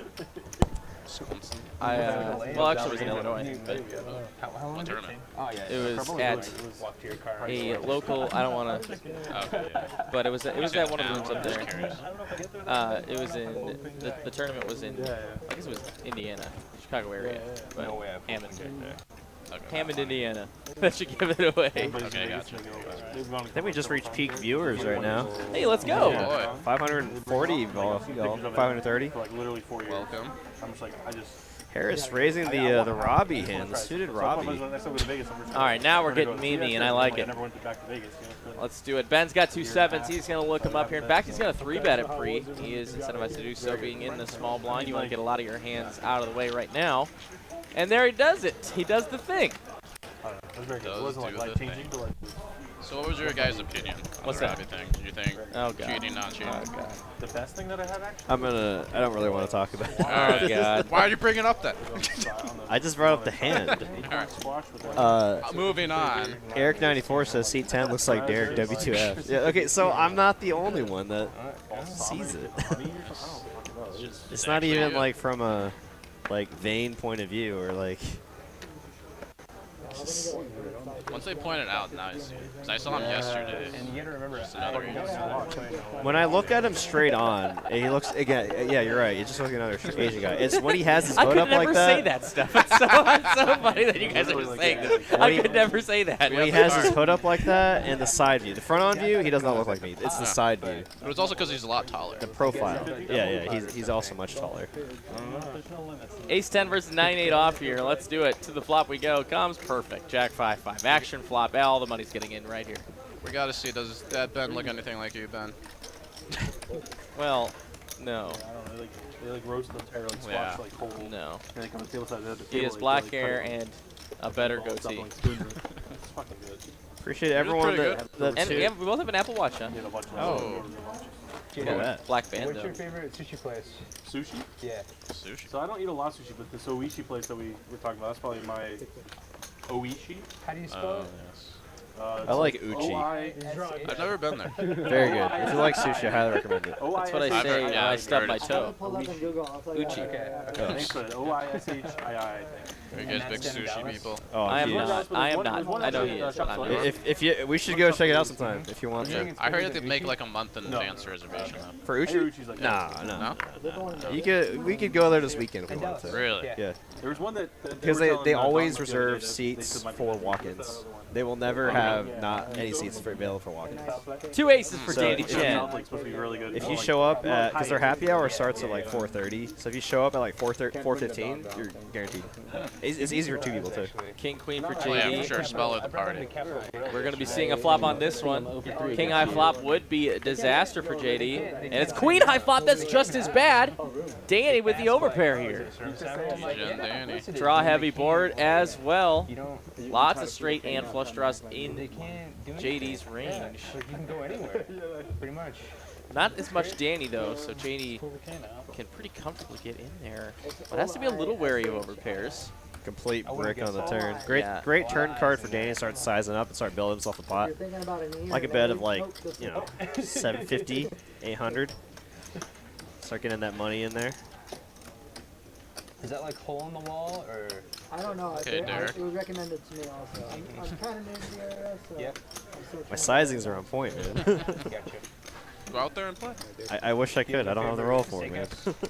Wisconsin. Well, actually, it was in Illinois, but What tournament? it was at a local. I don't want to, Okay, yeah. but it was at one of the rooms up Just there. curious. It was in the tournament was in I guess it was Indiana, Chicago area, but Hammond. Okay. Hammond, Indiana. That should give it away. Okay, gotcha. I think we just reached peak viewers right now. Hey, let's go. Boy. 540, 530. For like literally 4 years. Welcome. I'm just like, Harris raising the Robbie hand, suited Robbie. All right, now we're getting memey, and I like it. never went back to Vegas. Let's do it. Ben's got 2 7s. He's going to look him up here. In fact, he's got a 3-bet at pre. He is incentivized to do so, being in the small blind. You want to get a lot of your hands out of the way right now. And there he does it. He does the thing. It wasn't like life-changing, but like... So what was your guys' opinion on What's the that? Robbie thing? Did you think Oh, God. cheating, not cheating? Oh, God. The best thing that I have actually... I don't really want to talk about it. All right. Oh, God. Why are you bringing up that? I just brought up the hand. Moving on. Eric94 says seat 10 looks like Derek W2F. Yeah, okay, so I'm not the only one that sees it. It's not even like from a vain point of view or like. Once they pointed out, now I see it. 'Cause I saw him yesterday. And you gotta remember, Just another When I look at him straight on, he looks again. Yeah, you're right. You're just looking at another Asian guy. It's when he has his I hood could up never like say that stuff. It's so funny that you guys are just saying this. I could never say that. When he has his hood up like that and the side view. The front on view, he does not look like me. It's the side view. But it's also because he's a lot taller. The profile. Yeah. He's also much taller. Ace 10 versus 9-8 off here. Let's do it. To the flop we go. Comes perfect. Jack 5-5. Action flop. All the money's getting in right here. We gotta see, does that Ben look anything like you, Ben? Well, no. They like roast the hair, like Yeah. squash like whole. No. And they come to the table side of the He table, has they black like hair cut it and a better all up, goatee. like spoons. It's fucking good. Appreciate everyone pretty that And yeah, we both have an Apple Watch, huh? Yeah, a bunch of Oh. Look at that. Black band, what's though. your favorite sushi place? Sushi? Yeah. Sushi. So I don't eat a lot of sushi, but the Soishi place that we were talking about, that's probably my Oishi. How do you spell it? Yes. I like Uchi. I've never been there. Very good. If you like sushi, I highly recommend it. That's what I I've say heard- when yeah, I I've stub heard my it's- toe. Pull up in Google. I'll tell you Uchi. that. Okay. Thanks for that. OISHII, I think. Are you guys big sushi people? Oh, I am huge. not. I am not. I know he is. But I'm not. If you, we should go check it out sometime if you want to. I heard that they make like a month in advance reservation though. For Uchi? Like, No. No? We could go there this weekend if we want to. Really? Yeah. There was one that Because they always reserve seats for walk-ins. They will never have not any seats available for walk-ins. 2 aces for So Danny if Chan. like supposed to be really good. If you show up at, because their happy hour starts at like 4:30, so if you show up at like 4:15, you're guaranteed. It's easy for 2 people too. King Queen for Oh yeah, for JD. sure. Spell at the party. We're going to be seeing a flop on this one. King high flop would be a disaster for JD. And it's Queen high flop. That's just as bad. Danny with the overpair here. Degen Danny. Draw heavy board as well. Lots of straight and flush draws in JD's range. You can go anywhere, pretty much. Not as much Danny though, so JD can pretty comfortably get in there. But has to be a little wary of overpairs. Complete brick on the turn. Great, Yeah. great turn card for Danny to start sizing up and start building himself a pot. You're thinking about an ear, Like a right? bet of like, Nope, this you one. know, 750, 800. Start getting that money in there. Is that like hole in the wall or? I don't know. Okay, Derek. It was recommended to me also. I'm kind of new to the area, so Yep. I'm still My trying. sizings are on point, man. Gotcha. Go out there and play. I wish I could. I don't have the roll for it, man.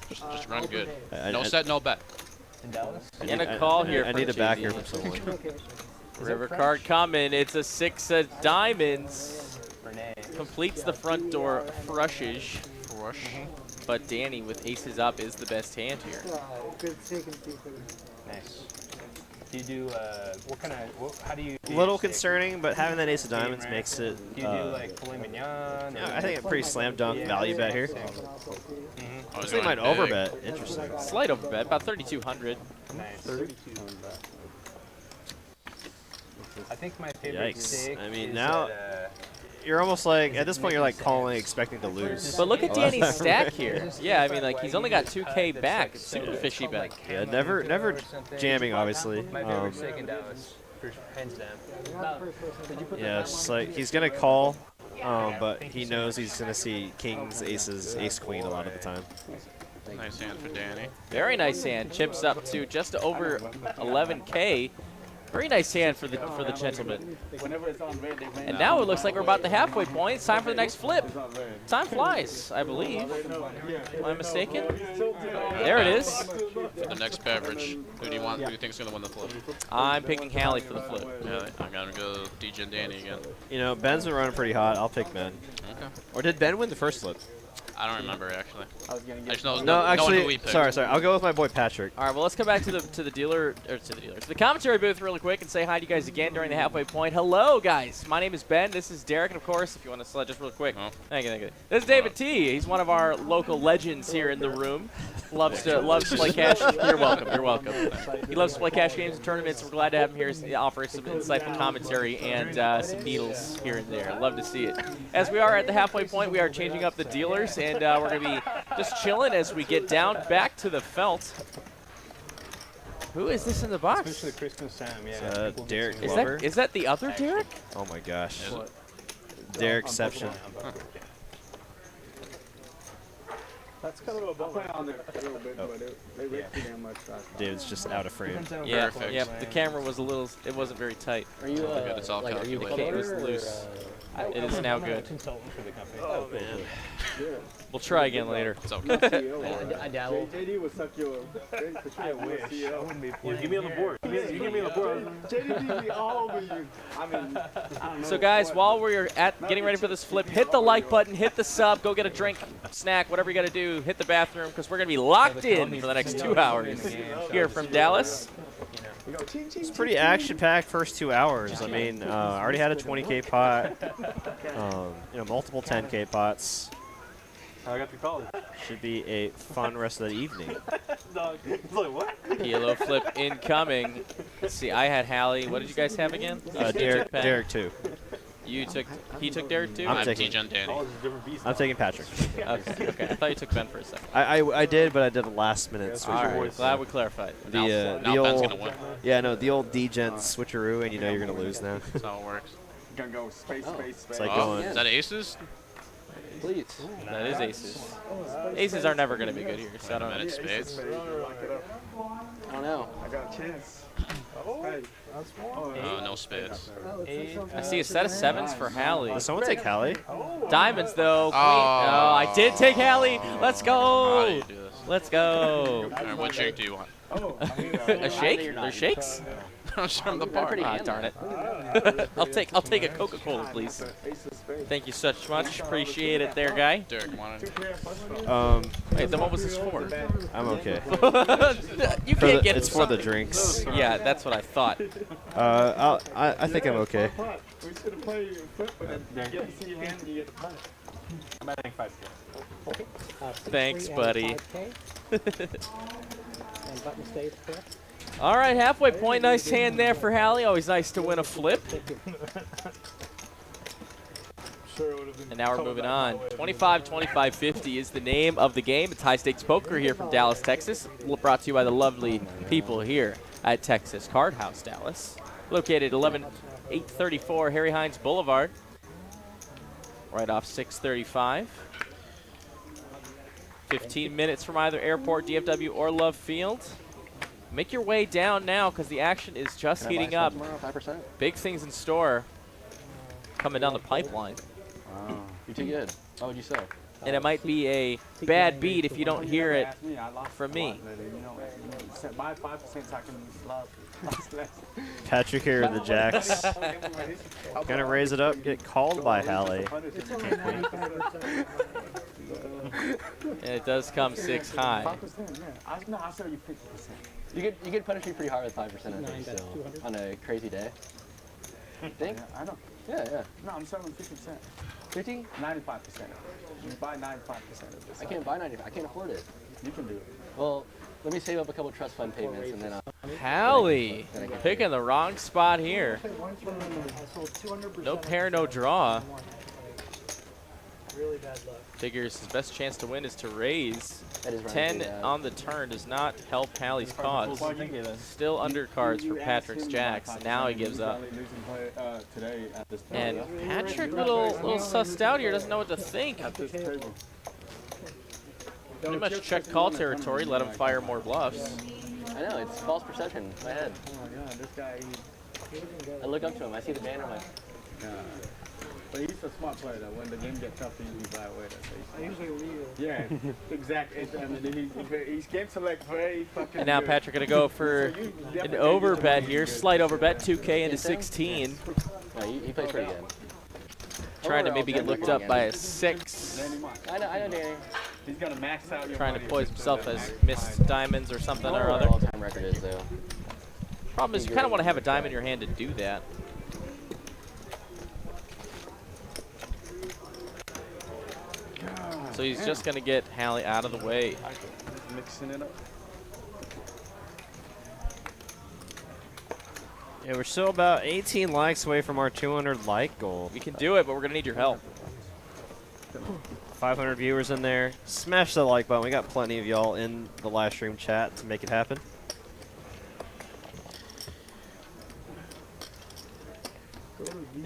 Just run good. I- No set, no bet. In Dallas? And a call here I from need a backer JD. from someone. Location. River card coming. It's a 6 of diamonds. Renee. Completes the front door frushage. Rush. But Danny with aces up is the best hand here. Good steak and seafood. Nice. Do you do, what kind of, how do you? do Little your steak? concerning, but having that ace of Medium diamonds rare? makes it. Do you do like filet mignon? I think a pretty slam dunk value bet here. Oh, I he's think going might big. overbet. Interesting. Slight overbet, about 3,200. Nice. I think my favorite Yikes. steak I mean, is now- at, You're almost like, at this point, you're like calling, expecting to lose. But look at a lot of Danny's time, stack right? here. Yeah, I mean, like, he's only got 2K back. It's super fishy bet. Yeah, never jamming, obviously. my favorite steak in Dallas, for hands down. You're not the first person. Yeah, it's like he's gonna call, but he knows he's gonna see kings, aces, ace, queen a lot of the time. Nice hand for Danny. Very nice hand. Chips up to just over 11K. Very nice hand for the gentleman. And now it looks like we're about the halfway point. It's time for the next flip. Time flies, I believe. Am I mistaken? There it is. For the next beverage, who do you want? Who do you think is gonna win the flip? I'm picking Hally for the flip. Yeah, I'm gonna go Degen Danny again. You know, Ben's been running pretty hot. I'll pick Ben. Okay. Or did Ben win the first flip? I don't remember actually. I just know No, knowing actually, who we picked. sorry. I'll go with my boy Patrick. All right, well, let's come back to the dealer, or to the commentary booth really quick and say hi to you guys again during the halfway point. Hello, guys. My name is Ben. This is Derek, and of course, if you want to select just real quick. Oh. Thank you. This is David T. He's one of our local legends here in the room. Loves to play cash. You're welcome. You're welcome. He loves to play cash games and tournaments. We're glad to have him here to offer some insightful commentary and some needles here and there. Love to see it. As we are at the halfway point, we are changing up the dealers, and we're going to be just chilling as we get down back to the felt. Who is this in the box? Especially Christmas time, yeah. Derek Is Glover. that the other Derek? Oh my gosh. Is it? Derekception. That's kind of a bummer. on there a little bit, but they rate too damn much. Dude's just out of frame. Yeah, Perfect. yep. The camera was a little. It wasn't very tight. Are you good, it's all like, are you The calculated. cake was promoter or, loose. It is now good. Consultant for the company. Oh man. We'll try again later. It's okay. I dabble. JD would suck your. I wish. I wouldn't be Yeah, give me on the board. You give me on the board. JD be all over you. I mean, I don't know. So guys, while we're getting ready for this flip, hit the like button, hit the sub, go get a drink, snack, whatever you got to do. Hit the bathroom because we're gonna be locked in for the next 2 hours here from Dallas. It's pretty action-packed first 2 hours. I mean, I already had a 20K pot. You know, multiple 10K pots. I got the college. Should be a fun rest of the evening. It's like, what? PLO flip incoming. Let's see, I had Hally. What did you guys have again? Derek, Pen. Derek too. You took. He took Derek too. I'm I'm taking- Degen Danny. College is a different beast. I'm taking Patrick. Okay, okay. I thought you took Ben for a second. I did, but I did a last-minute switcheroo. All right, glad we clarified. Now, The now Ben's old, gonna win. yeah, no, the old Degen switcheroo, and you know you're gonna lose now. That's how it works. Gonna go space. It's like Oh, going. is that aces? Please. That is aces. Aces are never going to be good here, so I don't know. Minute spades. don't know. I got a chance. Oh, that's one. Oh, no spades. I see a set of 7s for Hally. Does someone take Hally? Diamonds, though. Queen. Oh. Oh, I did take Hally. Let's How do go. you do this? Let's go. All right, what shake do you want? A shake? There's shakes? From the They're bar. pretty Ah, handy. darn it. I'll take a Coca-Cola, please. Thank you so much. Appreciate it there, guy. Derek wanted. Wait, then what was this for? I'm okay. You can't get It's for the drinks. Yeah, that's what I thought. I think I'm okay. We should have played you foot, but then you get to see your hand and you get the putt. I'm at 5K. Thanks, buddy. And button stays correct. All right, halfway point. Nice hand there for Hally. Always nice to win a flip. And now we're moving on. 25-25-50 is the name of the game. It's high stakes poker here from Dallas, Texas. Brought to you by the lovely people here at Texas Card House, Dallas. Located 11834 Harry Hines Boulevard. Right off 635. 15 minutes from either airport, DFW, or Love Field. Make your way down now because the action is just heating up. 5%? Big things in store coming down the pipeline. Wow. You're too good. How would you say? And it might be a bad beat if you don't hear it from me. Buy 5% so I can lost less. Patrick here in the jacks. Gonna raise it up, get called by Hally. And it does come 6 high. 5%, yeah. I saw you 50%. You could punish me pretty hard with 5%, I think, still, on a crazy day. Think? Yeah, I know. Yeah. No, I'm selling 50%. 50? 95%. You buy 95% of this. I can't buy 95. I can't afford it. You can do it. Well, let me save up a couple trust fund payments and then Hally picking the wrong spot here. No pair, no draw. Really bad luck. Figures his best chance to win is to raise. that is running 10 through that. on the turn does not help Hally's cause. Still undercards for Patrick's jacks. Now he gives up. And Patrick, little sussed out here, doesn't know what to think. Pretty much check call territory, let him fire more bluffs. I know, it's false perception in my head. Oh my god, this guy, I look up to him, I see the banner, I'm like, but he's a smart player though. When the game gets tough, he usually fly away. I usually leave. Yeah, exactly. I mean, he's game select very fucking And now good. Patrick gonna go for an overbet here. Slight overbet, 2K into 16. no, he plays pretty good. Trying to maybe get looked up by a 6. I know, Danny. He's gonna max out your Trying to money. poise himself as missed diamonds or something or other. All-time record is, though. Problem is you kind of want to have a diamond in your hand to do that. So he's just going to get Hally out of the way. Mixing it up. Yeah, we're still about 18 likes away from our 200 like goal. We can do it, but we're going to need your help. 500 viewers in there. Smash the like button. We got plenty of y'all in the live stream chat to make it happen.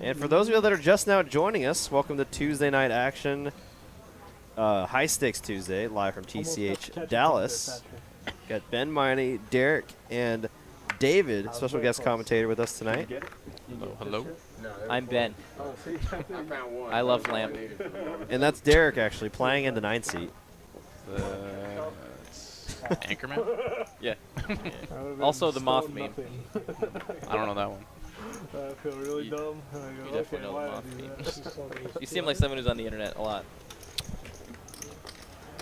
And for those of you that are just now joining us, welcome to Tuesday night action. High Stakes Tuesday, live from TCH Dallas. Got Ben, Meine, Derek, and David, special guest commentator with us tonight. Hello. I'm Ben. I love lamp. And that's Derek, actually, playing in the 9 seat. Anchorman? Yeah. Also the moth meme. I don't know that one. I feel really You- dumb. And I go, You definitely okay, know why the did I moth do meme. that? You seem like someone who's on the internet a lot.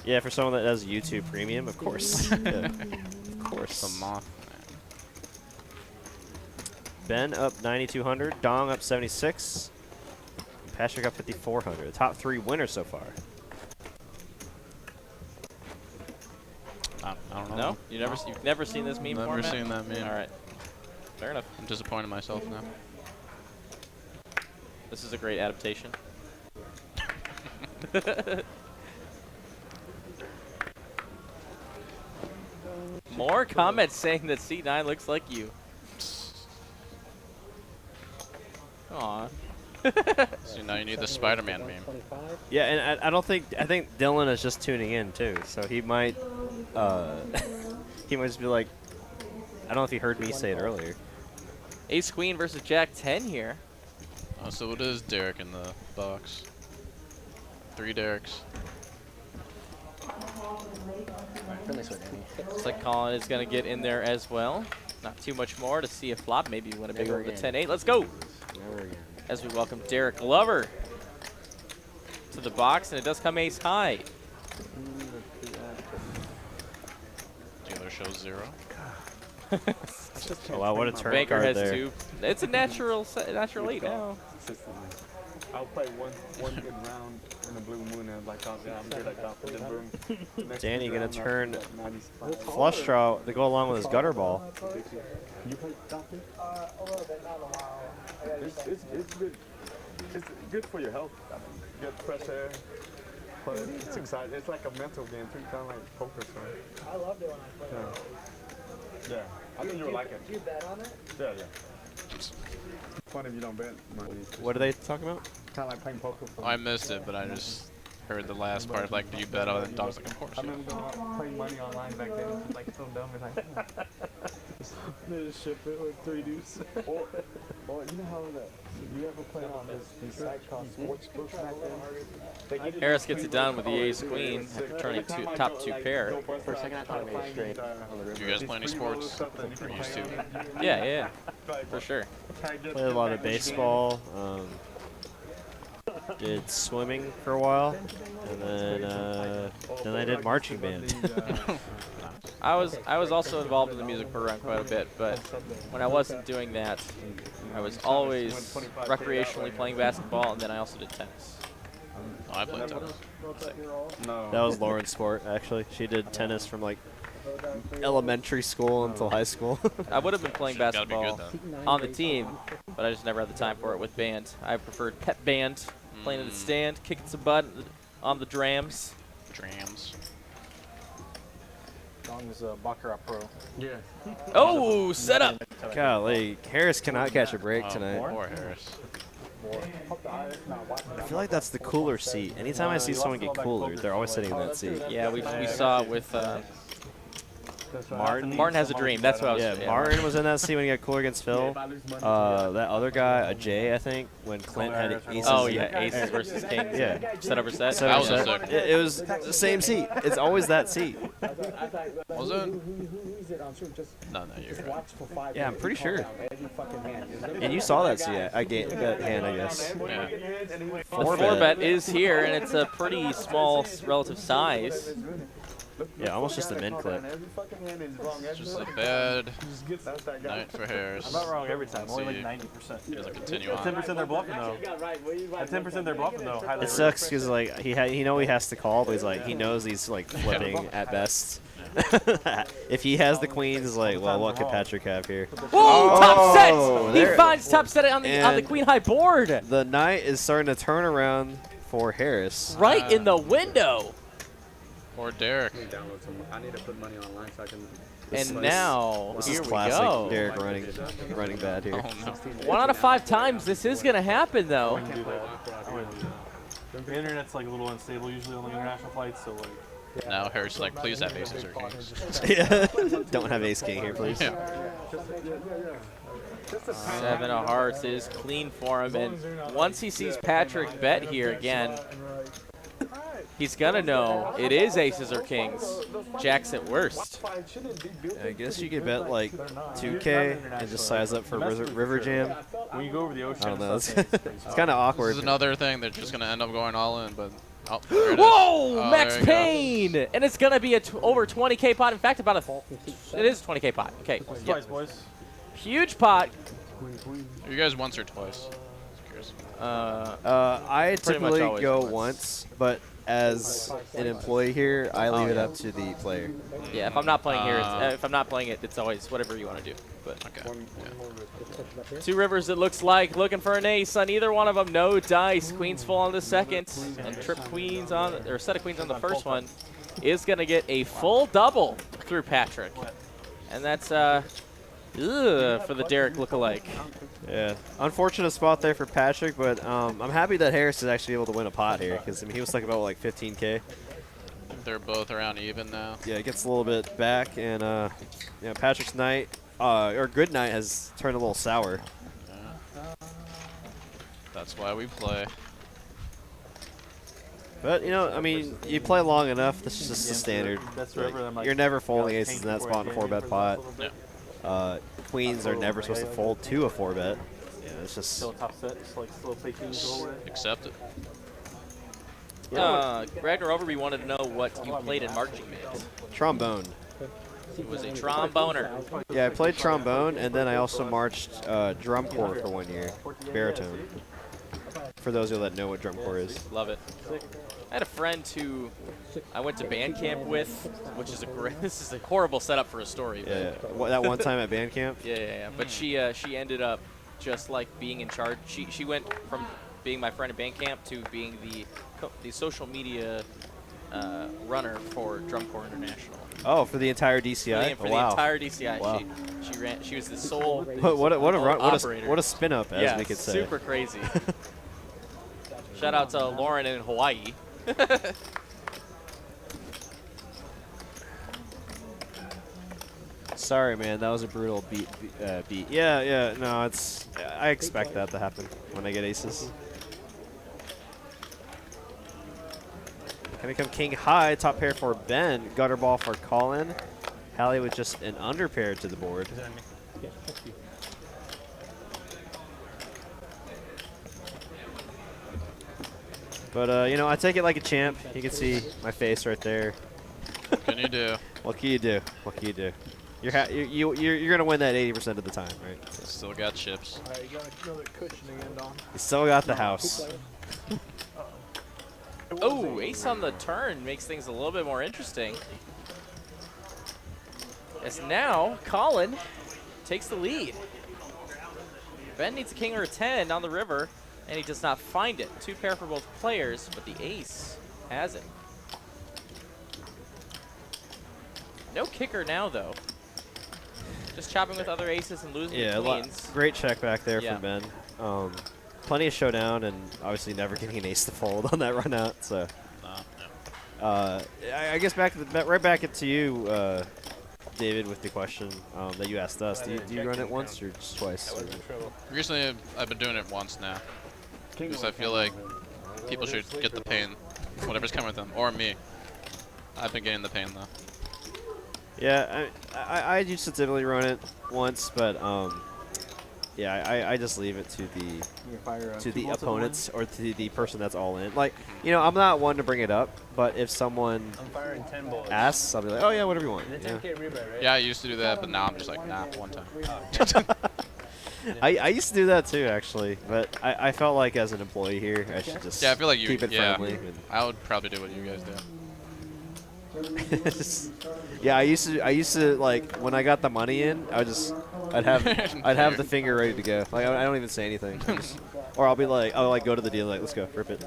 Yeah, for someone that does YouTube Premium, of course. Yeah, of course. The moth. Ben up 9,200, Dong up 76, Patrick up 5,400. Top 3 winners so far. I don't know. No? You've never seen this meme Never format? seen that meme. All right. Fair enough. I'm disappointed in myself now. This is a great adaptation. More comments saying that C9 looks like you. Aw. So now you need the Spider-Man meme. 25. Yeah, and I think Dylan is just tuning in too, so he might he might just be like, don't know if you heard me say it earlier. Ace Queen versus Jack 10 here. Oh, so it is Derek in the box. 3 Dereks. Looks like Colin is going to get in there as well. Not too much more to see if flop. Maybe win a bigger with a 10-8. Let's go. As we welcome Derek Glover to the box, and it does come ace high. Dealer shows 0. Oh wow, what a turn Banker card has there. 2. It's a natural 8 now. I'll play one good round in the blue moon and like, oh, yeah, I'm good at golf. And then boom. Next Danny gonna round, turn like 95. flush draw to go along with his gutter ball. You play doctor? A little bit, not a while. It's good. It's good for your health. I mean, get fresh air. But it's exciting. It's like a mental game too, kind of like poker. So. I loved it when I played. Yeah. I think you would like it. Do you bet on it? Yeah. Fun if you don't bet money. What are they talking about? Kind of like playing poker. Oh, I missed it, but I just heard the last part. Like, do you bet on it? I was like, of course. I remember playing money online back then. It was like so dumb. It's like, They just ship it with 3 deuce. or you know how you ever played on this site called Sportsbooks back then? Harris gets it done with the ace queen after turning top 2 pair. For a second, I thought it made it straight. Do you guys play any sports? Or used to? Yeah, for sure. Played a lot of baseball. Did swimming for a while, and then I did marching band. I was also involved in the music program quite a bit, but when I wasn't doing that, I was always recreationally playing basketball, and then I also did tennis. Oh, I played tennis. That was Lauren's sport, actually. She did tennis from like elementary school until high school. I would have been playing Gotta be basketball good, on the team, but I just never had the time for it with band. I preferred pep band, playing in the stand, kicking some butt on the drams. Drams. Long as Baccarat Pro. Yeah. Oh, set up. Golly, Harris cannot catch a break Oh, tonight. poor Harris. I feel like that's the cooler seat. Anytime I see someone get cooler, they're always sitting in that seat. Yeah, we saw it with Martin. Martin has a dream. That's what I was. Yeah, Martin was in that seat when he got cooler against Phil. That other guy, Jay, I think, when Clint had aces. Oh yeah, aces versus kings. Yeah. Set over set. Set That over was a set. sick. It was the same seat. It's always that seat. Was it? No, you're right. Yeah, I'm pretty sure. And you saw that seat that hand, I guess. Yeah. The 4-bet is here, and it's a pretty small relative size. Yeah, almost just a min clip. It's just a bad night for Harris. I'm not wrong every time. Let's Only see. like 90%. Does it continue At on? 10% they're bluffing though. At 10% they're bluffing though. Highly It sucks because like he has to call, but he's like he knows he's like flipping at best. If he has the queens, he's like, well, what could Patrick have here? Whoa, top set! He there- finds top set on the queen high board. The night is starting to turn around for Harris. Right in the window. Or Derek. I need to put money online so I can. And now, This here is we classic go. Derek running bad here. Oh no. 1 out of 5 times this is going to happen, though. The internet's like a little unstable usually on the international flights, so like. Now Harris is like, please have aces or kings. Yeah. Don't have ace king here, please. Yeah. 7 of hearts is clean for him, and once he sees Patrick bet here again, he's gonna know it is aces or kings. Jacks at worst. I guess you could bet like 2K and just size up for River Jam. When you go over the ocean, I don't know. it's It's kind of awkward. This is another thing they're just gonna end up going all in, but oh, there it is. Whoa! Oh, Max there you go. Payne! And it's gonna be a over 20K pot. In fact, it is a 20K pot. Okay. twice, boys. Huge pot. You guys once or twice? Just curious. I Pretty much typically always go once. once, but as an employee here, I leave it up to the player. Yeah, if I'm not playing here, if I'm not playing it, it's always whatever you want to do. But Okay. Yeah. 2 rivers, it looks like, looking for an ace on either one of them. No dice. Queens full on the second, and trip queens on, or set of queens on the first one is gonna get a full double through Patrick, and that's for the Derek lookalike. Yeah, unfortunate spot there for Patrick, but I'm happy that Harris is actually able to win a pot here because I mean, he was talking about like 15K. They're both around even now. Yeah, it gets a little bit back, and yeah, Patrick's night or Good Night has turned a little sour. That's why we play. But, you know, I mean, you play long enough, this is just the standard. Like, you're never folding aces in that spot in a 4-bet pot. Yeah. Queens are never supposed to fold to a 4-bet. Yeah, it's just... Still a tough set, just like slow play kings the whole way. Accept it. Ragnar Overby wanted to know what you played in marching band. Trombone. He was a tromboner. Yeah, I played trombone, and then I also marched drum corps for 1 year, baritone. For those of you that know what drum corps is. Love it. I had a friend who I went to band camp with, which is this is a horrible setup for a story. Yeah, that one time at band camp. Yeah. But she ended up just like being in charge. She went from being my friend at band camp to being the social media runner for Drum Corps International. Oh, for the entire DCI. For the entire DCI, wow. she ran. She was the sole. What a run! Operator. What a spin up, as we could say. Super crazy. Shout out to Lauren in Hawaii. Sorry, man. That was a brutal beat. Yeah. No, it's. I expect that to happen when I get aces. Gonna come king high, top pair for Ben, gutter ball for Colin. Hally with just an under pair to the board. But you know, I take it like a champ. You can see my face right there. What can you do? What can you do? What can you do? You're gonna win that 80% of the time, right? So. Still got chips. Alright, you got another cushion again, Don. You still got the house. Oh, ace on the turn makes things a little bit more interesting. As now, Colin takes the lead. Ben needs a king or a 10 on the river, and he does not find it. 2 pair for both players, but the ace has it. No kicker now, though. Just chopping with other aces and losing the queens. Great check back there from Ben. Plenty of showdown, and obviously never getting an ace to fold on that run out. So, I guess right back into you, David, with the question that you asked us. Do you run it once or just twice? Recently, I've been doing it once now, because I feel like people should get the pain, whatever's coming with them, or me. I've been getting the pain though. Yeah, I used to typically run it once, but yeah, I just leave it to the opponents or to the person that's all in. Like, you know, I'm not one to bring it up, but if someone asks, I'll be like, oh yeah, whatever you want. Yeah, I used to do that, but now I'm just like, nah, one time. I used to do that too, actually, but I felt like as an employee here, I should just I feel like keep it friendly. I would probably do what you guys do. Yeah, I used to like when I got the money in, I'd have the finger ready to go. Like I don't even say anything, or I'll be like, I'll like go to the deal, like let's go, rip it.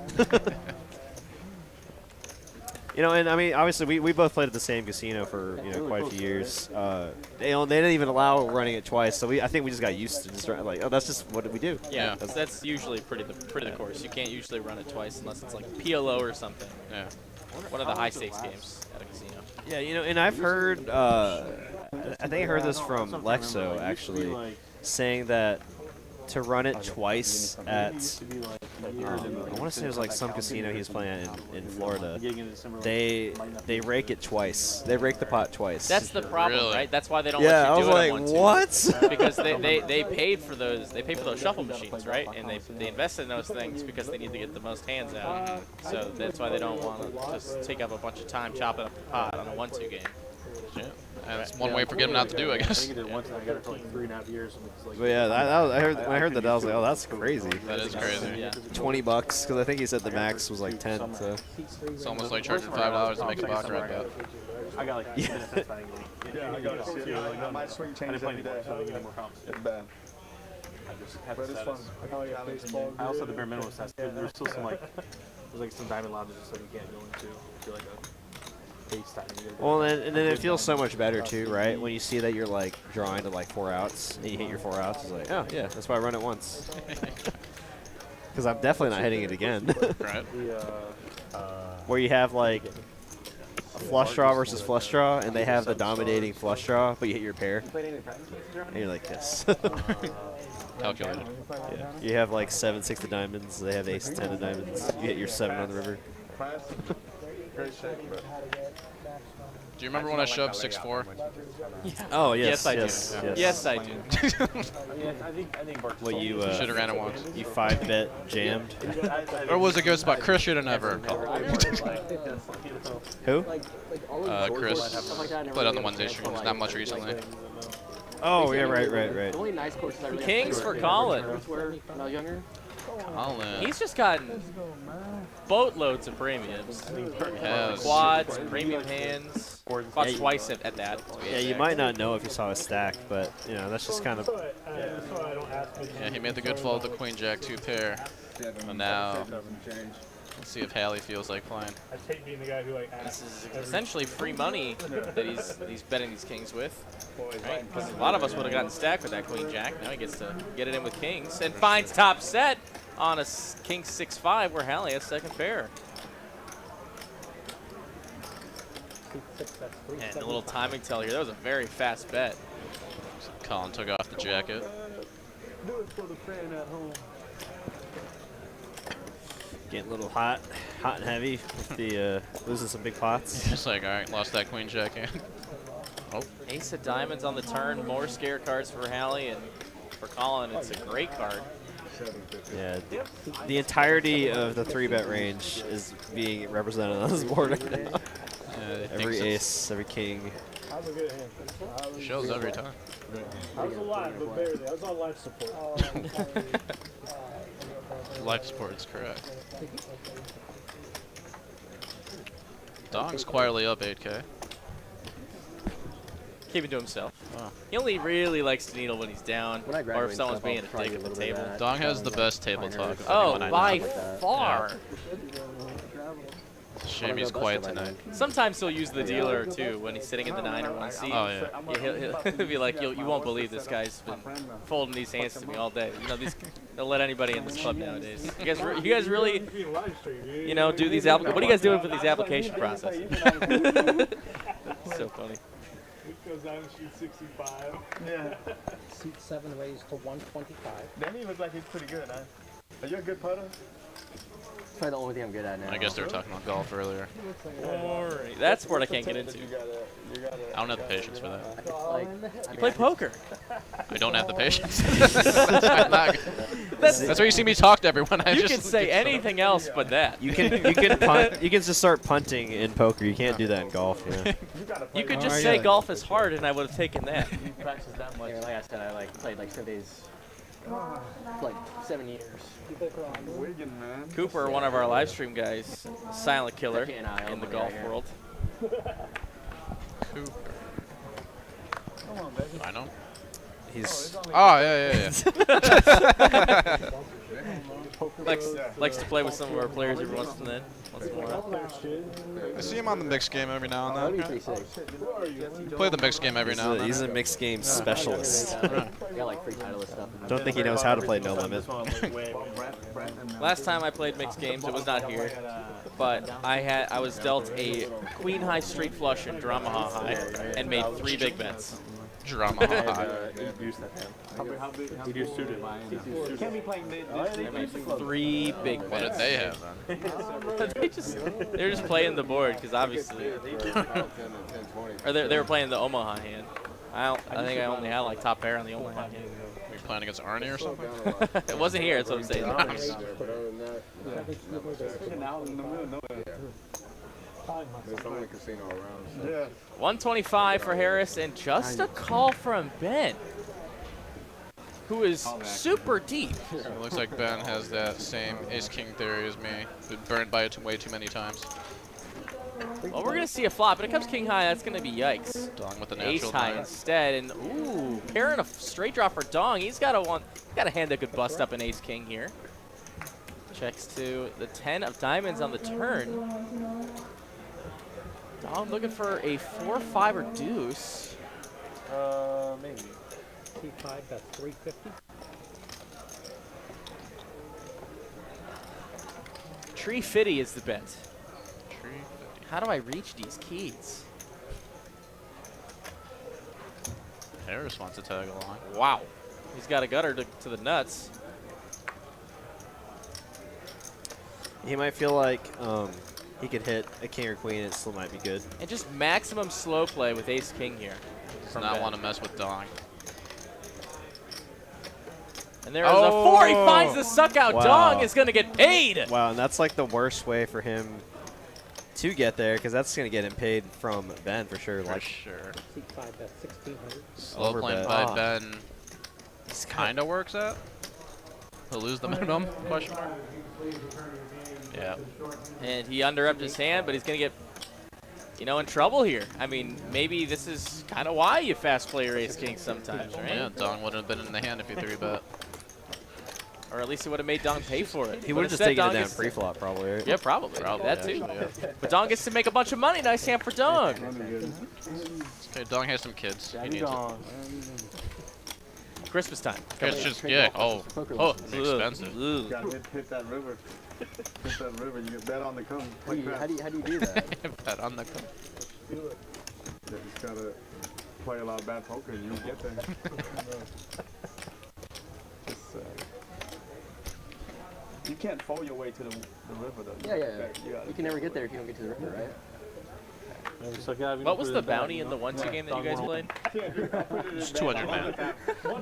You know, and I mean, obviously we both played at the same casino for quite a few years. They didn't even allow running it twice, so I think we just got used to just like, oh, that's just what we do. Yeah, that's usually pretty the course. You can't usually run it twice unless it's like PLO or something. Yeah. One of the high stakes games at a casino. Yeah, you know, and I've heard, I think I heard this from Lexo actually, saying that to run it twice at, I want to say it was like some casino he was playing at in Florida. They rake it twice. They rake the pot twice. That's the problem, Really? right? That's why they don't let you do it I at was 1-2. like, what? Because they paid for those shuffle machines, right? And they invested in those things because they need to get the most hands out. So that's why they don't want to just take up a bunch of time chopping up the pot on a 1-2 game. Yeah. That's one way for them not to do, I guess. I once and I got it for like 3.5 years. And it's like, But yeah, when I heard that, I was like, oh, that's crazy. That is crazy. Yeah. $20 because I think he said the max was like 10. So It's almost like charging $5 to make a baccarat bet. I got like Yeah, I got it too. Like, I might swing I change didn't play every anymore, day. so I get more confidence. It's bad. I just had But the it's fun. status. I like baseball. I also had the bare minimum test. There's still some there's like some diamond lounges just like you can't go into. Feel like a base time. well, and then it feels so much better too, right? When you see that you're like drawing to like 4 outs and you hit your 4 outs, it's like, oh yeah, that's why I run it once. Because I'm definitely not hitting it again. Right. Where you have like flush draw versus flush draw, and they have the dominating flush draw, but you hit your pair. And you're like, yes. Calculated. Yeah. You have like 7-6 of diamonds. They have ace 10 of diamonds. You hit your 7 on the river. Do you remember when I shoved 6-4? Oh yes, Yes, I do. yes, yes. Yes, I do. I think Mark Well, you Should have ran it once. you 5-bet jammed. Or was a good spot. Chris should have never called. Who? Chris played on the Wednesday streams, not much recently. Oh yeah, right. The only nice courses I really Kings for Colin. were when I was younger. Colin. He's just gotten boatloads of premiums. Yes. Quads, premium hands. Quads twice at that. Yeah, you might not know if you saw a stack, but you know that's just kind of. Yeah, he made the good fall of the Queen Jack 2 pair. And now, let's see if Hally feels like playing. I hate being the guy who like This is essentially free money that he's betting these kings with. Right? Because a lot of us would have gotten stacked with that Queen Jack. Now he gets to get it in with kings and finds top set on a king 6-5 where Hally has second pair. And a little timing tell here. That was a very fast bet. Colin took off the jacket. Do it for the fan at home. Getting a little hot and heavy with the losing some big pots. Just like, all right, lost that Queen Jack hand. Oh, Ace of diamonds on the turn. More scare cards for Hally, and for Colin, it's a great card. Yeah, the entirety of the 3-bet range is being represented on this board right now. Every ace, every king. shows every time. I was alive, but barely. I was on life support. Life support's correct. Dong's quietly up 8K. Keep it to himself. Wow. He only really likes to needle when he's down, When I or if graduate someone's stuff, I'll being a try dick to at do the a little bit of table. that. Dong has the best table talk of Oh, anyone I by know. far. Shame he's quiet tonight. Sometimes he'll use the dealer too when he's sitting in the 9 or 1 seat. Oh, yeah. He'll be like, you won't believe this guy's been folding these hands to me all day. You know, they'll let anybody in this club nowadays. You guys really, you know, do these what are you guys doing for these application processes? So funny. Goes down and shoots 65. Yeah. Seat 7 raised to 125. Then he looks like he's pretty good, huh? Are you a good putter? It's probably the only thing I'm good at now. I guess they were talking about golf earlier. Alright, that sport I can't get into. I don't have the patience for that. You play poker. I don't have the patience. That's where you see me talk to everyone. You can say anything else but that. You can punt. You can just start punting in poker. You can't do that in golf. Yeah. You could just say golf is hard, and I would have taken that. Practice that much. Yeah, like I said, I played like Sundays for like 7 years. Wigan, man. Cooper, one of our live stream guys, silent killer Becky and I in the over golf here. world. Cooper. Come on, baby. I know. He's Oh, yeah. Likes to play with some of our players every once in a while. I see him on the mixed game every now That'd and be then. pretty sick. Play the mixed game every now and then. he's a mixed game specialist. I got like free title and stuff. Don't think he knows how to play no limit. Last time I played mixed games, it was not here, but I was dealt a queen high straight flush and drama high and made 3 big bets. Drama. He do suited. Can't be playing mid. I made 3 big What did bets. they have then? They're just playing the board because obviously, or they were playing the Omaha hand. I think I only had like top pair on the Omaha hand. Were you playing against Arnie or something? It wasn't here. That's what I'm saying. There's only casino around. Yeah. 125 for Harris and just a call from Ben, who is super deep. It looks like Ben has that same ace-king theory as me. Been burned by it way too many times. Well, we're gonna see a flop, but it comes king high. That's gonna be yikes. Dong with the Ace natural high nine. instead, and ooh, pair and a straight draw for Dong. He's got a hand that could bust up an ace king here. Checks to the 10 of diamonds on the turn. Dong looking for a 4-5 or deuce. Maybe. T5, that's 350. Tree Fitty is the bet. How do I reach these keys? Harris wants to tag along. Wow. He's got a gutter to the nuts. He might feel like he could hit a king or queen. It still might be good. And just maximum slow play with ace king here. Does not want to mess with Dong. And there is a 4. He finds the suck out. Wow. Dong is going to get paid. Wow, and that's like the worst way for him to get there, because that's going to get him paid from Ben for sure. For Like sure. Seat 5 bet 1600. Slow playing Overbet. by Ben kind of works out. He'll lose the minimum, question mark. Yeah. And he under-upped his hand, but he's going to get, you know, in trouble here. I mean, maybe this is kind of why you fast play your ace king sometimes, right? Yeah, Dong wouldn't have been in the hand if he 3-bet. Or at least he would have made Dong pay for it. he But would have just instead, taken Dong it down gets to- pre-flop probably, right? Yeah, probably. Probably, That too. actually, yeah. But Dong gets to make a bunch of money. Nice hand for Dong. Okay, Dong has some kids. He needs it. Christmas time. It's just, yeah, oh, it's expensive. Ugh. Gotta hit that river. Hit that river. You bet on the come. Like How that. do you do that? Bet on the come. You just gotta play a lot of bad poker and you'll get there. Just, you can't fold your way to the river though. Yeah. You can never get there if you don't get to the river, right? What was the bounty in the 1-2 game that you guys played? It's 200, man.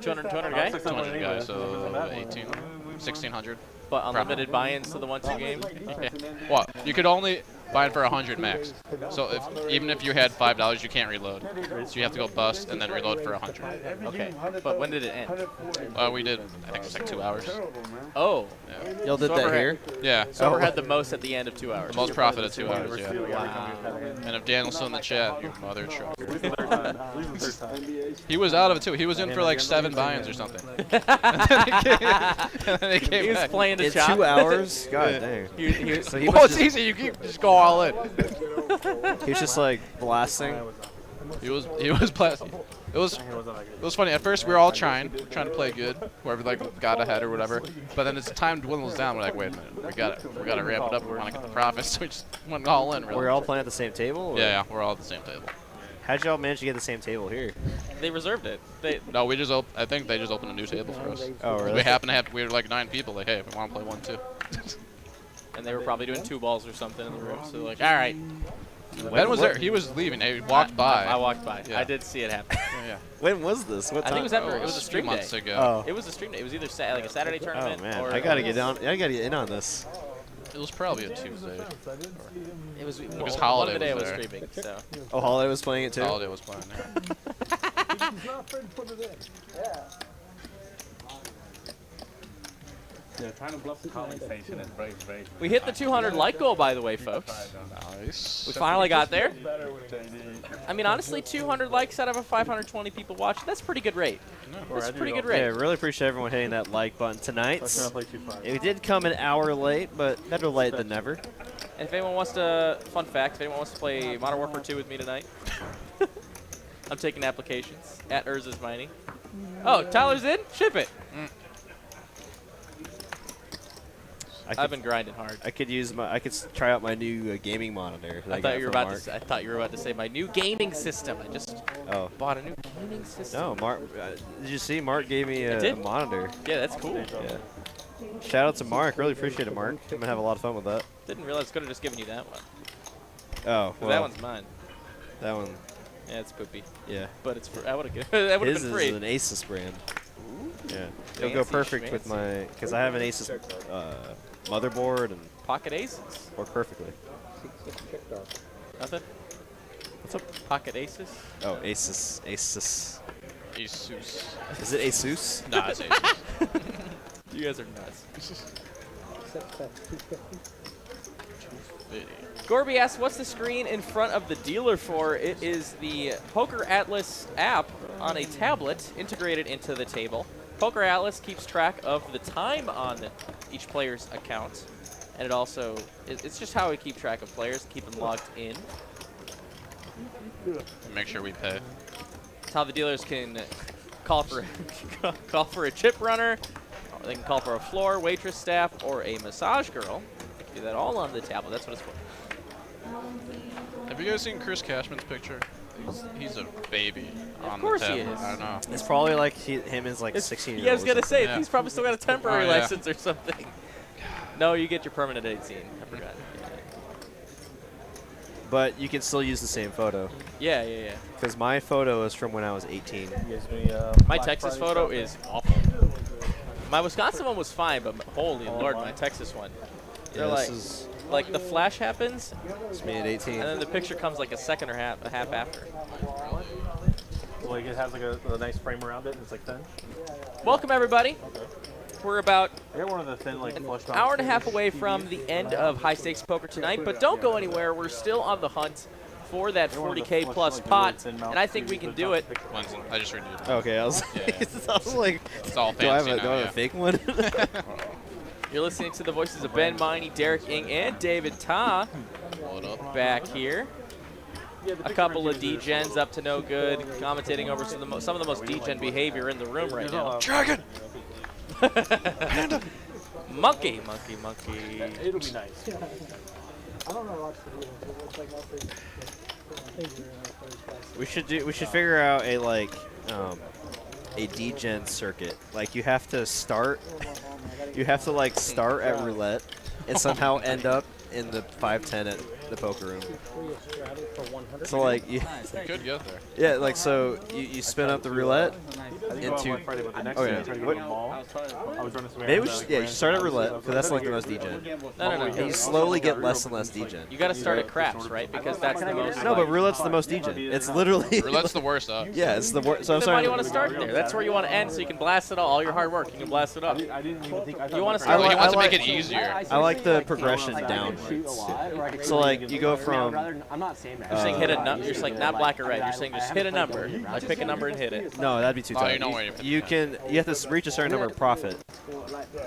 200 guy? 200 guys, so 18, 1600. But unlimited buy-ins to the 1-2 game? Yeah. Well, you could only buy it for 100 max. So even if you had $5, you can't reload. So you have to go bust and then reload for 100. Okay. But when did it end? We did, I think it was like 2 hours. Oh. Yeah. Y'all did that Sober here? Yeah. Sober had the most at the end of 2 hours. The most profit at 2 hours, yeah. Wow. And if Daniel's still in the chat, your mother trucker. He was out of it too. He was in for like 7 buy-ins or something. and then he came He was back. playing the In chop. 2 hours? God dang. So he Well, was it's easy. You can just go all in. he was just like blasting. He was blasting. It was funny. At first, we were all trying to play good, whoever like got ahead or whatever. But then as time dwindles down, we're like, wait a minute, we gotta ramp it up. We want to get the profits, so we just went all in. Really. Were you all playing at the same table? Or? Yeah, we're all at the same table. How'd y'all manage to get the same table here? They reserved it. They, No, we just I think they just opened a new table for us. Oh, really? We happen to have we were like 9 people. Like, hey, if we want to play 1 too. and they were probably doing 2 balls or something in the room. So like, all right. Ben was there. He was leaving. He walked by. I walked by. Yeah. I did see it happen. Yeah. When was this? What I time? think it was after. It was a few stream months day. ago. Oh. It was a stream day. It was either like a Saturday Oh tournament man, or I gotta get down. I gotta get in on this. It was probably a Tuesday. It was Because one Holiday of the day I was was there. streaming. So Oh, Holiday was playing it too. Holiday was playing. Yeah. He's not afraid to put it in. Yeah. Yeah, trying to bluff the Colin station is very, very. we hit the 200 like goal, by the way, folks. Nice. We finally got there. I mean, honestly, 200 likes out of a 520 people watch. That's a pretty good rate. That's a pretty good rate. Yeah, really appreciate everyone hitting that like button tonight. Let's not play too far. It did come an hour late, but better late than never. And if anyone wants to, fun fact, if anyone wants to play Modern Warfare 2 with me tonight, I'm taking applications at Urza's Meine. Oh, Tyler's in? Ship it. I've been grinding hard. I could use my. I could try out my new gaming monitor. that I got thought you were from about Mark. to. I thought you were about to say my new gaming system. I just Oh bought a new gaming system. no, Mark. Did you see? Mark gave me a did? monitor. Yeah, that's cool. Yeah. Shout out to Mark. Really appreciate it, Mark. I'm gonna have a lot of fun with that. Didn't realize could have just given you that one. Oh, 'Cause well, that one's mine. that one. Yeah, it's poopy. Yeah. But it's for. I would have. That would have His been is free. an Asus brand. Yeah. It'll go Fancy perfect with schmancy. my, because I have an Asus motherboard and Pocket Aces. work perfectly. Nothing. What's up? Pocket Aces. Oh, Asus. Asus. Asus. Is it Asus? Nah, it's Asus. You guys are nuts. Except that's 250. Gorby asks, what's the screen in front of the dealer for? It is the Poker Atlas app on a tablet integrated into the table. Poker Atlas keeps track of the time on each player's account. And it also, it's just how we keep track of players, keep them logged in. Make sure we pay. It's how the dealers can call for call for a chip runner. They can call for a floor, waitress, staff, or a massage girl. They can do that all on the tablet. That's what it's for. Have you guys seen Chris Cashman's picture? He's a baby on course the he tab. is. I don't know. It's probably like him as like 16 Yeah, I was gonna say Yeah. he's probably still got a temporary Oh, yeah. license or something. No, you get your permanent 18. I forgot. But you can still use the same photo. Yeah, yeah, yeah. Because my photo is from when I was 18. My Texas photo is awful. My Wisconsin one was fine, but holy lord, my Texas one. They're Yeah, like, this is like the flash happens, it's me at 18. and then the picture comes like a second or a half after. Like it has like a nice frame around it. And it's like thin. Welcome everybody. We're about I got one of the thin like flush an hour and a half away from the end of high stakes poker tonight, but don't go anywhere. We're still on the hunt for that 40K plus pot, and I think we can do it. I just renewed it. Okay, I was, Yeah. I was like, It's all do I have fancy a, do I have now, a fake one? You're listening to the voices of Ben, Meine, Derek Ing, and David Ta Hold up. back here. A couple of D-gens up to no good, commentating over some of the most D-gen behavior in the room right now. Dragon! Panda! Monkey. It'll be nice. I don't know watch the video. It's like mostly. I think we're in our first class. We should figure out a D-gen circuit. Like you have to start like start at roulette and somehow end up in the 5-10 at the poker room. So like you Could get there. yeah, like so you spin up the roulette into Friday, but the next oh, day yeah. I tried to go What- to the mall. I was running some maybe we errands, should, yeah, you should start at roulette because that's like the most D-gen. No. And you slowly get less and less D-gen. You got to start at craps, right? Because that's the most. No, but roulette's the most D-gen. It's literally Roulette's the worst up. yeah, it's the worst. So I'm Then why do you sorry. want to start there? That's where you want to end, so you can blast it all your hard work. You can blast it up. I didn't even think. You want to Oh, start he with wants to like- make it easier. I like the progression downwards. So like you go from I'm not saying that. You're saying hit a number. You're saying not black or red. You're saying just hit a number. Like pick a number and hit it. no, that'd be too Oh, tough. you know where you put You have to reach a certain number of profit.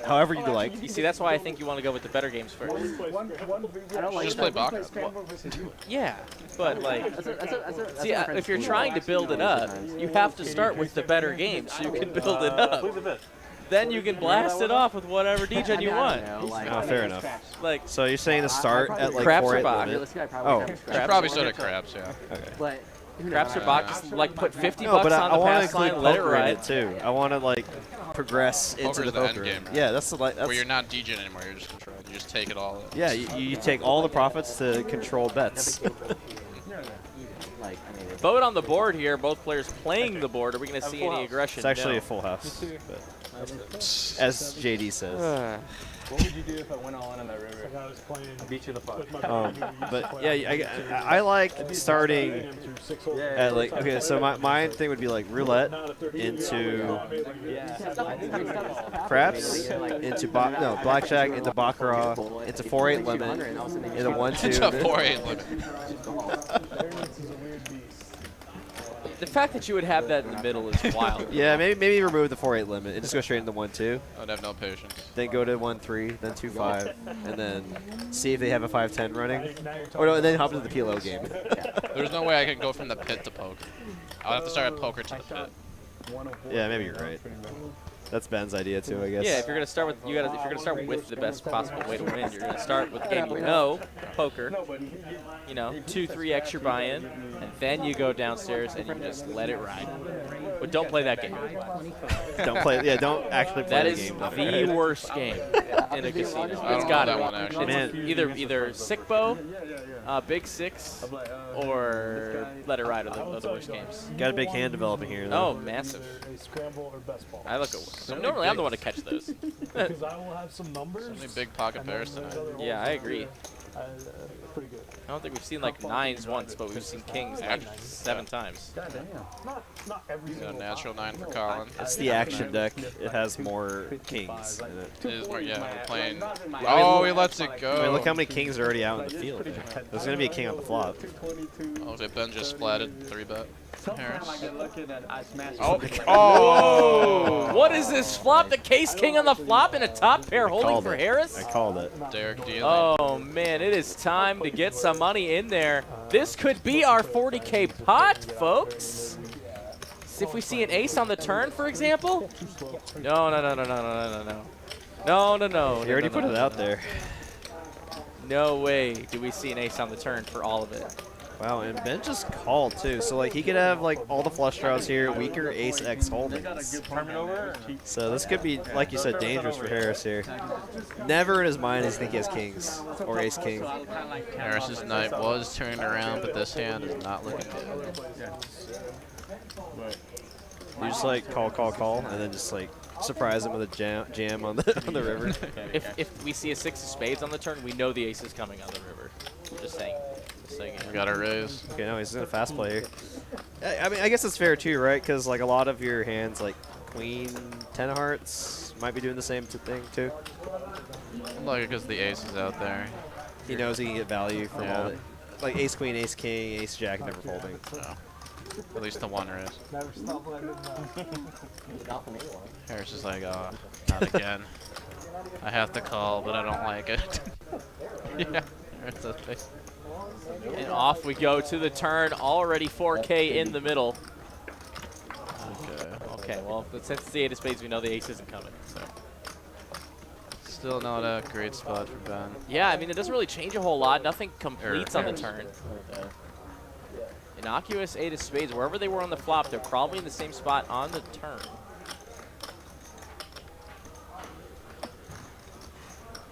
However you like. You see, that's why I think you want to go with the better games first. Just play Baccarat. Yeah, but like, see, if you're trying to build it up, you have to start with the better games so you can build it up. Then you can blast it off with whatever D-gen you want. Oh, fair enough. Like, So you're saying to start at like Craps or 4-8 Bach? limit? Oh. You should probably start at craps, yeah. But craps or Bach, just like put 50 No, bucks but on I the want to pass line, include let it poker in ride. it too. I want to like progress into Poker's the the end poker. game. Yeah, that's the like. Where you're That's, not DJing anymore, you're just controlling. You just take it all. yeah, you take all the profits to control bets. Vote on the board here. Both players playing the board. Are we going to see any aggression? It's actually No. a full house, but as JD says. What would you do if I went all in on that river? I was playing I beat you the fuck. with my But yeah, I like starting into 6 holes. at like okay. So my thing would be like roulette into craps into blackjack into baccarat into 4-8 limit into 1-2. It's a 4-8 limit. The fact that you would have that in the middle is wild. Yeah, maybe remove the 4-8 limit and just go straight into 1-2. I'd have no patience. Then go to 1-3, then 2-5, and then see if they have a 5-10 running. Or no, and then hop into the PLO game. There's no way I can go from the pit to poker. I'll have to start at poker to the pit. Yeah, maybe you're right. That's Ben's idea too, I guess. Yeah, if you're gonna start with if you're gonna start with the best possible way to win, you're gonna start with the game you know, poker. You know, 2-3x your buy-in, and then you go downstairs and you just let it ride. But don't play that game. Don't play. Yeah, don't actually play That the is game. the worst game in a casino. I It's don't know got that to one be. actually. It's either sick bow, big six, or let it ride are the worst games. Got a big hand developing here. Though. Oh, massive. A scramble or best ball. I look at. Normally, I'm the one to catch those. Because I will have some numbers. So many big pocket pairs tonight. Yeah, I agree. Pretty good. I don't think we've seen like nines once, but we've seen kings like 7 times. Not every A single natural 9 for Colin. It's the action deck. It has more kings in it. It is more, yeah, we're playing. Oh, he lets it go. I mean, look how many kings are already out in the field. There's gonna be a king on the flop. Oh, okay, Ben just splatted 3-bet. Harris. Oh, oh! What is this flop? The case king on the flop and a top pair holding Called for it. Harris? I called it. Derek dealing. Oh man, it is time to get some money in there. This could be our 40K pot, folks. If we see an ace on the turn, for example. No. You already put it out there. No way do we see an ace on the turn for all of it. Wow, and Ben just called too, so like he could have like all the flush draws here, weaker ace X holdings. So this could be, like you said, dangerous for Harris here. Never in his mind does he think he has kings or ace king. Harris's knight was turned around, but this hand is not looking good. You just like call, and then just like surprise him with a jam on the river. If we see a 6 of spades on the turn, we know the ace is coming on the river. Just saying. We got a raise. Okay, no, he's gonna fast play here. I mean, I guess it's fair too, right? Because like a lot of your hands, like queen, 10 of hearts, might be doing the same thing too. Like because the ace is out there. He knows he can get value from all the, like ace queen, ace king, ace jack, never folding. So, at least the one raise. Never stop letting Harris is like, oh, not again. I have to call, but I don't like it. Yeah, there's a thing. And off we go to the turn. Already 4K in the middle. Okay, well, since it's the 8 of spades, we know the ace isn't coming. So. Still not a great spot for Ben. Yeah, I mean, it doesn't really change a whole lot. Nothing completes on the turn. Innocuous 8 of spades. Wherever they were on the flop, they're probably in the same spot on the turn.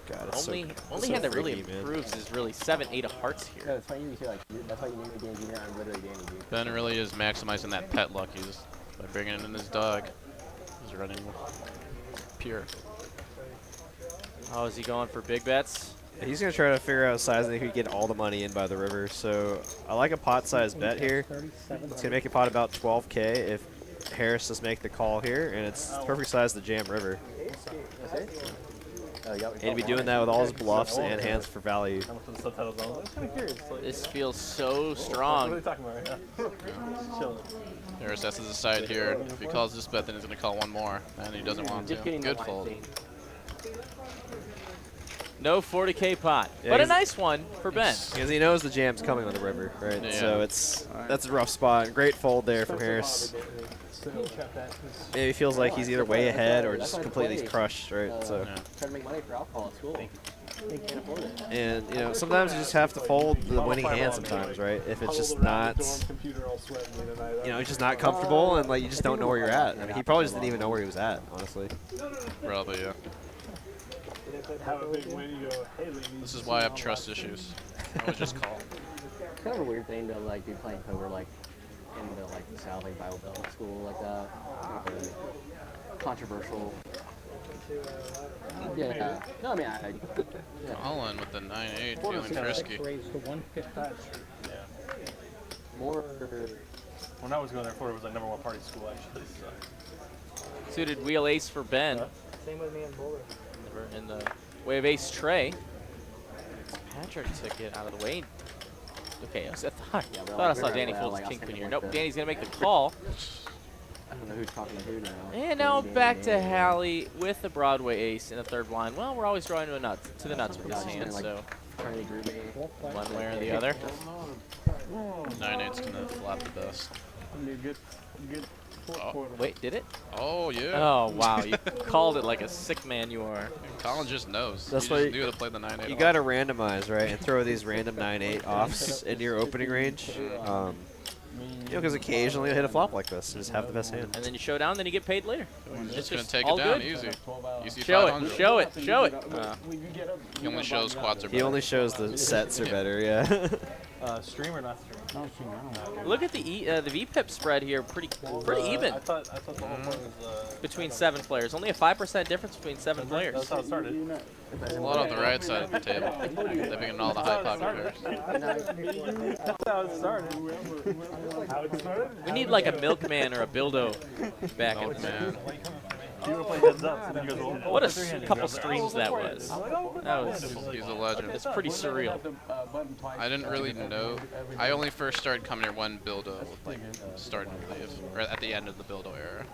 God, it's only hand that really improves is really 7, 8 of hearts here. No, it's funny you say like that's why you named me Dan Jr. I'm literally Danny, dude. Ben really is maximizing that pet luck he's by bringing in his dog. He's running pure. Oh, is he going for big bets? He's gonna try to figure out sizing if he can get all the money in by the river. So I like a pot size bet here. It's gonna make a pot about 12K if Harris does make the call here, and it's perfect size to jam river. And he'd be doing that with all his bluffs and hands for value. This feels so strong. Harris has to decide here. If he calls this bet, then he's going to call one more, and he doesn't want to. Good fold. No 40K pot, Yeah, but a nice one for Ben. Because he knows the jam's coming on the river, right? Yeah. So that's a rough spot. Great fold there from Harris. Maybe he feels like he's either way ahead or just completely crushed, right? So. Trying to make money for alcohol at school. They can't afford it. And you know, sometimes you just have to fold the winning hand sometimes, right? If it's just not, you know, it's just not comfortable and like you just don't know where you're at. I mean, he probably just didn't even know where he was at, honestly. Probably, yeah. This is why I have trust issues. I would just call. It's kind of a weird thing to like be playing poker like in the like the South like Bible Belt school like that. Kind of controversial. Yeah. No, I mean Colin with the 9-8 feeling frisky. More. When I was going there for it was like #1 party school actually. So. Suited wheel ace for Ben. Same with me and Bowler. In the way of ace tray. Patrick to get out of the way. Okay, I thought I saw Danny fold his king queen here. Nope, Danny's gonna make the call. I don't know who's talking to who now. And now back to Hally with the Broadway ace in the third blind. Well, we're always drawing to the nuts with this hand, so one way or the other. 9-8's gonna flop the best. Oh, wait, did it? Oh yeah. Oh wow, you called it like a sick man you are. Colin just knows. That's you why just knew to play the 9-8. You got to randomize, right, and throw these random 9-8 offs into your opening range. You know, because occasionally you'll hit a flop like this. Just have the best hand. And then you show down, then you get paid later. Just gonna take all it down good. easy. Easy Show 500. it, show it, show it. He only shows quads are better. He only shows the sets are better, yeah. Stream or not stream? No stream. Look at the VPIP spread here, pretty even. I thought the whole point was between 7 players. Only a 5% difference between 7 players. That's how it started. There's a lot on the right side of the table. They're picking all the high pocket pairs. That's how it started. We need like a milkman or a Bildo back in Man. What a couple streams that was. That was. He's a legend. It's pretty surreal. I didn't really know. I only first started coming here when Bildo like started to leave, or at the end of the Bildo era.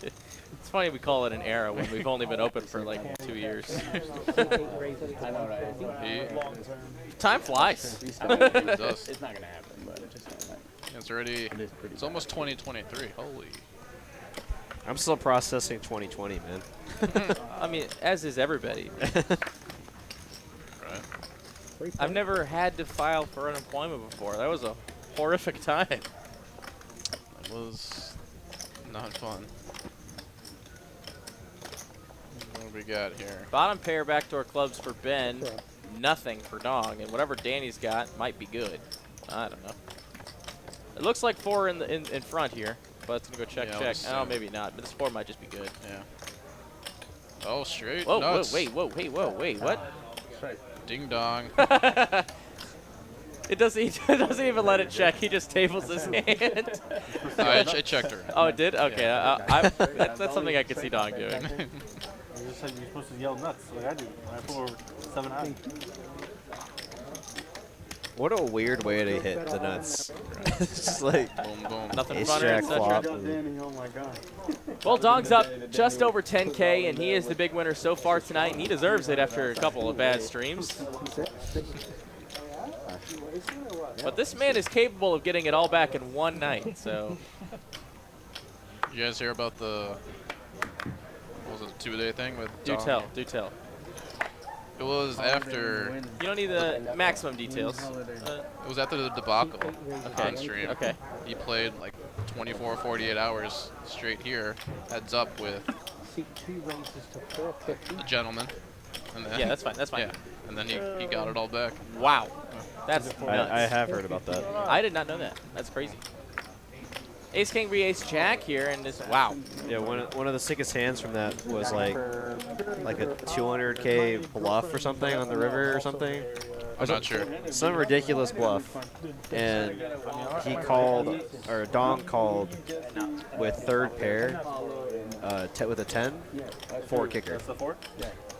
It's funny we call it an era when we've only been open for like 2 years. I know, right? Time flies. It does. It's not gonna happen, but it's just It's already. It's almost 2023. Holy. I'm still processing 2020, man. I mean, as is everybody. Right. I've never had to file for unemployment before. That was a horrific time. That was not fun. What do we got here? Bottom pair backdoor clubs for Ben. Nothing for Dong, and whatever Danny's got might be good. I don't know. It looks like 4 in front here, but it's gonna go check. Oh, maybe not. But this 4 might just be good. Yeah. Oh, straight. Whoa, nuts. wait, what? Ding dong. It doesn't even let it check. He just tables his hand. I checked her. Oh, it did? Okay. That's something I could see Dong doing. You just said you're supposed to yell nuts like I do. When I pull over 7 high. What a weird way to hit the nuts. It's just like Boom, boom. Nothing ace funner, jack etc. flop. Oh my god. Well, Dong's up just over 10K, and he is the big winner so far tonight, and he deserves it after a couple of bad streams. But this man is capable of getting it all back in one night, so. You guys hear about the, what was it, 2-day thing with Do Dong? tell, do tell. It was after, You don't need the maximum details. it was after the debacle on stream. Okay. He played like 24, 48 hours straight here, heads up with a gentleman. And then, Yeah, that's fine, that's fine. Yeah, and then he got it all back. Wow. That's nuts. I have heard about that. I did not know that. That's crazy. Ace King v Ace Jack here, and this, wow. Yeah, one of the sickest hands from that was like a 200K bluff or something on the river or something. I'm not sure. Some ridiculous bluff, and he called, or Dong called with third pair, with a 10, 4 kicker. That's the 4?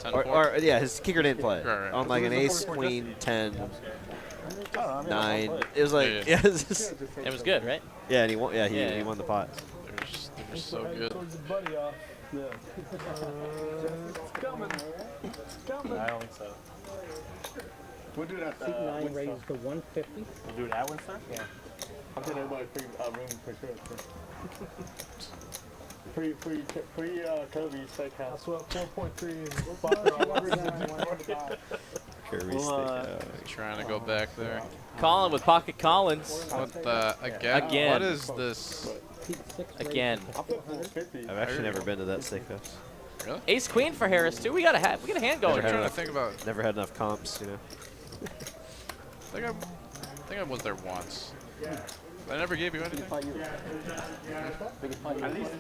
10 Or yeah, his kicker didn't play. Right. On like an ace, queen, 10, 9. It was like, yeah, it was just, It was good, right? yeah, and he won. Yeah, he won the pot. They're so good. Towards the buddy off. Yeah. It's coming. It's coming. I don't think so. We'll do that. Seat 9 raised to 150. We'll do it at Winston? Yeah. I'm getting everybody free room for sure. Free Kobe steakhouse. That's what 4.3 and 5. Kirby Well, Trying to go back there. Colin with Pocket Collins. What the, again? Again. What is this? Seat 6 Again. I'll put 450. I've actually never been to that steakhouse. Really? Ace Queen for Harris, too. We got a hand going I'm trying here. to think about, Never had enough comps, you know. I think I was there once. I never gave you anything.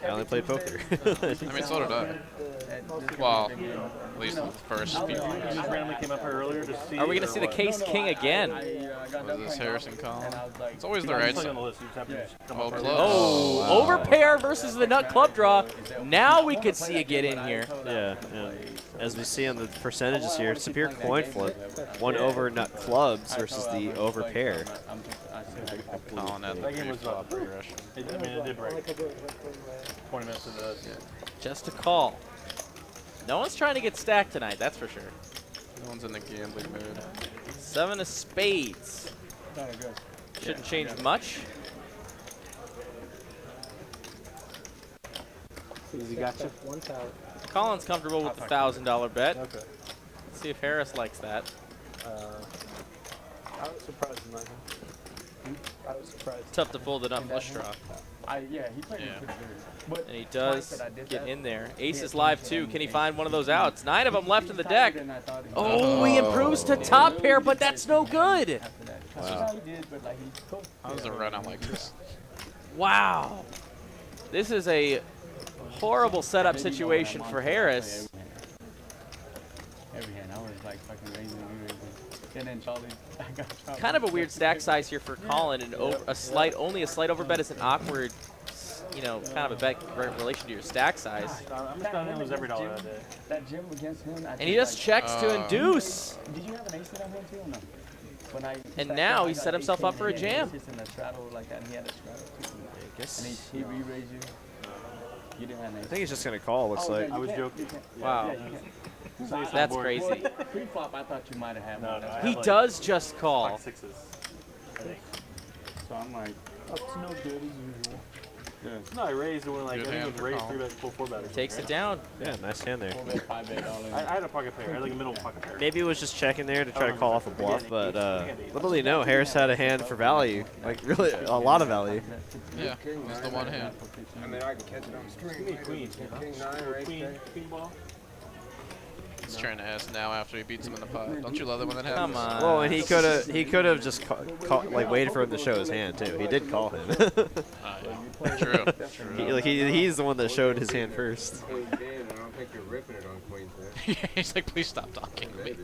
I only played poker. I mean, so did I. Well, at least the first few You years. just randomly came up here earlier to see. Are we going to see the Case King again? Was this Harrison Collins? It's always the Right right on side. the list. You just have to just come Oh, up close. here. Oh, overpair versus the nut club draw. Now we could see it get in here. Yeah, and as we see on the percentages here, severe coin flip. One over nut clubs versus the over pair. Colin had the That game was pre-flop regression. I mean, it did break. 20 minutes into the. Just a call. No one's trying to get stacked tonight, that's for sure. No one's in the gambling mood. 7 of spades. Shouldn't change much. Easy gotcha. 1,000. Colin's comfortable with the $1,000 bet. Okay. Let's see if Harris likes that. I was surprised in that one. I was surprised. Tough to fold the nut flush draw. Yeah, he played Yeah. pretty good. And he does get in there. Ace is live too. Can he find one of those outs? 9 of them left in the deck. Oh, he improves to top pair, but that's no good. Wow. How does it run out like this? Wow. This is a horrible setup situation for Harris. Every hand, I was like fucking raising. And then Charlie, I got Charlie. Kind of a weird stack size here for Colin, and only a slight overbet is an awkward, you know, kind of a bet in relation to your stack size. I'm just gonna lose every dollar that day. That gym against him. And he just checks to induce. Did you have an ace in that hand too or no? When And now he set himself up for a jam. In the straddle like that, and he had a straddle too. I guess. And he re-raised you. You didn't have an I ace. think he's just gonna call. Looks like. I was joking. Wow. That's crazy. Pre-flop, I thought you might have had No, one. no, I He had like does just call. 6s. I think. So I'm like, Up to no good as usual. It's not a raise when like Good I think hand it's for raised Colin. 3-bet, full 4-bet. Takes it down. Yeah, nice hand there. I had a pocket pair. I had like a middle pocket pair. Maybe it was just checking there to try to call off a bluff, but little do you know, Harris had a hand for value. Like, really, a lot of value. Yeah, it was the one hand. I mean, I can catch it on the string. Queen. King 9 right there. Queen ball. He's trying to ask now after he beats him in the pot. Don't you love it when that happens? Come on. Well, and he could have just like waited for him to show his hand too. He did call him. True. He's the one that showed his hand first. Queen 10, I don't think you're ripping it on Queen 10. He's like, please stop talking to me.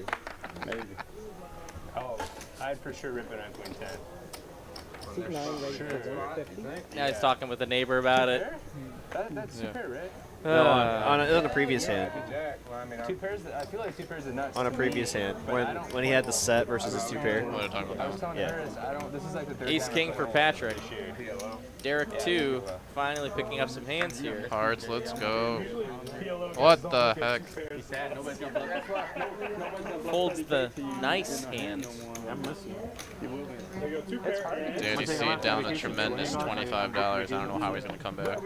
Maybe. Oh, I'd for sure rip it on Queen 10. C9 ready for 50. Now he's talking with the neighbor about it. That's two pair, right? No, on a previous hand. Jack, well, I mean, Two pairs. I feel like two pairs is nuts. On a previous hand, when he had the set versus his 2 pair. What are you talking I about? was telling Yeah. Harris, this is like the third Ace time king I've for played Patrick. this year. Derek 2 finally picking up some hands here. Cards, let's go. What the heck? Folds the nice hand. I'm listening. Danny C down a tremendous $25. I don't know how he's going to come back.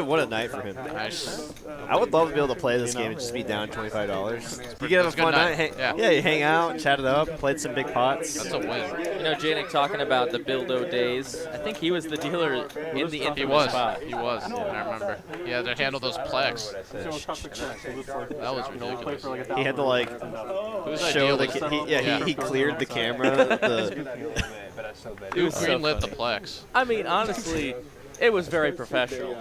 What a night for him. Nice. I would love to be able to play this game and just be down $25. You could have a That's a good fun night. night. Yeah, you hang out, chat it up, played some big pots. That's a win. You know, Janik talking about the Bildo days. I think he was the dealer in the He infamous was. spot. He was. I remember. He had to handle those plex. That was ridiculous. He had to like Whose show idea the was he cleared the camera. Who was so greenlit the funny. plex? I mean, honestly, it was very professional.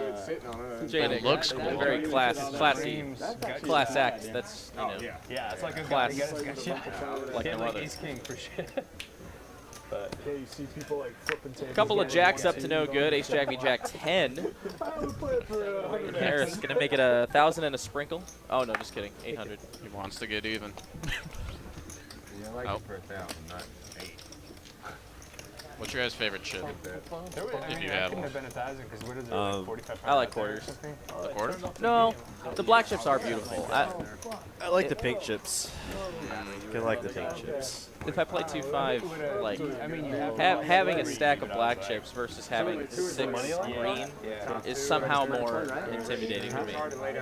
Janik, It looks cool. very classy, class act. That's, you know, Yeah, it's like a class like Can't no like other. ace king for shit. Yeah, you see people like flipping tables. Couple of jacks up to no good. Ace jack, B jack 10. And Harris gonna make it 1,000 and a sprinkle. Oh no, just kidding. 800. He wants to get even. Yeah, I like Oh. it for 1,000, not 8. What's your guys' favorite chip? If you I have couldn't one. have been 1,000 because what is it, like 4,500? I like quarters. The quarter? No, the black chips are beautiful. I like the pink chips. I like the pink chips. If I play 2-5, like I mean, you have having a stack of black chips versus having 6 green is somehow more intimidating to me.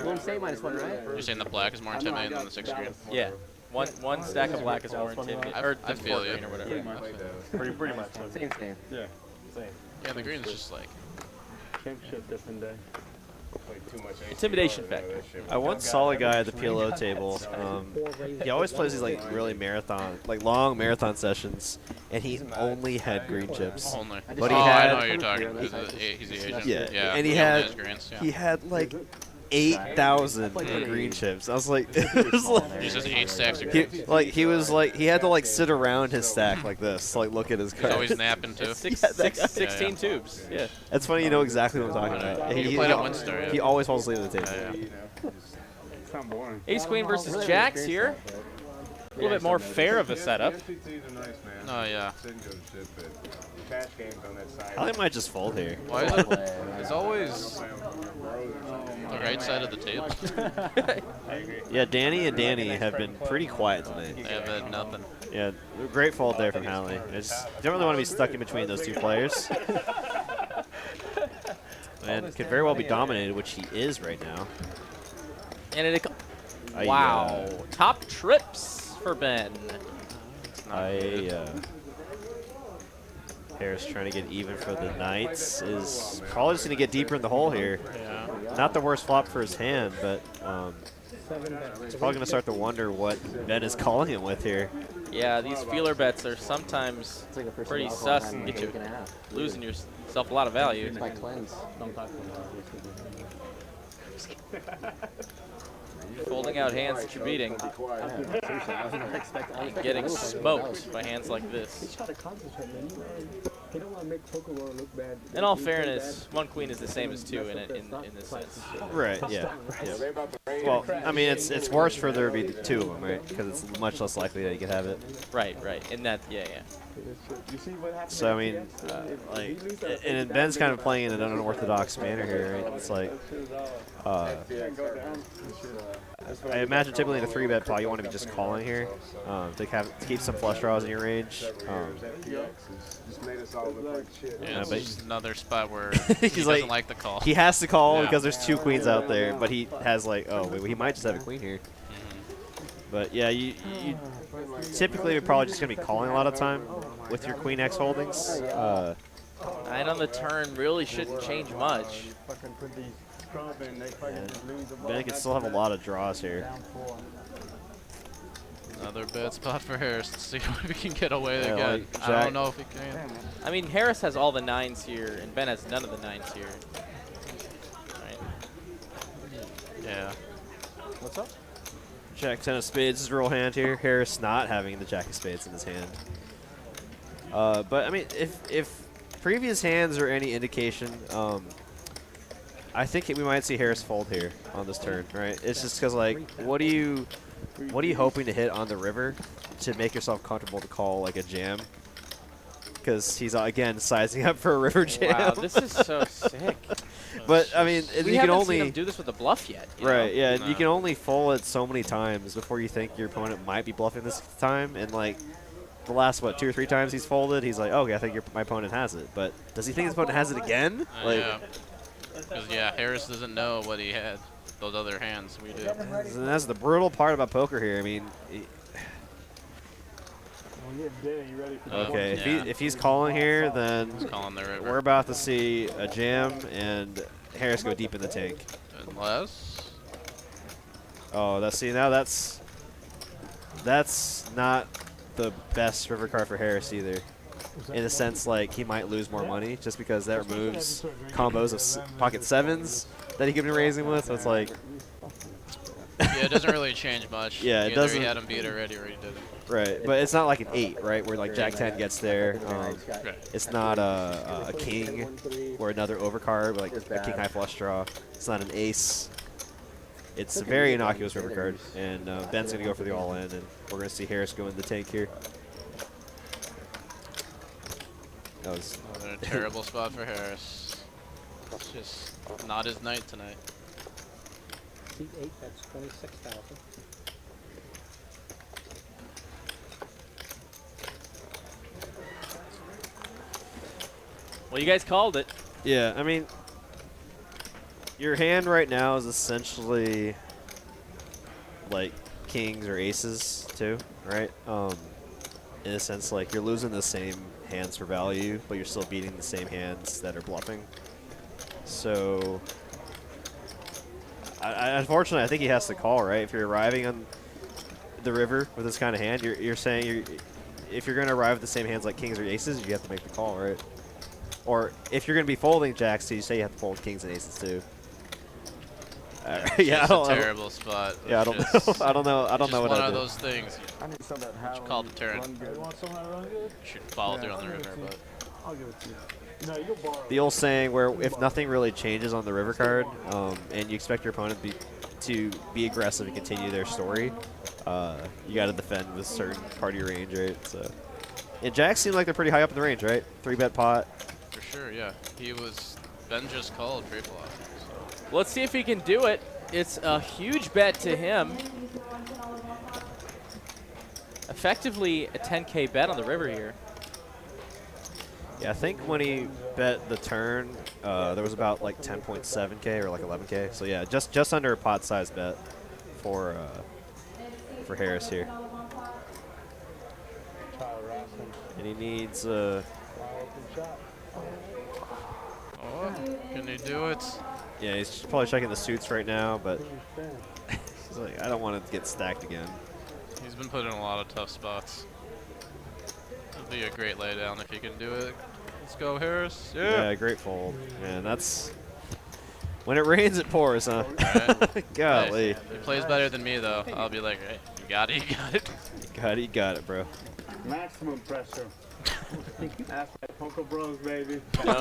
Won't say -1, right? You're saying the black is more intimidating than the 6 green? Yeah, one stack of black is more intimidating, or I the feel 4 you. green or whatever. Pretty much. Same. Yeah, the green is just like. Championship different day. Intimidation factor. I once saw a guy at the PLO table. He always plays these like really long marathon sessions, and he only had green chips. Only. But he I had know what you're talking about. He's the Asian. yeah, and he only had has greens, yeah. he had like 8,000 green chips. I was like, it was like He just 8 stacks of he, greens. like he was like he had to like sit around his stack like this to like look at his He's cards. always napping too. Six, Yeah, that guy. 16 tubes. Yeah. That's funny. You know exactly what I'm talking about. You played at Windstar, yeah. He always falls asleep at the table. Yeah. It's not boring. Ace queen versus jacks here. A little bit more fair of a setup. 52s are nice, man. Oh, yeah. Shouldn't go to shit, but cash games on that side. I think I might just fold here. Why is it? It's always the right side of the table. Yeah, Danny and Danny have been pretty quiet tonight. They have had nothing. Yeah, great fold there from Hally. I just don't really want to be stuck in between those two players. And could very well be dominated, which he is right now. And it. Wow. Top trips for Ben. Harris trying to get even for the Knights is probably just going to get deeper in the hole here. Yeah. Not the worst flop for his hand, but he's probably going to start to wonder what Ben is calling him with here. Yeah, these feeler bets are sometimes pretty sus and get you losing yourself a lot of value. It's my cleanse. Folding out hands that you're beating. Getting smoked by hands like this. Try to concentrate, man. You don't want to make poker world look bad. In all fairness, 1 queen is the same as 2 in this sense. Right, yeah. Well, I mean, it's worse for there to be 2 of them, right? Because it's much less likely that you could have it. Right. In that, yeah. So, I mean, and Ben's kind of playing in an unorthodox manner here, right? It's like, I imagine typically in a 3-bet pot you want to be just calling here to keep some flush draws in your range. Yeah, but it's another spot where he doesn't like the call. He has to call because there's 2 queens out there, but he has like, oh wait, he might just have a queen here. But yeah, you typically are probably just gonna be calling a lot of time with your queen X holdings. 9 on the turn really shouldn't change much. Ben can still have a lot of draws here. Another bad spot for Harris. Let's see if we can get away again. Like I don't know if he can. I mean, Harris has all the 9s here, and Ben has none of the 9s here. Right. Yeah. What's up? Jack 10 of spades is real hand here. Harris not having the Jack of spades in his hand. But I mean, if previous hands are any indication, I think we might see Harris fold here on this turn, right? It's just because like, what are you hoping to hit on the river to make yourself comfortable to call like a jam? Because he's again sizing up for a river jam. Wow, this is so sick. But I mean, We you haven't can only seen him do this with a bluff yet. You right, know? yeah. No. You can only fold it so many times before you think your opponent might be bluffing this time, and like the last 2 or 3 times he's folded, he's like, okay, I think my opponent has it. But does he think his opponent has it again? Like, Yeah. Because, yeah, Harris doesn't know what he had. Those other hands, we do. and that's the brutal part about poker here. I mean, okay, yeah. if he's calling here, then He's calling the river. we're about to see a jam and Harris go deep in the tank. Unless... Oh, that's not the best river card for Harris either. In a sense, like he might lose more money just because that removes combos of pocket 7s that he could be raising with. So it's like, Yeah, it doesn't really change much. Yeah, it Either doesn't- he had him beat already or he didn't. right? But it's not like an 8, right? Where like Jack 10 gets there. Right. It's not a king or another overcard like a king high flush draw. It's not an ace. It's a very innocuous river card, and Ben's gonna go for the all in, and we're gonna see Harris go in the tank here. That was Another terrible spot for Harris. It's just not his night tonight. Seat 8, that's 26,000. Well, you guys called it. yeah. I mean, your hand right now is essentially like kings or aces too, right? In a sense, like you're losing the same hands for value, but you're still beating the same hands that are bluffing. So, unfortunately, I think he has to call, right? If you're arriving on the river with this kind of hand, you're saying if you're going to arrive with the same hands like kings or aces, you have to make the call, right? Or if you're going to be folding jacks, so you say you have to fold kings and aces too. Yeah, It's a terrible spot. Yeah, I don't know. I don't know. I don't know what one I of did. those things. You should call the turn. You should follow through on the river, but I'll give it to you. No, you'll borrow. The old saying where if nothing really changes on the river card, and you expect your opponent to be aggressive and continue their story, you got to defend with a certain part of your range, right? So, and jacks seem like they're pretty high up in the range, right? 3-bet pot. for sure, yeah. Ben just called triple off. Let's see if he can do it. It's a huge bet to him. Effectively a 10K bet on the river here. Yeah, I think when he bet the turn, there was about like 10.7K or like 11K. So yeah, just under a pot size bet for Harris here. And he needs Oh, can he do it? yeah, he's probably checking the suits right now, but he's like, I don't want to get stacked again. He's been put in a lot of tough spots. It'll be a great laydown if he can do it. Let's go, Harris. Yeah, great fold. Man, that's when it rains, it pours, huh? Right. Golly. Hey, he plays better than me, though. I'll be like, hey, you got it, you got it. You got it, bro. Maximum pressure. After Poker Bros, baby. I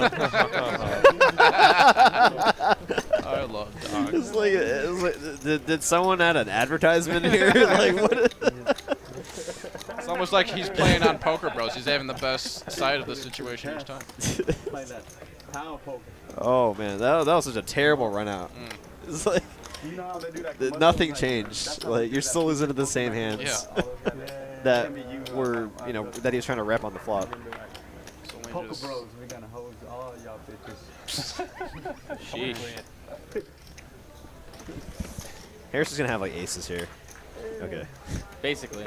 love dogs. It's like, did someone add an advertisement here? Like what? It's almost like he's playing on Poker Bros. He's having the best side of the situation each time. Play that power poker. Oh man, that was such a terrible run out. It's like You know how they do that Nothing changed. Like you're still losing to the same hands Yeah. that were, you know, that he was trying to rep on the flop. It's only Poker just- bros, we gonna hose all y'all bitches. Sheesh. Harris is gonna have like aces here. Okay. Basically.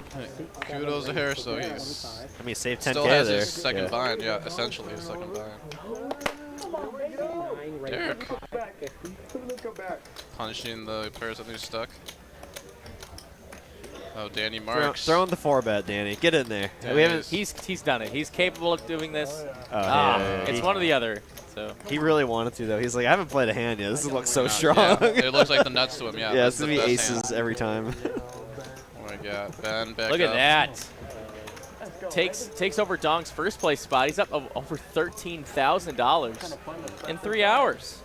Kudos to Harris, though. He's I mean, save 10K still has there. his second Yeah. bind. Yeah, essentially his second bind. Derek Come back. punishing the person who's stuck. Oh, Danny Throw, Marks. throwing the 4-bet, Danny. Get in there. Yeah, We haven't. He's done it. He's capable of doing this. Yeah. It's one or the other. So He really wanted to though. He's like, I haven't played a hand yet. This looks so Yeah, strong. it looks like the nuts to him. Yeah. Yeah, that's it's gonna the be best aces hand. every time. Oh my God, Ben back look up. at that. Takes over Dong's first place spot. He's up over $13,000 in 3 hours.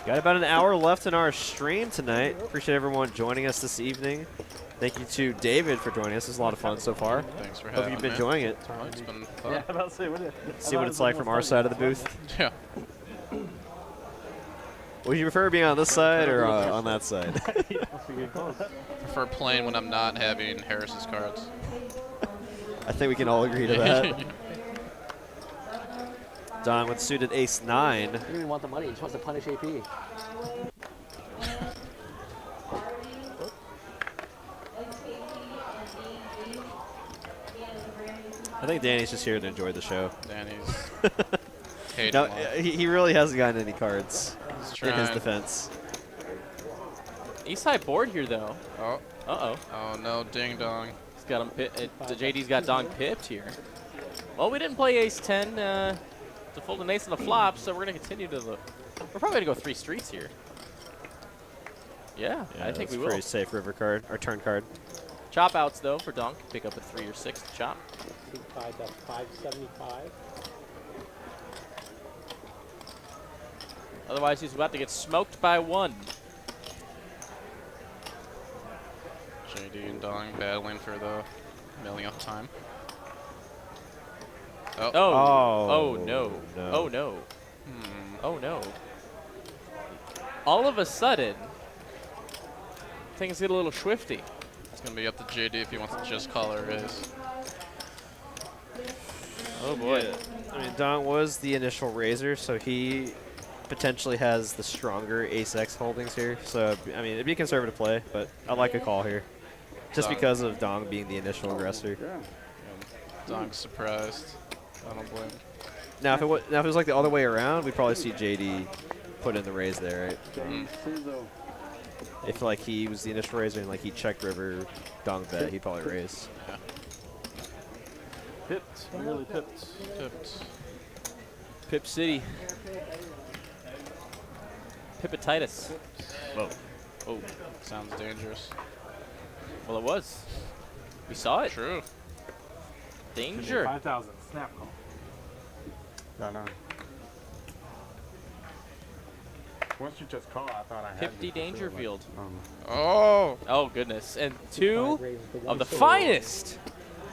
Got about an hour left in our stream tonight. Appreciate everyone joining us this evening. Thank you to David for joining us. It's a lot of fun so far. Thanks for Hope having you've been me. enjoying it. Oh, it's been fun. Yeah, about to say, See what it's like from our side of the booth. Yeah. Would you prefer being on this side or on that side? Prefer playing when I'm not having Harris's cards. I think we can all agree to that. Don with suited ace-9. He doesn't even want the money. He just wants to punish AP. I think Danny's just here to enjoy the show. Danny's hating No, life. he really hasn't gotten any cards He's in his trying. defense. East side board here though. Oh. Uh-oh. Oh no, ding dong. He's got him. The JD's got Dong pipped here. Well, we didn't play ace 10 to fold an ace on the flop, so we're gonna continue to look. We're probably gonna go 3 streets here. Yeah, I think that's we a will. pretty safe river card, or turn card. Chop outs though for Dong. Pick up a 3 or 6 to chop. That's 575. Otherwise, he's about to get smoked by 1. JD and Dong battling for the millionth time. Oh. Oh. Oh, Oh no. no. Oh no. Oh no. All of a sudden, things get a little swifty. It's going to be up to JD if he wants to just call or raise. Oh boy. Yeah. I mean, Don was the initial raiser, so he potentially has the stronger ace-x holdings here. So, I mean, it'd be a conservative play, but I like a call here. Just Dong. because of Dong being the initial aggressor. Dong's surprised. I don't blame him. Now, if it was like the other way around, we'd probably see JD put in the raise there, right? If like he was the initial raiser and like he checked river, Dong bet, he'd probably raise. Yeah. Pipped. Really pipped. Tipped. Pip City. Pipititis. Whoa. Oh. Sounds dangerous. Well, it was. We saw it. True. Danger. 5,000. Snap call. No. Once you just call, I thought I had 50 you for sure, Dangerfield. Oh. Oh, goodness. And 2 of the finest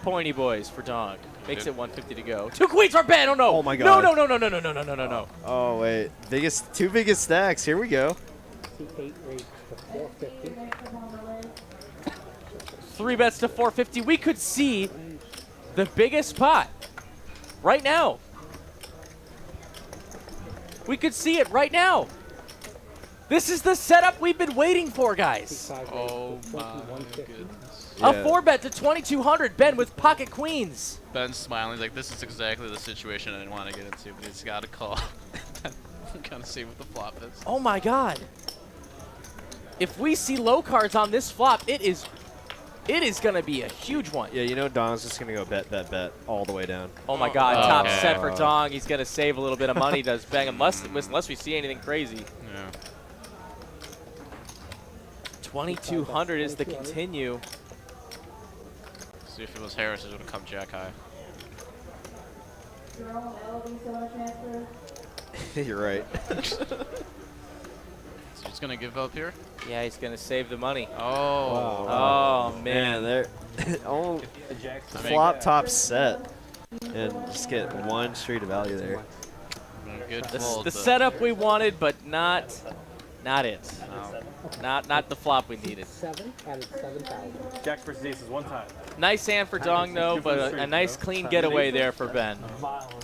pointy boys for Dong. Makes it 150 to go. 2 queens for Ben. Oh, no. Oh, my God. No. Oh, wait. Two biggest stacks. Here we go. C8 raised to 450. 3 bets to 450. We could see the biggest pot right now. We could see it right now. This is the setup we've been waiting for, guys. Oh my goodness. A 4-bet to 2,200. Ben with pocket queens. Ben's smiling. He's like, this is exactly the situation I didn't want to get into, but he's got to call. I'm going to see what the flop is. Oh, my God. If we see low cards on this flop, it is going to be a huge one. Yeah, you know Dong's just going to go bet all the way down. Oh, my God. Top Okay. set for Dong. He's going to save a little bit of money, does Bang, unless we see anything crazy. Yeah. 2,200 is the continue. See if it was Harris, it would have come jack high. You're right. So he's going to give up here? Yeah, he's going to save the money. Oh. Oh, Man, man. there. Oh, I mean, flop top set. And just get 1 street of value there. Good The fold, the but- setup we wanted, but not it. No. Not the flop we needed. 7 added 7,000. Jacks versus aces one time. Nice hand for Dong though, Good for the but a street, nice bro. clean getaway there for Ben. Violence.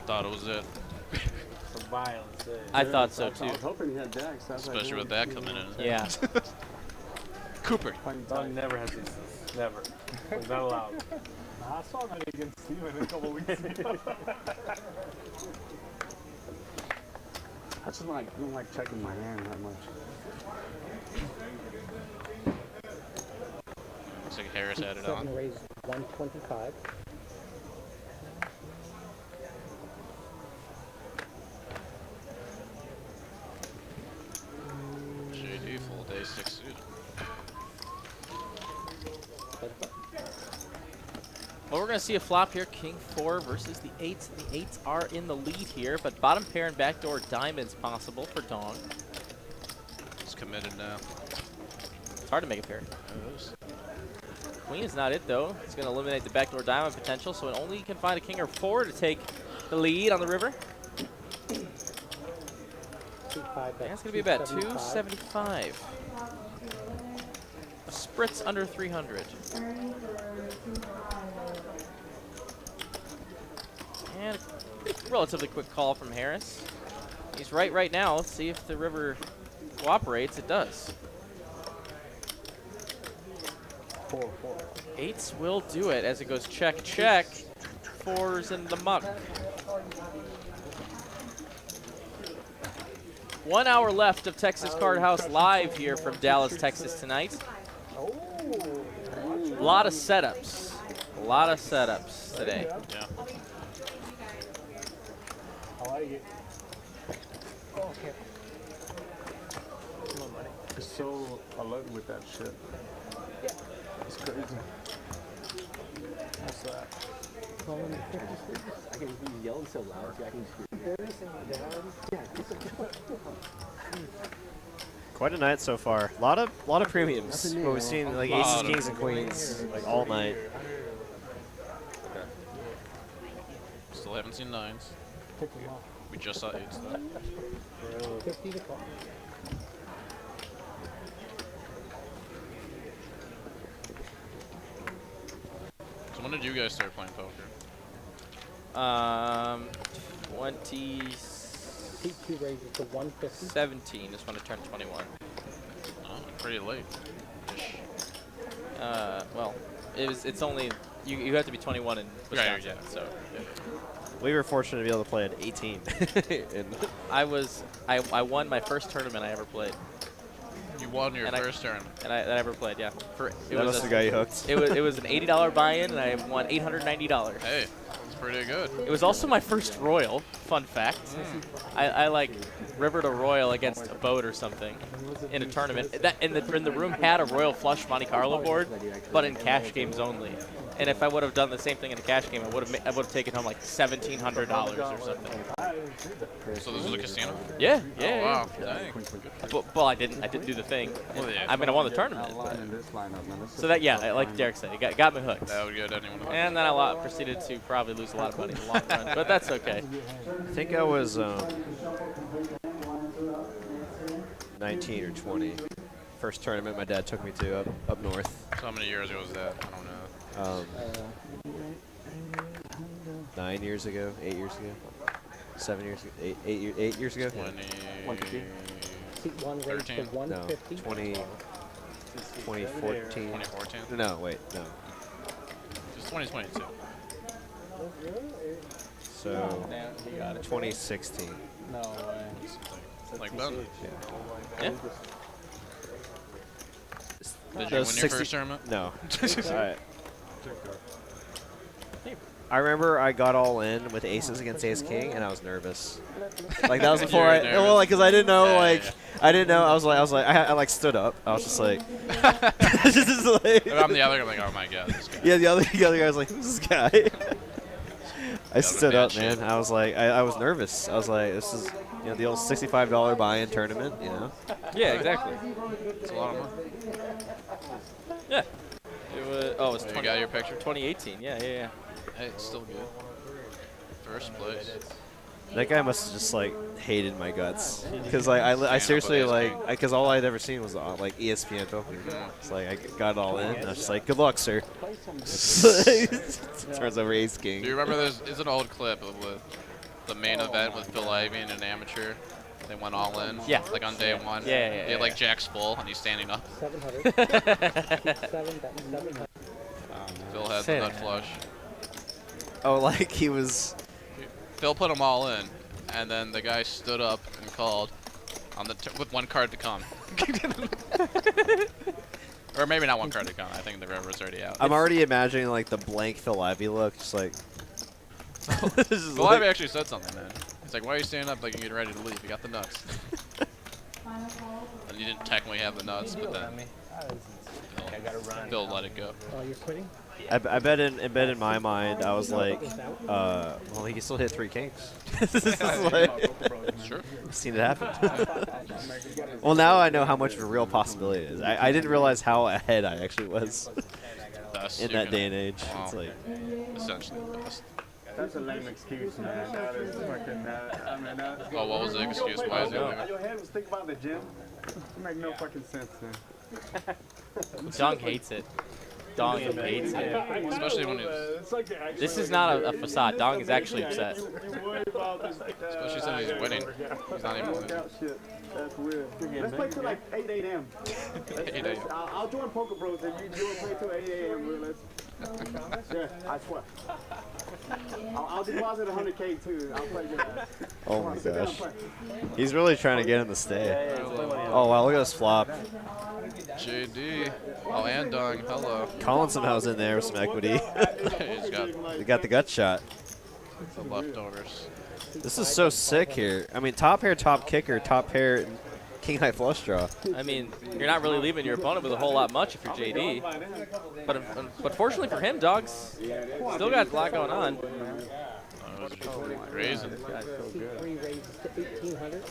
Thought it was it. Some violence. I thought so too. hoping he had jacks. Especially with that coming in. Yeah. Cooper. Dong never has aces. Never. It's not allowed. I saw that against Steven a couple weeks ago. I just don't like checking my hand that much. Looks like Harris had it on. 7 raised 125. JD full day 6 suit. Well, we're going to see a flop here. King 4 versus the 8s. The 8s are in the lead here, but bottom pair and backdoor diamonds possible for Dong. It's committed now. It's hard to make a pair. Queen is not it, though. It's going to eliminate the backdoor diamond potential, so it only can find a king or 4 to take the lead on the river. That's going to be about 275. A spritz under 300. And a relatively quick call from Harris. He's right now. Let's see if the river cooperates. It does. 4-4. 8s will do it as it goes check, check. 4s in the muck. 1 hour left of Texas Card House live here from Dallas, Texas tonight. A lot of setups. A lot of setups today. Yeah. I like it. Okay. It's so alert with that shit. It's crazy. What's that? Colin, I can he's yelling so loud. I can just hear Quite a night so far. A lot of premiums. But we've seen like aces, kings, and queens like all night. Still haven't seen 9s. We just saw 8s though. 50 to call. So when did you guys start playing poker? 2017 P2 raises to 150. is when I turned 21. Oh, pretty late. Well, it's only you have to be 21 in Wisconsin, yeah. so. Yeah. We were fortunate to be able to play at 18. And I won my first tournament I ever played. You won your first tournament. And that I ever played, yeah. that was the guy you hooked. It was an $80 buy-in, and I won $890. Hey, that's pretty good. It was also my first Royal, fun fact. I like rivered a Royal against a boat or something in a tournament. That in the room had a Royal Flush Monte Carlo board, but in cash games only. And if I would have done the same thing in a cash game, I would have taken home like $1,700 or something. So this is a casino? Yeah. Oh, wow. Dang. Well, I didn't do the thing. Well, yeah. I mean, I won the tournament. So that, yeah, like Derek said, it got me hooked. That would get anyone hooked. And then I proceeded to probably lose a lot of money in the long run, but that's okay. I think I was 19 or 20. First tournament my dad took me to up north. So how many years ago was that? I don't know. 9 years ago, 8 years ago, 7 years ago, 8 years ago. 20. Seat 1 raised to 13? 150. 2014. 2014? No, wait, no. It's 2022. So, 2016. No way. Like Ben. Yeah. Did you win your first tournament? No. I remember I got all in with aces against ace king, and I was nervous. Like that was before because I didn't know, I didn't know. I was like, I stood up. I was just like, just like I'm the other guy, I'm like, oh my god, this guy. Yeah, the other guy was like, who's this guy? I stood up, man. I was like, I was nervous. I was like, this is, the old $65 buy-in tournament, Yeah, exactly. It's a lot of money. Yeah. It was. You got your picture? 2018. Yeah. Hey, it's still good. First place. That guy must have just like hated my guts, because like I seriously like because all I'd ever seen was like ESPN poker. It's like I got it all in. I was just like, good luck, sir. Turns over ace king. Do you remember there's an old clip of the main event with Phil Ivey and an amateur? They went all in. Yeah. Like on day one. Yeah. He had like jacks full and he's standing up. 700. 700. Phil had the nut flush. Oh, like he was. Phil put them all in, and then the guy stood up and called on with one card to come. Or maybe not one card to come. I think the river was already out. I'm already imagining like the blank Phil Ivey look, just like. Phil Ivey actually said something, man. He's like, "Why are you standing up like you're getting ready to leave? You got the nuts." And you didn't technically have the nuts, but then Phil let it go. Oh, you're quitting? I bet in my mind I was like, well, he can still hit 3 kings. Sure. I've seen it happen. Well, now I know how much of a real possibility it is. I didn't realize how ahead I actually was in that day and age. Wow. It's like Essentially the best. That's a lame excuse, man. That is fucking. I mean, Oh, what was the excuse? Why is it lame? Your head was thinking about the gym. It make no fucking sense, man. Dong hates it. Dong hates it. Especially when he's. This is not a facade. Dong is actually upset. Especially since he's winning. He's not even winning. That's weird. Let's play till like 8 a.m. 8 a.m. I'll join Poker Bros and you play till 8 a.m. Let's. Yeah, I swear. I'll deposit 100K too. I'll play your ass. oh my gosh. He's really trying to get him to stay. Oh wow, look at this flop. JD. Oh, and Dong. Hello. Colin somehow's in there with some equity. He's got They got the gut shot. the leftovers. This is so sick here. I mean, top pair, top kicker, top pair, king high flush draw. I mean, you're not really leaving your opponent with a whole lot much if you're JD. But fortunately for him, Dog's still got a lot going on. Raising. C3 raises to 1,800.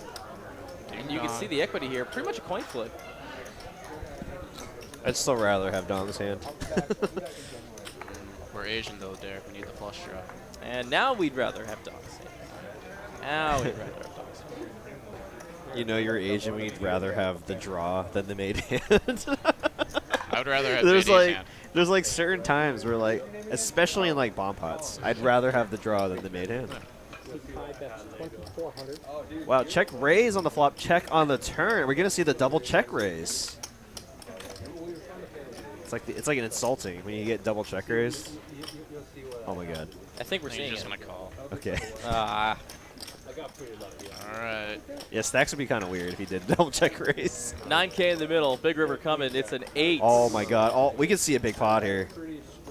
And you can see the equity here. Pretty much a coin flip. I'd still rather have Dong's hand. We're Asian though, Derek. We need the flush draw. And now we'd rather have Dog's hand. Now we'd rather have Dog's hand. You know you're Asian, we'd rather have the draw than the made hand. I would rather have there's JD's like hand. there's like certain times where like, especially in like bomb pots, I'd rather have the draw than the made hand. C5, that's 2,400. Wow, check raise on the flop, check on the turn. We're gonna see the double check raise. It's like an insulting when you get double check raised. Oh my god. I think we're He's seeing just it. gonna call. Okay. Ah. All right. Yeah, stacks would be kind of weird if he did double check raise. 9K in the middle. Big River coming. It's an 8. Oh my god. We can see a big pot here.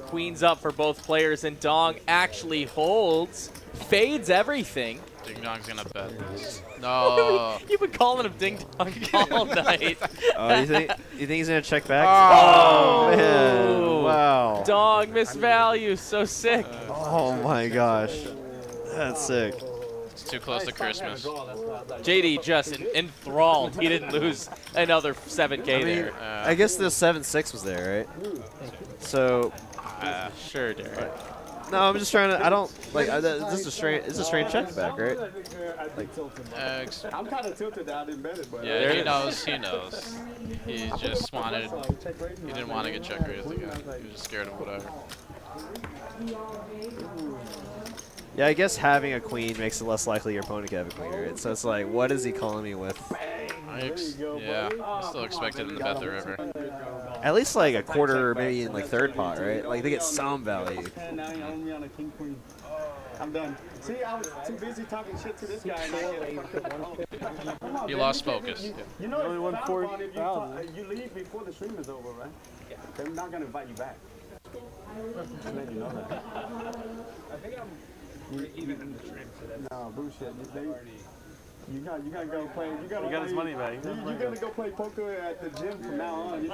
Queens up for both players, and Dong actually holds. Fades everything. Ding Dong's gonna bet this. No. You've been calling him Ding Dong all night. Oh, you think he's gonna check back? Oh. Man. Wow. Dong misvalue. So sick. Oh my gosh. That's sick. It's too close to Christmas. JD just enthralled. He didn't lose another 7K there. I guess the 7-6 was there, right? So. Sure, Derek. No, I'm just trying to. I don't like. This is a straight. It's a straight check back, right? I'm kind of tilted that I didn't bet it, but Yeah, he knows. He knows. He just wanted. He didn't want to get check raised again. He was just scared of whatever. Yeah, I guess having a queen makes it less likely your opponent can have a queen, right? So it's like, what is he calling me with? Yeah, I still expected him to bet the river. At least like a quarter, or maybe in like third pot, right? Like they get some value. now you own me on a king queen. I'm done. See, I was too busy talking shit to this guy. And He lost focus. You know, only won 4,000. You leave before the stream is over, right? Yeah. They're not gonna invite you back. Just let you know that. I think I'm even in the stream. No bullshit. You gotta go play. You got his money back. You gotta go play poker at the gym from now on.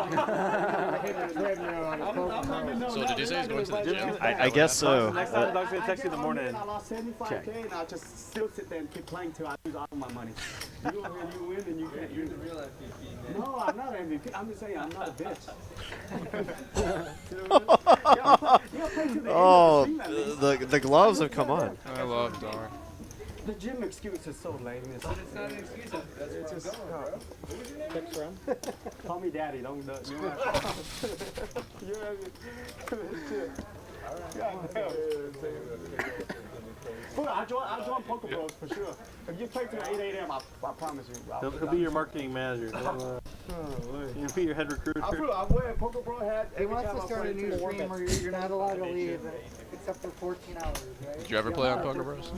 So did you say he's going to the gym? I guess so. Next time, Dog's gonna text you in the morning. I lost 75K, and I'll just still sit there and keep playing till I lose all my money. You go here, you win, and you can't. You real MVP. No, I'm not an MVP. I'm just saying I'm not a bitch. Oh, the gloves have come on. I love Dog. The gym excuse is so lame. It's not an excuse. That's where I'm going, bro. Next round. Call me daddy. Don't. You have you have God damn. Fool, I'll join Poker Bros for sure. If you play till 8 a.m., I promise you. He'll be your marketing manager. He'll be your head recruiter. I'm wearing Poker Bro hat. He wants to start a new stream where you're not allowed to leave except for 14 hours, right? Did you ever play on Poker Bros?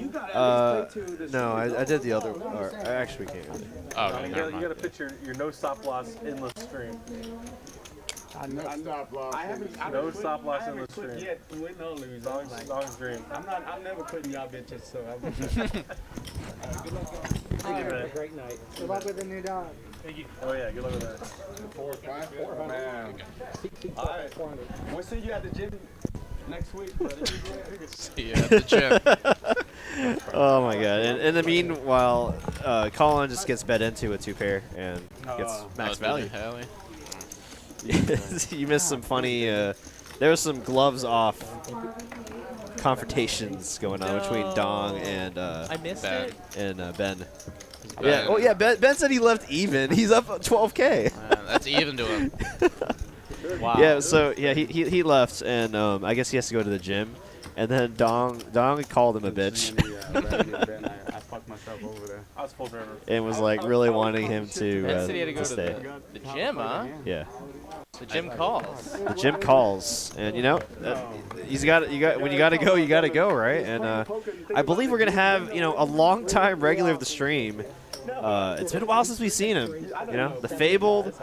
No, I did the other one. Or, I actually can't really. Oh, okay, You never gotta mind. put your no stop loss endless stream. No stop loss in the stream. Yet, win or lose. Long stream. I'm never quitting y'all bitches, so I'm Thank you, man. Great night. Good luck with the new dog. Oh yeah, good luck with that. 4 man. all right. We'll see you at the gym next week, buddy. See you at the gym. Oh my god! And in the meanwhile, Colin just gets bet into a 2-pair and gets max value. Hally. You missed some funny. There was some gloves off confrontations going on between Dong and I missed Ben. it. and Ben. Ben. Yeah. Oh yeah. Ben said he left even. He's up 12K. That's even to him. Wow. Yeah. So yeah, he left, and I guess he has to go to the gym. And then Dong called him a bitch. I fucked myself over there. I was full driver. And was like really wanting him to Ben said he had to go to stay. the gym, huh? Yeah. The gym calls. The gym calls, and you know, when you gotta go, right? And I believe we're gonna have a long-time regular of the stream. It's been a while since we've seen him. You know, the fabled.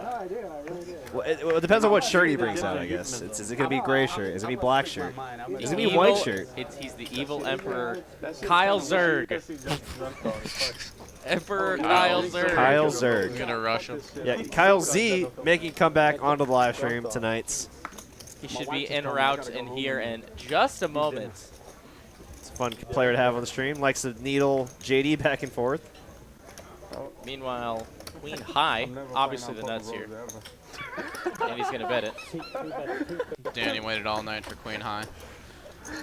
Well, it depends on what shirt he brings out, I guess. Is it gonna be gray shirt? Is it gonna be black shirt? Is it gonna be white shirt? He's the evil emperor, Kyle Zerg. Emperor Kyle Zerg. Kyle Zerg. Gonna rush him. Yeah, Kyle Z making comeback onto the live stream tonight. He should be en route in here in just a moment. It's a fun player to have on the stream. Likes to needle JD back and forth. Meanwhile, Queen High, obviously the nuts here. And he's going to bet it. Danny waited all night for Queen High.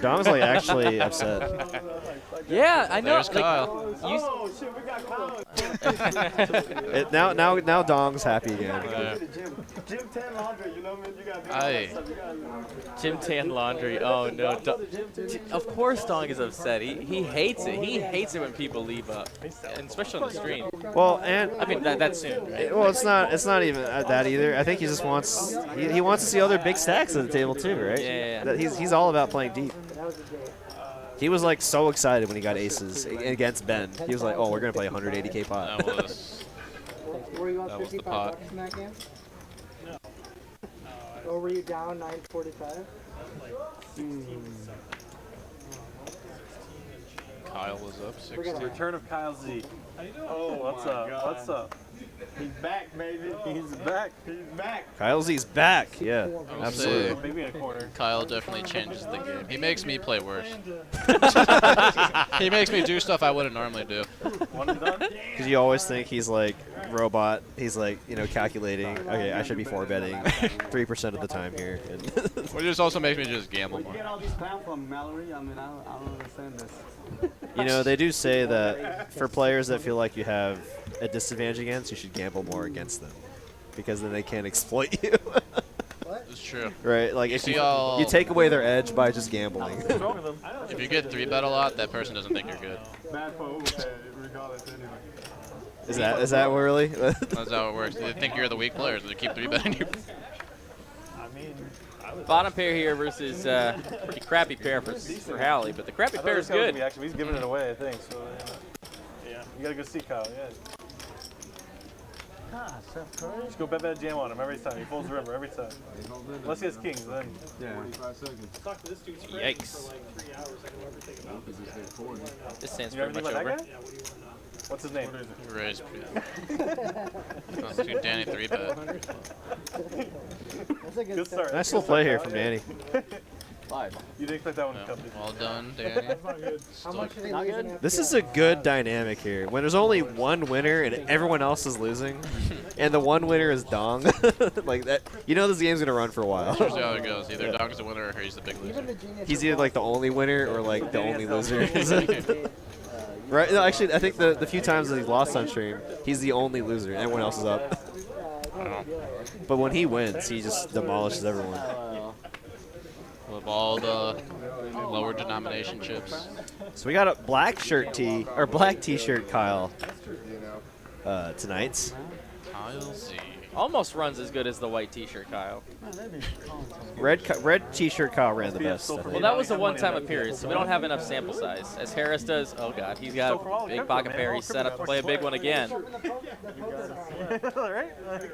Dom's like actually upset. Yeah, I know. There's Kyle. Oh shit, we got Colin. Now Dong's happy again. Gym tan laundry, you know what I mean? You gotta do all Aye. that stuff. You gotta Jim Tan Laundry. Oh, no. Of course Dong is upset. He hates it. He hates it when people leave up, and especially on the stream. Well, and I mean, that's soon, right? well, it's not even that either. I think he just wants he wants to see other big stacks at the table too, right? Yeah. That he's all about playing deep. He was like so excited when he got aces against Ben. He was like, "Oh, we're gonna play 180K pot." That was Were you up That was the 55 pot. bucks in that game? No. Or were you down 945? Kyle was up 16. Return of Kyle Z. Oh, What's up? What's up? He's back, baby. He's back. He's back. Kyle Z's back. Yeah, I'll absolutely. say Maybe in a corner. Kyle definitely changes the game. He makes me play worse. He makes me do stuff I wouldn't normally do. One and done. Because you always think he's like robot. He's like calculating. Okay, I should be 4-betting 3% of the time here. Which just also makes me just gamble Where'd you more. get all these pounds from, Mallory? I mean, I don't understand this. They do say that for players that feel like you have a disadvantage against, you should gamble more against them, because then they can't exploit you. It's true. Right? Like You if see you all- take away their edge by just gambling. What's wrong with him? If you get 3-bet a lot, that person doesn't think you're good. Bad for overpay, regardless anyway. Is that really? That's how it works. They think you're the weak players, so they keep 3-betting you. Bottom pair here versus pretty crappy pair for Hally, but the crappy pair is good. Actually, he's giving it away, I think. So, yeah. You gotta go see Kyle. Yeah. Just go bet jam on him every time. He folds the river every time. Unless he has kings, then. Yeah. 45 seconds. Yikes. This stands You pretty ever much think about over. that guy? What's his name? Raise. Constitute Danny 3-bet. That's a Good start. Nice little play here from Danny. You didn't expect that one to Yeah. come, did you? Well done, Danny. How much are they Not losing good. after This is that? a good dynamic here. When there's only one winner and everyone else is losing, and the one winner is Dong, like that. This game's gonna run for a while. That's usually how it goes. Either Dong's the winner or he's the big loser. Even the genius He's either like the only winner or like the only loser. Right? No, actually, I think the few times that he's lost on stream, he's the only loser. Everyone else is up. But when he wins, he just demolishes everyone. With all the lower denomination chips. So we got a black t-shirt Kyle tonight. Kyle Z. Almost runs as good as the white T-shirt Kyle. Red t-shirt Kyle ran the best. I Well, think. that was a one-time appearance, so we don't have enough sample size. As Harris does, oh god, he's got a big pocket pair. He's set up to play a big one again.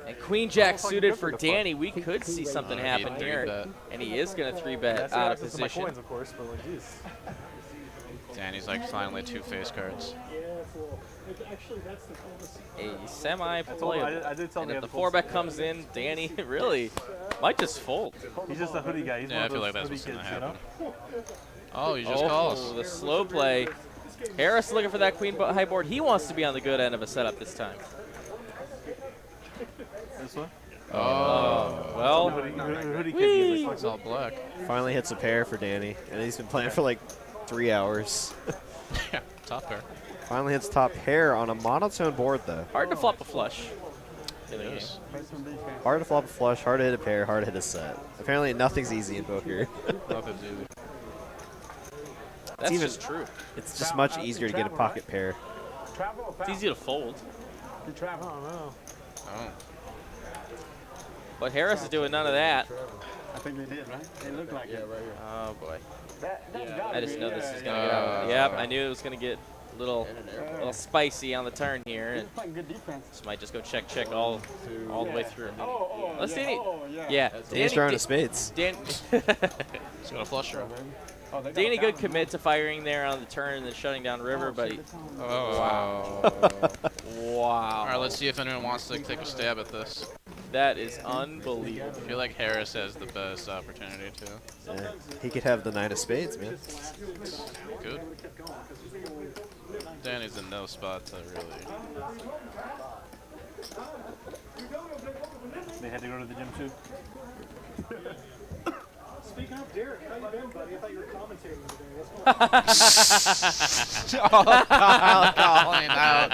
And Queen Jack suited for Danny. We could see something happen here, and he is going to 3-bet out of position. Of course, but like, geez. Danny's like finally 2 face cards. A semi-playable. I did tell And him if the 4-bet comes in, Danny really might just fold. He's just a hoodie guy. He's Yeah, I one of feel like those that's what's hoodie gonna kids, happen. Oh, he just calls. The slow play. Harris looking for that queen high board. He wants to be on the good end of a setup this time. This one? Oh, well. Hoodie Whee! kid, It's all black. Finally hits a pair for Danny, and he's been playing for like 3 hours. Yeah, top pair. Finally hits top pair on a monotone board, though. Hard to flop a flush. It is. Hard to flop a flush, hard to hit a pair, hard to hit a set. Apparently, nothing's easy in poker. Nothing's easy. That's even- just true. It's just much easier to get a pocket pair. It's easy to fold. Oh. But Harris is doing none of that. I think they did, right? They look like it. Right here. Oh, boy. That I just know this is going to get out. Yep, I knew it was going to get a little spicy on the turn here. And playing good defense. this might just go check all the way through. Let's see. Yeah. Yeah. Danny's drawing a spades. He's got a flush draw. Danny, good commit to firing there on the turn and then shutting down river, but he, Oh. wow. All right, let's see if anyone wants to take a stab at this. That is unbelievable. I feel like Harris has the best opportunity to. Yeah. He could have the 9 of spades, man. Good. Danny's in no spot to really. They had to go to the gym too. Speaking of Derek, how you been, buddy? I thought you were commentating today. What's Calling out.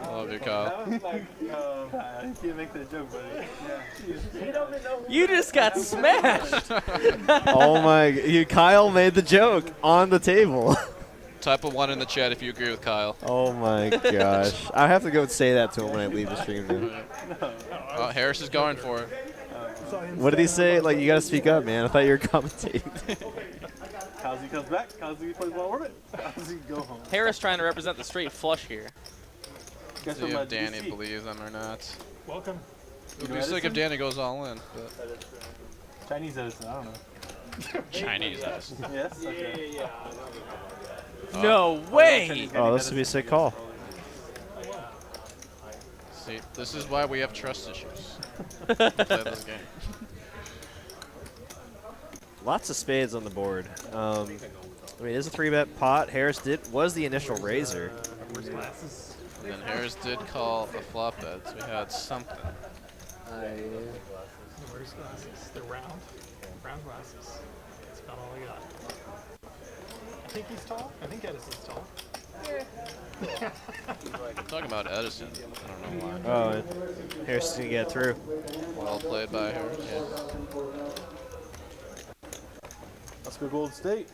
Love you, Kyle. I can't make that joke, buddy. You just got smashed. Oh my! Kyle made the joke on the table. Type a 1 in the chat if you agree with Kyle. Oh my gosh! I have to go say that to him when I leave the stream now. Oh, Harris is going for it. What did he say? Like, you gotta speak up, man. I thought you were commentating. Kazi comes back. Kazi plays one orbit. Kazi go home. Harris trying to represent the straight flush here. Guess See if Danny believes them or not. Welcome. It would be sick if Danny goes all in. But Chinese Edison, I don't know. Chinese Edison. Yes? Okay. No way! Oh, this would be a sick call. See, this is why we have trust issues. Play this game. Lots of spades on the board. I mean, it is a 3-bet pot. Harris was the initial raiser. And then Harris did call a flop bet, so we had something. Where's glasses? They're round. Round glasses. That's about all I got. I think he's tall. I think Edison's tall. I'm talking about Edison. I don't know why. Oh, and Harris is gonna get through. Well played by Harris. Yeah. Let's go Gold State.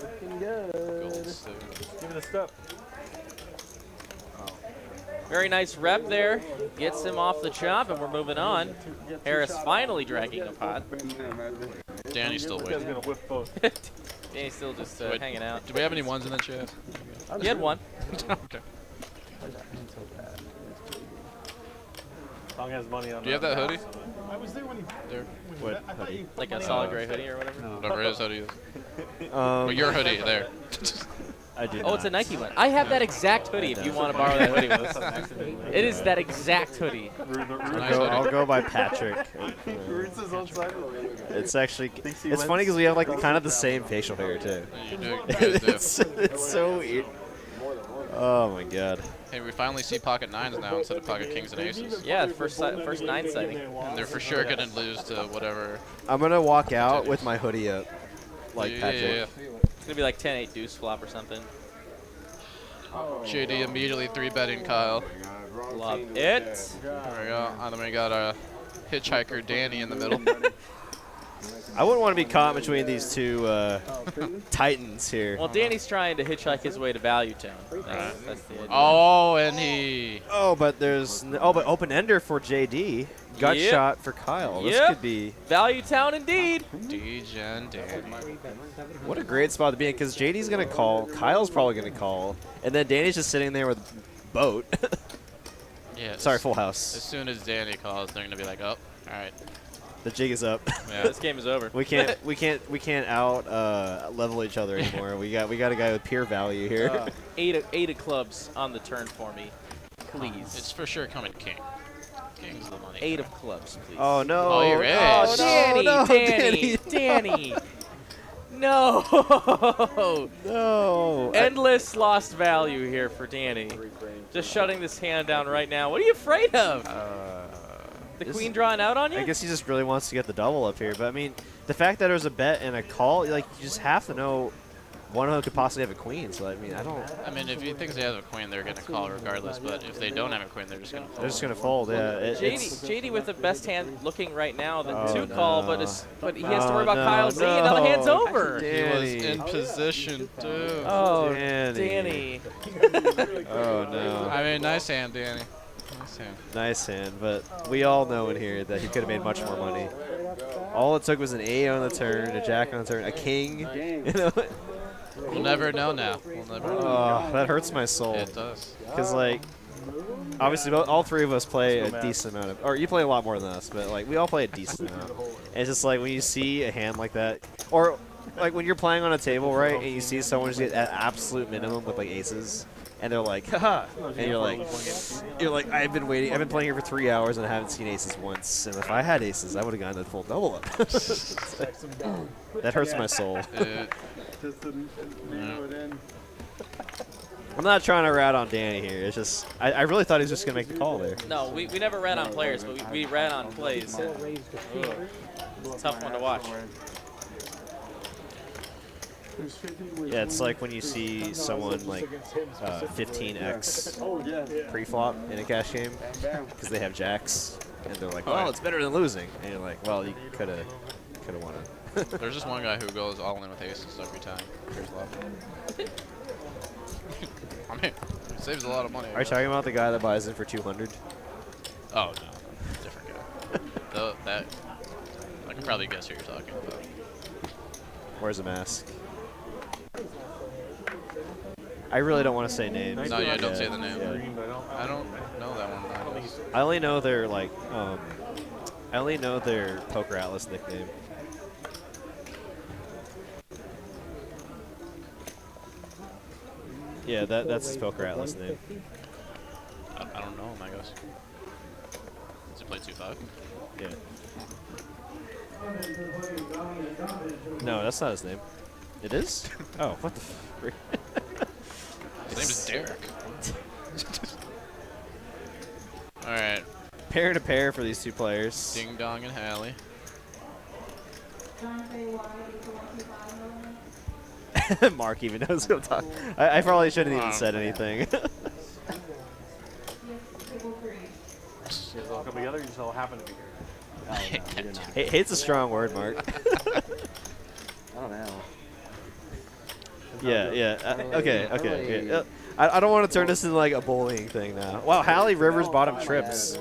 Looking good. Golden State. Give it a step. Very nice rep there. Gets him off the chop, and we're moving on. Harris finally dragging a pot. Danny's still This guy's waiting. gonna whip both. Danny's still just Wait, hanging out. Do we have any 1s in the chat? He had one. Okay. Tong has money on Do you have that hoodie? I was there when he. There. What I thought you. Like a solid gray hoodie or whatever. Whatever his hoodie is. Um, Well, your hoodie, there. I did. Oh, it's a Nike one. I have that exact hoodie if you want to borrow that hoodie with us. It is that exact hoodie. I'll go by Patrick. Roots his own side. It's actually, it's funny because we have like kind of the same facial hair too. You guys do. It's so weird. Oh my god. Hey, we finally see pocket 9s now instead of pocket kings and aces. Yeah, first 9 sighting. And they're for sure going to lose to whatever. I'm going to walk out with my hoodie up. Like Patrick. Yeah. It's going to be like 10-8 deuce flop or something. JD immediately 3-betting Kyle. Love it. There we go. And then we got a hitchhiker Danny in the middle. I wouldn't want to be caught between these two titans here. Well, Danny's trying to hitchhike his way to Value Town. That's the idea. Oh, and he. Oh, but there's but open ender for JD. Gut Yep. shot for Kyle. This Yep. could be Value Town indeed. D-Gen Danny. what a great spot to be in because JD's gonna call, Kyle's probably gonna call, and then Danny's just sitting there with boat. Yeah. Sorry, full house. As soon as Danny calls, they're gonna be like, oh, all right. The jig is up. Yeah. This game is over. we can't out level each other anymore. we got a guy with pure value here. Eight of clubs on the turn for me, please. It's for sure coming king. King's the money. 8 of clubs, please. Oh no! Oh, you're right. Oh, Danny, no, Danny, Danny. No. No. Endless lost value here for Danny. Just shutting this hand down right now. What are you afraid of? The queen drawing out on you? I guess he just really wants to get the double up here. But I mean, the fact that it was a bet and a call, like you just have to know one of them could possibly have a queen. So I mean, I mean, if he thinks they have a queen, they're gonna call regardless. But if they don't have a queen, they're just gonna fold. They're just gonna fold. Yeah. JD with the best hand looking right now than call, but he has to worry about no, Kyle's knee, and now the hand's over. He was in position too. Oh, Danny. Danny. Oh no. I mean, nice hand, Danny. Nice hand. Nice hand, but we all know in here that he could have made much more money. All it took was an 8 on the turn, a jack on the turn, a king. You know? We'll never know now. We'll never know. Oh, that hurts my soul. It does. Because, like, obviously all three of us play a decent amount of, or you play a lot more than us, but, like, we all play a decent amount. And it's just like when you see a hand like that, or, like, when you're playing on a table, right, and you see someone just get at absolute minimum with, like, aces, and they're like, haha, and you're like, I've been playing here for 3 hours and I haven't seen aces once, and if I had aces, I would have gotten a full double up. That hurts my soul. I'm not trying to rat on Danny here. It's just I really thought he was just gonna make the call there. No, we never rat on players, but we rat on plays. It's a tough one to watch. Yeah, it's like when you see someone like 15x pre-flop in a cash game because they have jacks, and they're like, "Well, it's better than losing," and you're like, "Well, you could have won it." There's just one guy who goes all in with aces every time. Here's love. I mean, it saves a lot of money. Are you talking about the guy that buys in for 200? Oh no, different guy. That I can probably guess who you're talking about. Where's the mask? I really don't want to say names. No, yeah, don't say the name. Yeah. I don't know that one. I only know their I only know their Poker Atlas nickname. Yeah, that's his Poker Atlas name. I don't know him, I guess. Does he play 2-5? Yeah. No, that's not his name. It is? Oh, what the frick? His name is Derek. Alright. Pair to pair for these two players. Ding Dong and Hally. Mark even knows what I'm talking. I probably shouldn't even said anything. You guys all come together, you just all happen to be here. Hate's a strong word, Mark. I don't know. Yeah. Okay. Yeah. I don't want to turn this into like a bullying thing now. Wow, Hally Rivers bottom trips.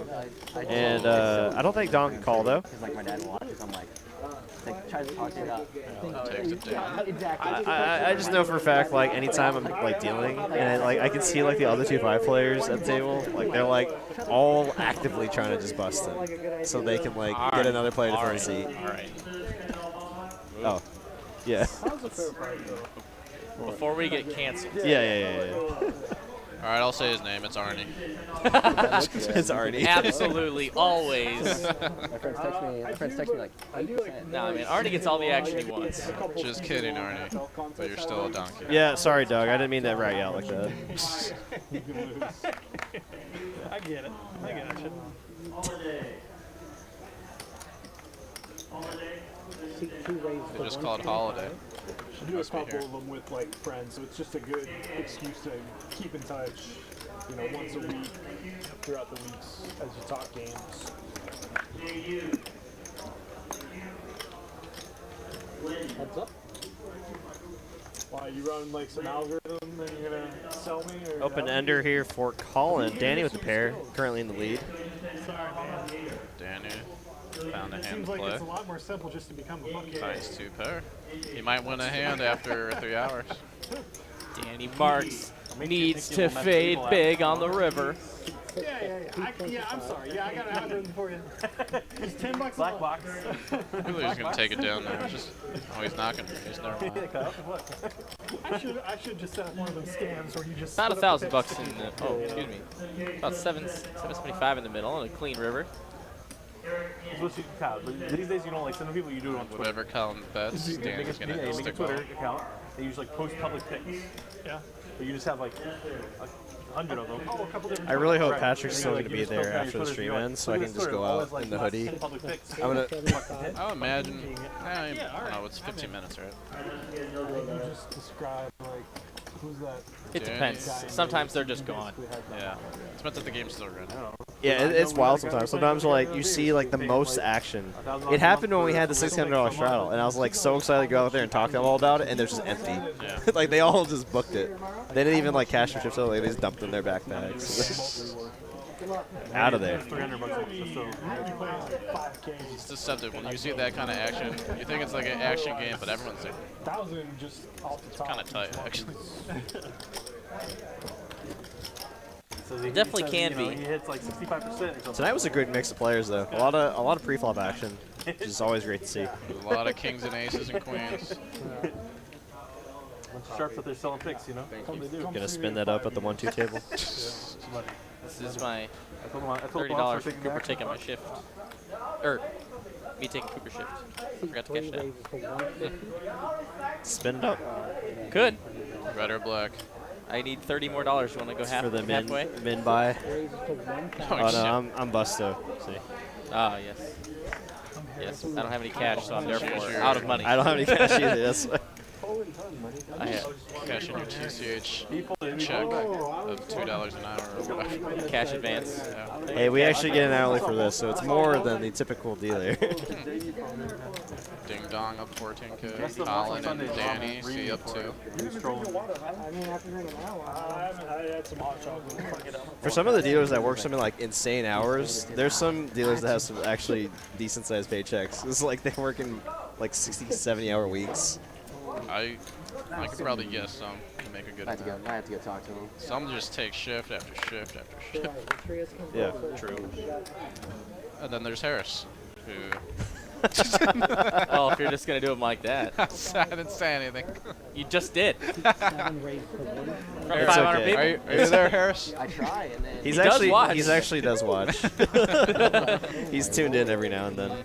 And I don't think Don can call though. Because like my dad watches, I'm like tries to talk to you about. I just know for a fact, like anytime I'm like dealing, and I can see like the other 2-5 players at the table, like they're like all actively trying to just bust him, so they can like get another player to fill a seat. Oh, yeah. Before we get canceled. Yeah. All right, I'll say his name. It's Arnie. It's Arnie. Absolutely, always. My friends text me like, Nah, man, Arnie gets all the action he wants. Just kidding, Arnie. But you're still a donkey. Yeah, sorry, Doug. I didn't mean to rat you out like that. I get it. I got you. They just call it holiday. I do a couple of them with like friends, so it's just a good excuse to keep in touch. You know, once a week throughout the weeks as you talk games. heads up. Why, you run like some algorithm and you're gonna sell me? Or Open ender here for Colin. Danny with the pair, currently in the lead. Sorry, man. Danny found a hand Seems to like play. it's a lot more simple just to become a monkey. Times 2 pair. He might win a hand after 3 hours. Danny Marks needs to fade big on the river. Yeah, I'm sorry. Yeah, I got an algorithm for you. It's $10 Black box. Really, he's gonna take it down there. Just, oh, he's not gonna. He's never mind. I should just set up one of those scams where you just About split up the $1,000 picks. in the, oh, excuse me. About 775 in the middle on a clean river. Especially Kyle, but these days you don't like send people, you do it on Twitter. Whatever Colin bets, You make Danny's a gonna make a stick Twitter on. account. They usually like post public pics. Yeah. But you just have like 100 of them. Oh, a couple different I really hope Right. Patrick's And still you're going to like, be you just there post on after your the Twitter, stream you're like, ends, so I look can at just Twitter, go always, out like, in the last hoodie. 10 public pics. I'm gonna. I would imagine. I don't know. It's 15 minutes, right? You just describe like who's that? It depends. Sometimes they're just gone. Yeah. It's meant that the game's still running. Yeah, it's wild sometimes. Sometimes like you see like the most action. It happened when we had the $600 straddle, and I was like so excited to go out there and talk to them all about it, and they're just empty. Yeah. Like they all just booked it. They didn't even like cash their chips out. Like they just dumped in their backpacks. Out of there. $300 so. It's deceptive. When you see that kind of action, you think it's like an action game, but everyone's like, 1,000 just off the top. kind of tight, actually. Definitely can be. He hits like 65% or something. Tonight was a good mix of players though. A lot of pre-flop action, which is always great to see. A lot of kings and aces and queens. Sharps that they're selling picks, you know? Gonna spin that up at the 1-2 table. This is my I told him I $30 Cooper taking my shift. Or, me taking Cooper shift. Forgot to cash that. Spin it up Good. Red or black? I need $30 more. You want to go for the halfway? min buy. Oh, Oh shit. no, I'm busto. See, Ah, yes. Yes, I don't have any cash, so I'm therefore out of money. I don't have any cash either. That's why. I have Cash in your TCH check of $2 an hour or whatever. cash advance. Yeah. Hey, we actually get an hourly for this, so it's more than the typical dealer. Ding dong up 14K. Colin and Danny, see up 2. I mean, after drinking that one. I had some hot chocolate. For some of the dealers that work some like insane hours, there's some dealers that have some actually decent sized paychecks. It's like they're working like 60, 70-hour weeks. I could probably guess some to make a good I have amount. to go talk to him. Some just take shift after shift after shift. Yeah, true. And then there's Harris, who... Well, if you're just going to do them like that. I didn't say anything. You just did. From It's 500 okay. people. Are you there, Harris? I try, and then He's He does watch. He's actually does watch. He's tuned in every now and then.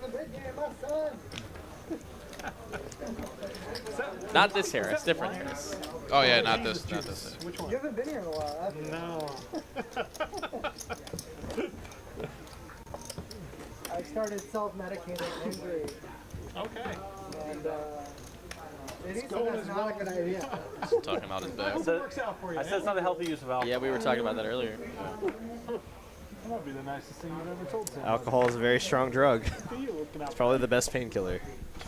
Not this Harris, different Harris. Oh yeah, not this. You haven't been here in a while, have you? No. I started self-medicating injury, Okay. and maybe that's not a good idea. Talking about his back. It works out for you. I said it's not a healthy use of alcohol. Yeah, we were talking about that earlier. That might be the nicest thing you've ever told someone. Alcohol is a very strong drug. You looking out It's probably the best painkiller.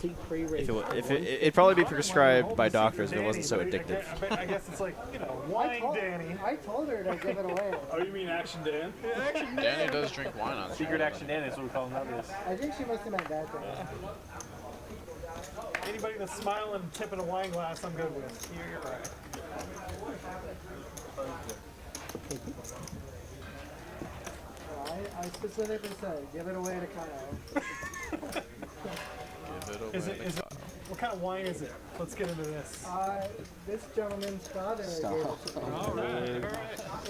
It'd probably be prescribed by doctors if it wasn't so addictive. I guess it's like, you know, wine Danny. I told her to give it away. Oh, you mean Action Dan? Action Danny does drink wine on Secret Action Dan is what we call him nowadays. I think she must have meant that thing. Anybody that's smiling and tipping a wine glass, I'm good with. You're right. I specifically said, give it away to Kyle. Give it away Is it, to is it, Kyle. What kind of wine is it? Let's get into this. This gentleman's father gave it to me. All right.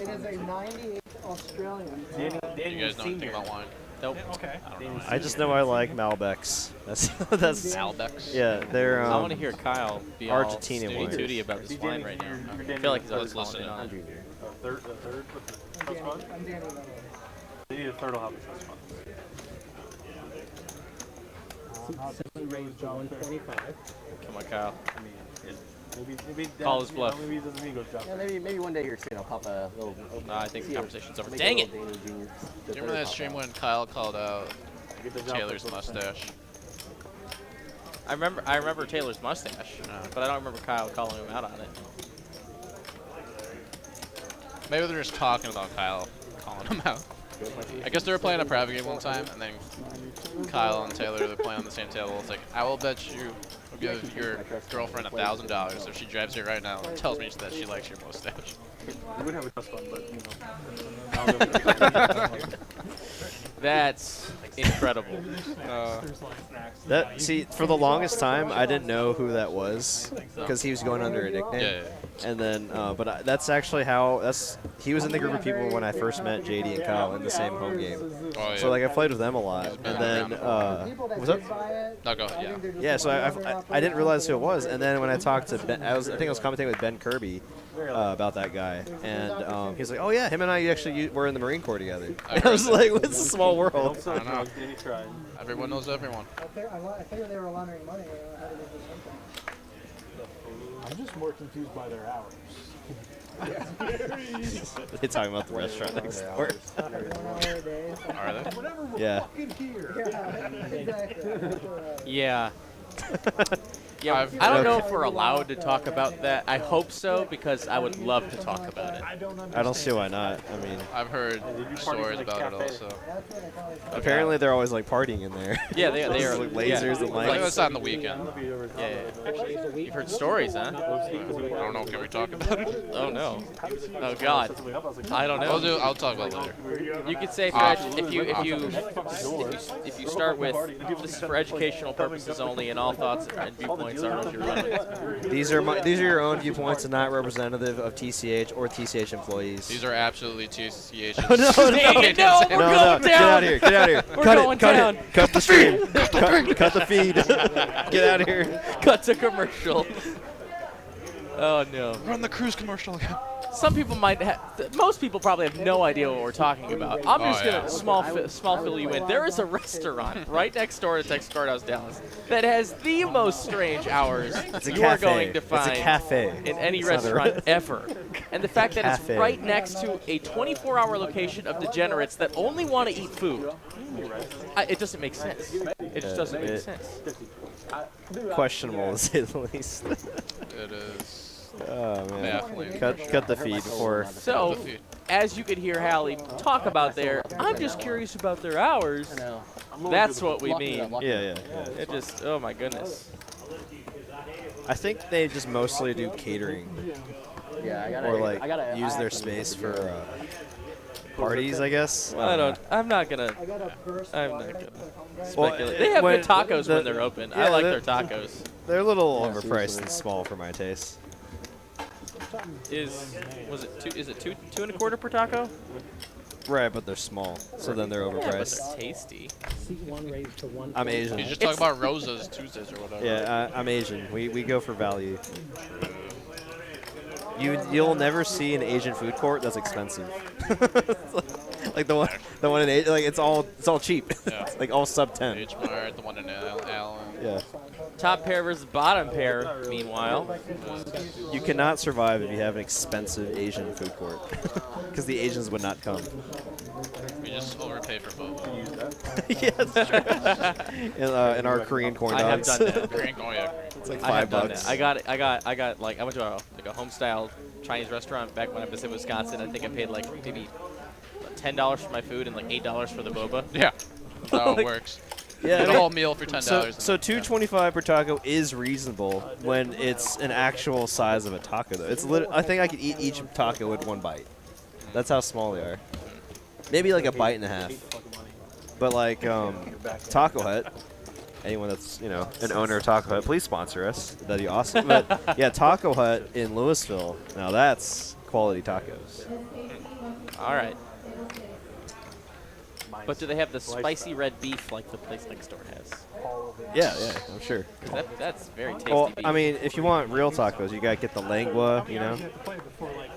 It is a 98 Australian. You guys know anything about wine? Nope. Okay. I don't know. I just know I like Malbecs. That's Malbecs? Yeah, they're. I want to hear Kyle be Argentina all wine. snooty about this wine right now. I feel like he's always Let's listening listen. on it. Third with the trust fund? I'm Danny. They need a third will have a trust fund. Come on, Kyle. Maybe Call his bluff. Maybe he doesn't need to go drop. Yeah, maybe one day here soon I'll pop a little. No, I think the conversation's over. make a Dang it! little Danny Jr. Do you remember that stream when Kyle called out Taylor's mustache? I remember Taylor's mustache, but I don't remember Kyle calling him out on it. Maybe they're just talking about Kyle calling him out. I guess they were playing a private game one time, and then Kyle and Taylor, they're playing on the same table. It's like, I will bet you will give your girlfriend $1,000 if she drives here right now and tells me that she likes your mustache. We would have a trust fund, but That's incredible. See, for the longest time, I didn't know who that was because he was going under a nickname. Yeah. And then, that's actually how he was in the group of people when I first met JD and Kyle in the same home game. Oh, yeah. So like I played with them a lot, and then was that? No, go ahead. Yeah. Yeah, so I didn't realize who it was, and then when I talked to Ben, I think I was commentating with Ben Kirby about that guy, and he's like, "Oh yeah, him and I actually were in the Marine Corps together." And I was like, "It's a small world." I don't know. Everyone knows everyone. I figured they were laundering money. How did they do something? I'm just more confused by their hours. They're talking about the restaurant next door. Are they? Whenever we're Yeah. fucking here. Yeah. Yeah, I don't know if we're allowed to talk about that. I hope so, because I would love to talk about it. I don't see why not. I mean, I've heard stories about it also. apparently they're always like partying in there. Yeah, they are. Like lasers and I think lights. that's on the weekend. Yeah. You've heard stories, huh? I don't know. Can we talk about it? Oh no. Oh God. I don't know. I'll talk about it later. You could say if you start with this is for educational purposes only, and all thoughts and viewpoints are what you're running. These are your own viewpoints and not representative of TCH or TCH employees. These are absolutely TCH. Oh, no, we're going down. Get out of here! Get out of here! We're cut going it! Cut down. it! Cut the stream! cut the feed! Get out of here! Cut to commercial. Oh no. Run the cruise commercial again. Some people might most people probably have no idea what we're talking about. I'm just going to small fill you in. There is a restaurant right next door to Texas Guardhouse Dallas that has the most strange hours you are going to find It's a cafe. in any restaurant ever. And the fact that it's right next to a 24-hour location of degenerates that only want to eat food, it doesn't make sense. It just doesn't make sense. Questionable to say the least. It is. Oh man! Baffling. Cut the feed before. So, as you could hear Hally talk about I'm just curious about their hours. That's what we mean. Yeah. It just, oh my goodness. I think they just mostly do catering. Yeah, I gotta. Or like I gotta use their space for parties, I guess. I'm not gonna speculate. Well, they have good tacos when they're open. I like their tacos. They're a little overpriced and small for my taste. Is it two and a quarter per taco? Right, but they're small, so then they're Yeah, but overpriced. they're tasty. I'm Asian. You just talk about Rosa's Tuesdays or whatever. Yeah, I'm Asian. We go for value. You'll never see an Asian food court that's expensive. like the one in Asia, like it's all cheap. Yeah. It's like all sub 10. H Mart, the one in Allen. Yeah. Top pair versus bottom pair, meanwhile. You cannot survive if you have an expensive Asian food court, because the Asians would not come. We just overpay for boba. Yeah, that's true. In our Korean corn dogs. I have done that. Korean, oh yeah. It's like I have done $5. that. I got like I went to a home style Chinese restaurant back when I was in Wisconsin. I think I paid like maybe $10 for my food and like $8 for the boba. Yeah. That's how it works. Yeah, Get a whole meal for $10. So $2.25 per taco is reasonable when it's an actual size of a taco, though. It's I think I could eat each taco with one bite. That's how small they are. Maybe like a bite and a half. But like Taco Hut, anyone that's an owner of Taco Hut, please sponsor us. That'd be awesome. But yeah, Taco Hut in Louisville. Now that's quality tacos. All right. But do they have the spicy red beef like the place next door has? Yeah, I'm sure. That's very tasty Well, beef. I mean, if you want real tacos, you gotta get the lengua,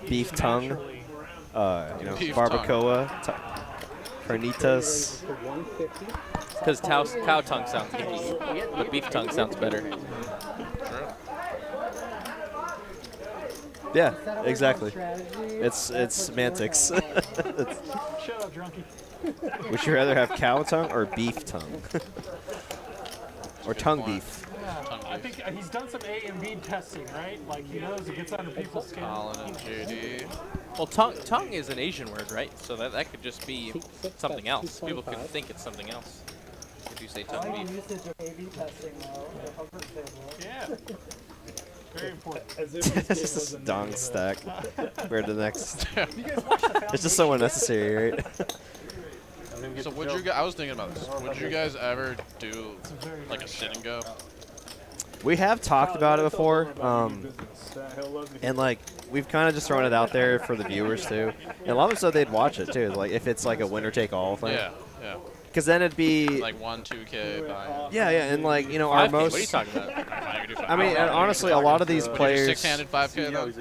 beef tongue, Beef barbacoa, carnitas. Because cow tongue sounds icky, but beef tongue sounds better. Yeah, exactly. It's semantics. Shut up, drunkie. Would you rather have cow tongue or beef tongue? Or tongue beef? I think he's done some A and B testing, right? Like he knows it gets under people's skin. Colin and JD. Well, tongue is an Asian word, right? So that could just be something else. People could think it's something else if you say tongue beef. Usage of A/B testing though. Yeah. Very important. It's just a dong stack. Where the next? It's just so unnecessary, right? So would you guys, I was thinking about this. Would you guys ever do like a sit and go? We have talked about it before, and like we've kind of just thrown it out there for the viewers too. And a lot of them said they'd watch it too, like if it's like a winner take all thing. Yeah. Because then it'd be like 1-2K buy-in. Yeah, and like our 5K, most. what are you talking about? I mean, and honestly, a lot of these players. Six-handed 5K though, or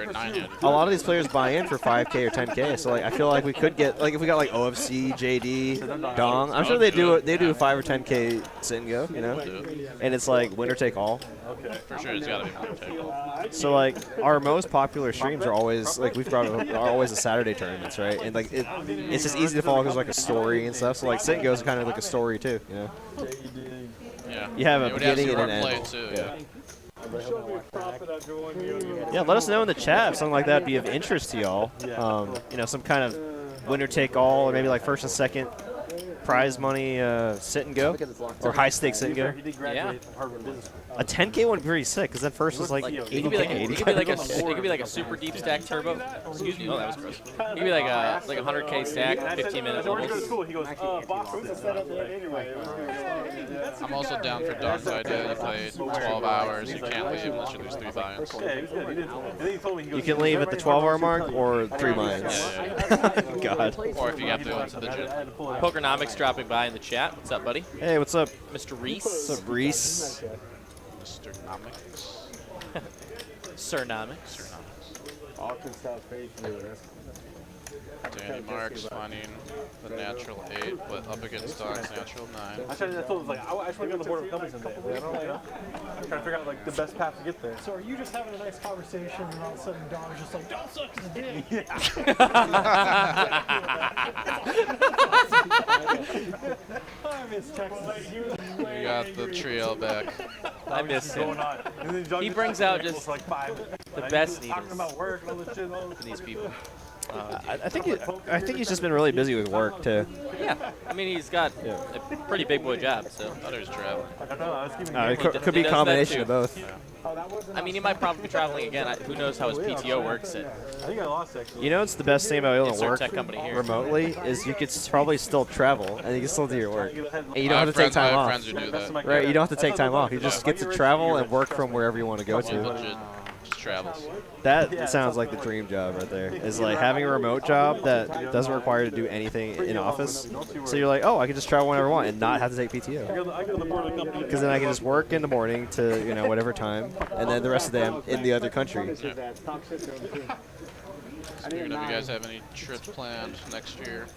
9-handed? A lot of these players buy in for 5K or 10K. So like, I feel like we could get if we got like OFC, JD, Dong. I'm sure they do a 5 or 10K sit and go, and it's like winner take all. Okay. For sure, it's gotta be winner take all. So like our most popular streams are always like are always the Saturday tournaments, right? And like it's just easy to follow because like a story and stuff. So like sit and go is kind of like a story too, Yeah. You have a It would have beginning and some an play end. too. Yeah, let us know in the chat if something like that would be of interest to y'all. Some kind of winner take all, or maybe like first and second prize money sit and go, or high stakes sit and go. Yeah. A 10K one would be pretty sick, because then first is like 80K. It could be like a super deep stack turbo. Excuse me. Oh, that was gross. It could be like a 100K stack, 15 minutes almost. I'm also down for Dog's idea. You play 12 hours, you can't leave unless you lose 3 buy-ins. You can leave at the 12-hour mark or 3 buy-ins. God. Or if you have to go into the gym. Pokernomics dropping by in the chat. What's up, buddy? Hey, what's up? Mr. Reese. What's up, Reese? Mr. Nomics. Sir Nomics. Danny Marks finding the natural 8, but up against Dog's natural 9. I just want to get on the board of companies someday. I'm trying to figure out like the best path to get there. So are you just having a nice conversation and all of a sudden Don's just like, don't suck his dick? I miss Texas. You got the trio back. I miss him. He brings out just the best needles for these people. I think he's just been really busy with work too. Yeah, I mean he's got a pretty big boy job, so. Others travel. It could be a combination of both. I mean, he might probably be traveling again. Who knows how his PTO works? I think I lost actually. You know what's the best thing about being able to Insert work tech company here. remotely is you could probably still travel and you can still do your work. And you don't have to take I time have off. friends who do that. Right, you don't have to take time off. You just get to travel and work from wherever you want to go to. Legit. Just travels. That sounds like the dream job right there. Is like having a remote job that doesn't require you to do anything in office. So you're like, oh, I can just travel whenever I want and not have to take PTO. Because then I can just work in the morning to whatever time, and then the rest of the day I'm in the other country. Speaking of, you guys have any trips planned next year?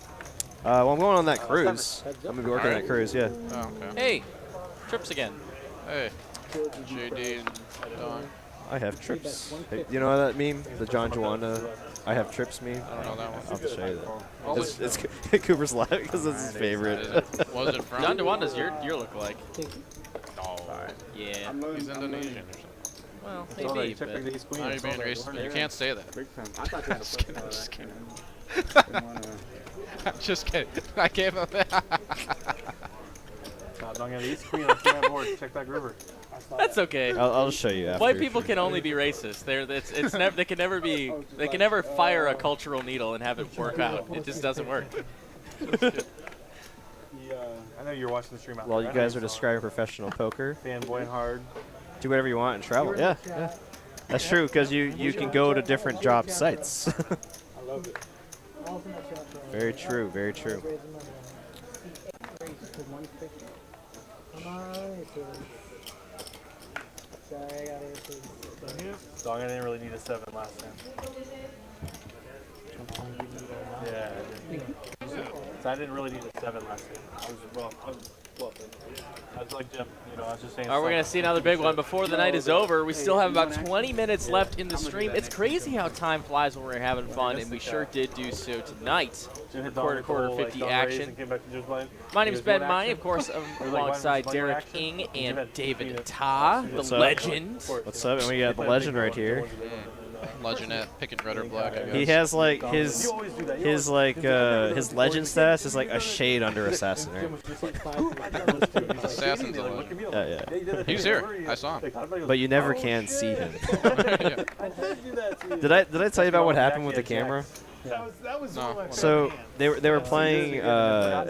Well, I'm going on that cruise. I'm gonna be working on that cruise. Yeah. Oh, okay. Hey, trips again. Hey, JD and Don. I have trips. Hey, you know that meme? The John Juana, I have trips meme? I don't know that one. I'll have to show you that. It's Cooper's laughing because it's his favorite. What was it from? John DeWanda's your lookalike. No. Yeah. He's Indonesian or something. Well, maybe, but. Now you're being racist. You can't say that. I'm just kidding. I gave him that. Check back river. That's okay. I'll just show you after. White people can only be racist. It's never. They can never be. They can never fire a cultural needle and have it work out. It just doesn't work. And know you're watching the stream out Well, there. you guys are describing professional poker. Fanboy hard. Do whatever you want and travel. Yeah, yeah. That's true, because you can go to different job sites. I love it. Very true, very true. Dog, I didn't really need a 7 last time. Yeah, I didn't. So I didn't really need a 7 last time. I was bluffing. I was like Jim, you know, I was just saying. All right, we're going to see another big one before the night is over. We still have about 20 minutes left in the stream. It's crazy how time flies when we're having fun, and we sure did do so tonight. Quarter 50 action. My name is Ben Meine, of course, alongside Derek Ing and David Ta, the legend. What's up? And we got the legend right here. Legend at pick and red or black, I guess. He has like his legend status is like a shade under assassin, right? Assassin's a legend. Yeah. He's here. I saw him. But you never can see him. Did I tell you about what happened with the camera? No. So they were playing. It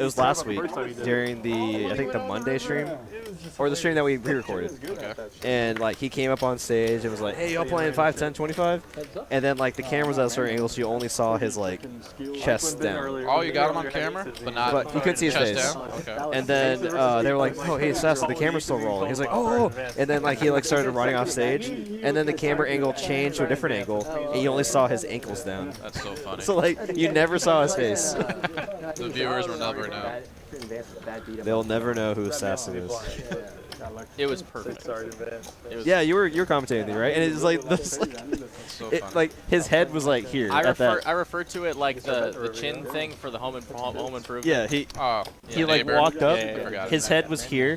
was last week during I think the Monday stream, or the stream that we pre-recorded. Okay. And like he came up on stage and was like, "Hey, y'all playing 5, 10, 25?" And then like the camera was at a certain angle, so you only saw his like chest down. Oh, you got him on camera, but you couldn't see his chest face. down? Okay. And then they were like, "Oh, hey, Assassin, the camera's still rolling." He's like, "Oh!" And then like he like started running off stage, and then the camera angle changed to a different angle, and you only saw his ankles down. That's so funny. So like you never saw his face. The viewers will never know. They'll never know who Assassin is. It was perfect. Yeah, you were commentating there, right? And it's like this, like his head was like here. I refer to it like the chin thing for the home improvement. Yeah, he like walked up. His head was here,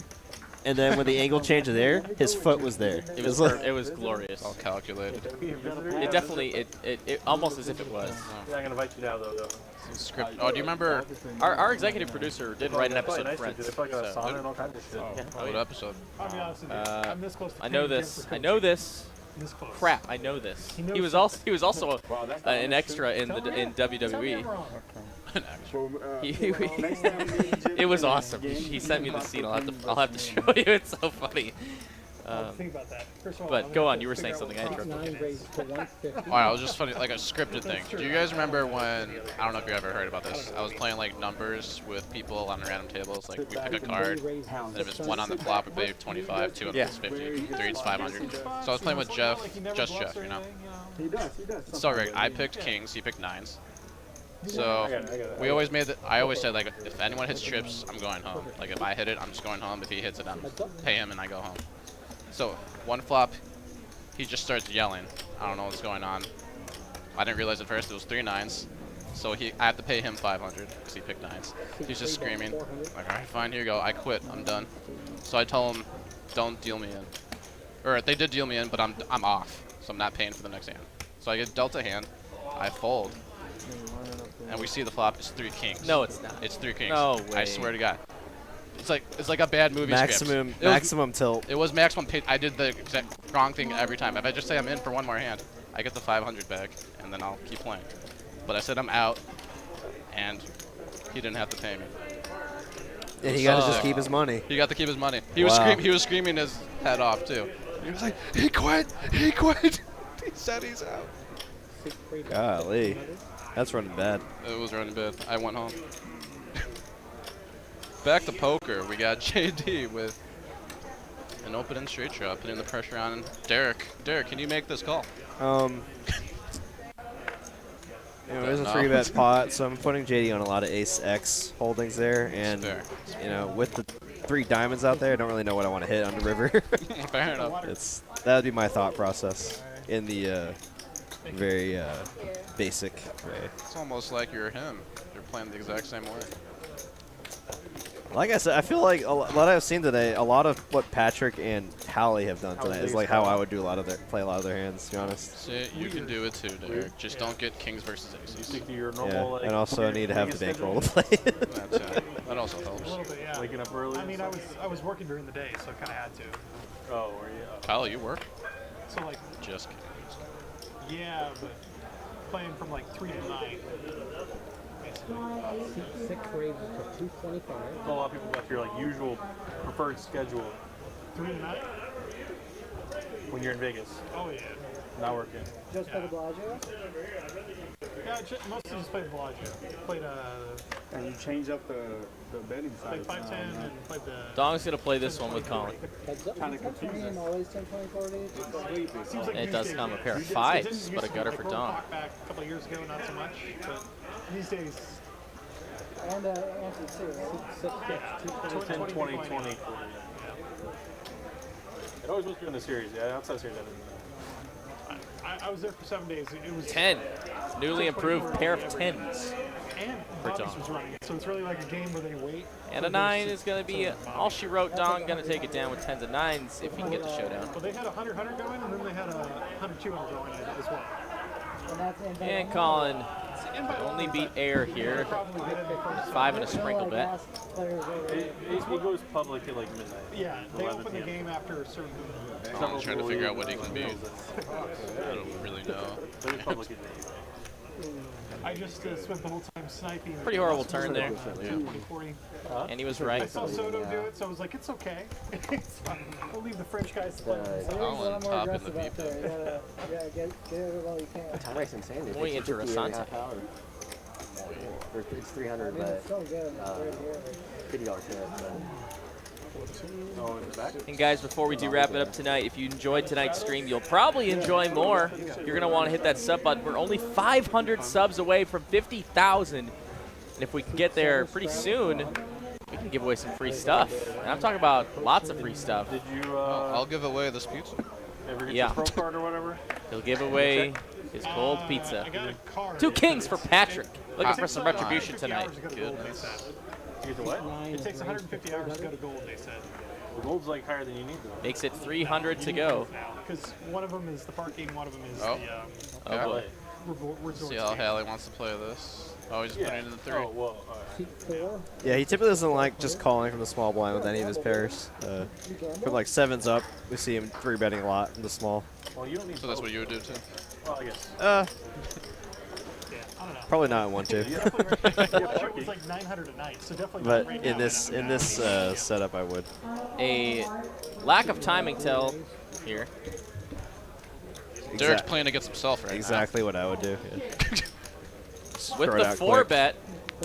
and then when the angle changed to there, his foot was there. It was glorious. All calculated. It definitely it almost as if it was. Yeah, I'm gonna invite you now though. Script. Oh, do you remember? Our executive producer did write an episode of Friends. What episode? I know this. I know this. Crap, I know this. He was also an extra in WWE. It was awesome. He sent me the scene. I'll have to show you. It's so funny. Think about that. First of all, But go on, you were saying something. I interrupted you. Alright, it was just funny, like a scripted thing. Do you guys remember when, I don't know if you ever heard about this, I was playing like numbers with people on random tables, like we pick a card, and if it's 1 on the flop, we pay 25, 2 on the 50, 3 it's 500. So I was playing with Jeff, just Jeff, you know? He does. It's so rigged. I picked kings, he picked 9s. So we always I always said like, if anyone hits trips, I'm going home. Like if I hit it, I'm just going home. If he hits it, I'm pay him and I go home. So one flop, he just starts yelling. I don't know what's going on. I didn't realize at first it was 3 9s. So I have to pay him 500 because he picked 9s. He's just screaming. Like, all right, fine, here you go. I quit. I'm done. So I tell him, don't deal me in. Or they did deal me in, but I'm off. So I'm not paying for the next hand. So I get dealt a hand. I fold. And we see the flop is 3 kings. No, it's not. It's 3 kings. No way. I swear to God. It's like a bad movie maximum script. Maximum tilt. It was maximum pitch. I did the exact wrong thing every time. If I just say I'm in for one more hand, I get the 500 back, and then I'll keep playing. But I said I'm out, and he didn't have to pay me. And he got to just keep his money. He got to keep his money. He was screaming his head off too. He was like, he quit. He quit. He said he's out. Golly, that's running bad. It was running bad. I went home. Back to poker, we got JD with an open and straight draw, putting the pressure on Derek. Derek, can you make this call? It was a 3-bet pot, so I'm putting JD on a lot of ace-x holdings there, and you know, with the 3 diamonds out there, I don't really know what I want to hit on the river. Fair enough. That would be my thought process in the very basic way. It's almost like you're him. You're playing the exact same way. Like I said, I feel like a lot I've seen today, a lot of what Patrick and Hally have done tonight is like how I would do play a lot of their hands, to be honest. See, you can do it too, Derek. Just don't get kings versus aces. Yeah, and also need to have the bankroll to play it. That also helps. A little bit, yeah. Waking up early. I mean, I was working during the day, so I kind of had to. Oh, were you? Kyle, you work? So like. Just kidding. Yeah, but playing from like 3 to 9, basically. 6 raises to 225. A lot of people got your like usual preferred schedule 3 and 9. when you're in Vegas. Oh yeah. Not working. Just for the Bellagio? Yeah, mostly just played Bellagio. Played And you change up the betting played size. 510 and played the. Dong's gonna play this one with Colin. Kind of confusing. Always 10, 24 days. Seems like And it these does days- come a pair of it didn't fives, used but a to, gutter like, for World Dong. Cup back a couple of years ago, not so much. But these days, And Ansel too, right? 10, 20, 20. It always was during the series. Yeah, outside series, I didn't. I was there for 7 days. It was 10. Newly improved pair of 10s. And for Bobby's Dong. was running it, so it's really like a game where they wait. And a 9 is going to be all she wrote. Dong going to take it down with 10s and 9s if he can get the showdown. Well, they had a 100 going, and then they had a 100-200 going as well. And that's invite And only. Colin Invite only only, beat but Air they here. probably did it first. 5 and a You know, sprinkle like, bet. ask players over It goes public at like midnight. Yeah, they 11 open the p.m. game after a certain. I'm trying to figure out what he can be. I don't really know. But it's public at midnight. I just spent the whole time sniping. Pretty horrible turn there. 2040. And he was I right. saw Soto do it, so I was like, it's okay. We'll leave the French guys to play. Everyone's a Colin lot more top in aggressive the out there. You gotta get it while you can. Time racing sand. It Muy takes 58 and a interesante. half hours. Or it's 300, I mean, but it's so good. Right here. $50 tip. Oh, in the back? And guys, before we do wrap it up tonight, if you enjoyed tonight's stream, you'll probably enjoy more. You're going to want to hit that sub button. We're only 500 subs away from 50,000. And if we can get there pretty soon, we can give away some free stuff. And I'm talking about lots of free stuff. Did you I'll give away this pizza. ever get Yeah. your pro card or whatever? He'll give away his cold pizza. I got a card. 2 kings for Patrick. Looking for some It takes retribution 150 tonight. hours to go to gold, they said. You get the what? It takes 150 hours to go to gold, they said. The gold's like higher than you need though. Makes it 300 to go. Because one of them is the parking, one of them is Oh. the Oh boy. resort. See how Hally wants to play this. Oh, he's just putting it in the 3. Oh, well, Seat 4. Yeah, he typically doesn't like just calling from the small blind with any of his pairs. From like 7s up, we see him 3-betting a lot in the small. well, you don't need So that's what you would do too. Well, I guess. Yeah, I don't know. Probably not in 1-2. Last year it was like 900 a night, so definitely But not right in now. this setup, I would. A lack of timing tell here. Derek's playing against himself right Exactly what I would do. Yeah. With Throw it the out 4 quick. bet,